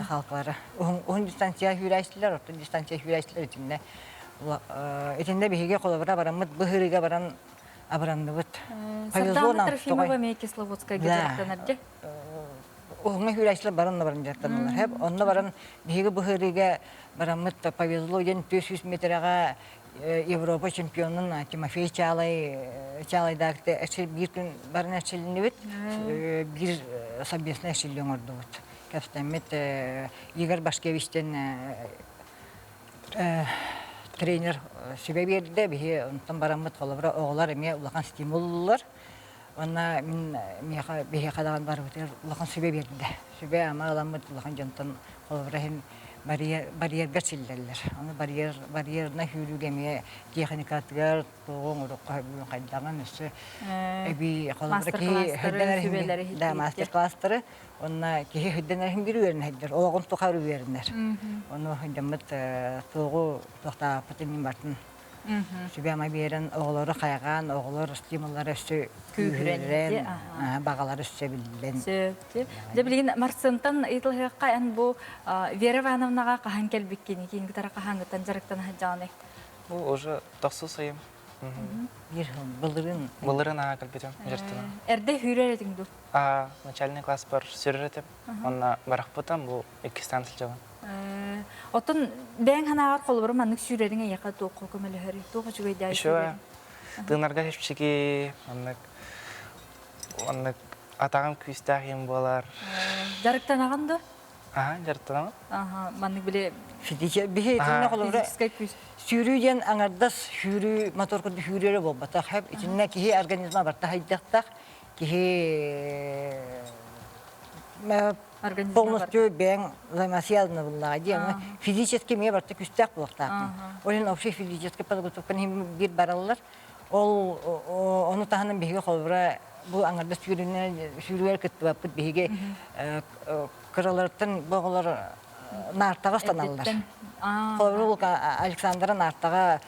Халклары. Он дистанция хүрәйсилер, орта дистанция хүрәйсилер этинне. Этинне биги колора барамыт быхырыга баран абрандыбыт. Сартана Трофимова ме Кисловодскайга жактанаржы. Оңа хүрәйсилер баранна баран жактаналар. Хеп онна баран биги быхырыга барамыт повезло, ден 500 метрага Европа чемпионын Тимофей Чалайдакты bir gün barın açılını bit, bir sabiyesine açılıyor orada bit. Kaptanmet Igor Başkeviç'ten trener sübe verdi, bir ondan baramıt kolabra oğullar emiye ulakan stimullar. Ona min bir kadar var biter ulakan sübe verdi. Sübe ama alamıt ulakan jantan kolabra hem bariyerga çillerler. Onu bariyerine hürügemeye teknikatlar toğun urukka büyün kaydagan üstü ebi kolabdaki hüddenlerin master classları ona ki hüddenlerin bir üyerin hedder. Oğun toğar üyerinler. Onu hüddemet toğu toğta patinin bartın. Sübe ama bir yerin oğulları kayagan, oğulları stimulları üstü kühüren, bağaları üstü bilden. De bilgin Marsıntan ıtılhıqqa en bu Vera Ivановnaga qahan kelbikkeni keyin gitara qahangıtan jarıktan hajjаны. Bu уже тахсу sayım. Bir Былырын аға калбетем жертина. Эрде хүрер этиңду. Начальный класс бар сүрретем. Онна барақ бұтам, бұл 2 станцил жабан. Отын бәң ханағар қолы бұрым анық сүреріңе яқа тоқы көмелі хөрі. Тоқы жүгейді Еще тыңарға хепшіге, онны атағым күйістағым болар. Жарықтан ағанды? Жарықтан ағын? Манық біле... Бихетинне қолыбыра сүйрүйден аңардас сүйрүй моторкуды сүйрері бол батақ хәп итинне кихи организма барта хайдақтақ кихи полностью бәң замасиядны бұллағы физически ме барта күстәк бұлақтақ. Олен общий физически подготовканы бір баралылар. Оны тағының бейге қолыбыра бұл аңардас сүйрүйер күтті бапыт бейге кыраларттан бұғылар нартаға станалар. Қолыбыр Александра нартаға,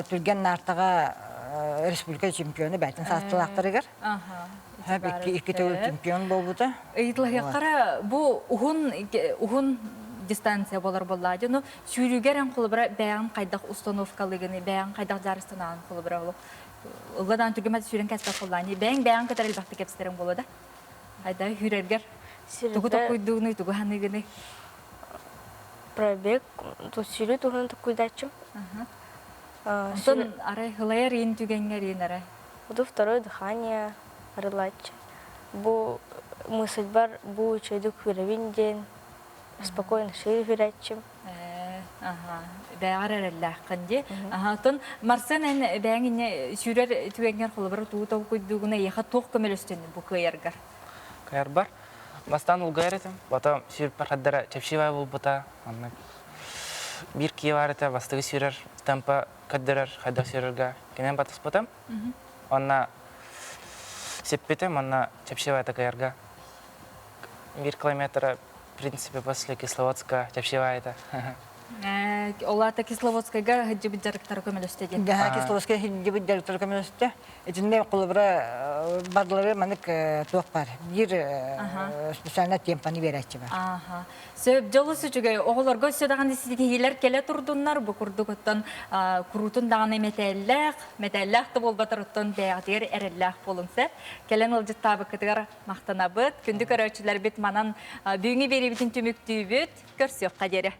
түрген нартаға республика чемпионы бәтін састылақтырығыр. Екі тәуіл чемпион бол бұда. Итлахиқара бұл ұғын дистанция болар болады. Сүйрігерен қолыбыра бәян қайдақ установкалығыны, бәян қайдақ жарыстанағын қолыбыра олып. Ұлғадан түргемәді сүйрен кәспәк қолдағын. Бәян қатар әлбақты кәпстерін болады. Айда хүрергер. Тұғы қойдуғыны, тұғы ханығыны. Пробег, тут сюрю тухан такой дачу. Антон арай хылайар ен түгенгер ен арай. Буду второе дыхание, релачи. Бу мысль бар, бу чайду квировин день, спокойно шире вирачим. Бәғар әрәлләқ қанде. Антон Марсен ән бәңіне сүйрер түгенгер қолыбыр туғы тау көйдігіне еқа тоқ көмел өстені бұ көйергер. Көйер бар. Бастан улгайр етем, потом сүйріп бар қаддара чепшивай бол бұта. Bir kие var ete, bastığı sürür, tempa kadderer, hayda sürürge. Kemen batas potam, onna seppetem, onna чепшивай ete kayarga. 1 kilometre, в принципе, после Кисловодска чепшивай ete. Олата Кисловодскайга хыджыбыт жарыктары көмөл өстеді. Кисловодскай хыджыбыт жарыктары көмөл өсті. Этінде қолыбыра бардылары манық тоқ бар. Bir специально темпаны берәтші бар. Сөп жолы сүчіге оғыларға өсседаған десетігейлер келе тұрдыңдар. Бұл күрдік өттен күрутын дағаны метәлләқті бол батыр өттен бәғдер әрелләқ болыңсы. Келен ұлжыт табы кітігер мақтана бұд. Күнді көрәтшілер бет манан бүйіңі бері бітін түміктүй бүд. Көрсек қадері.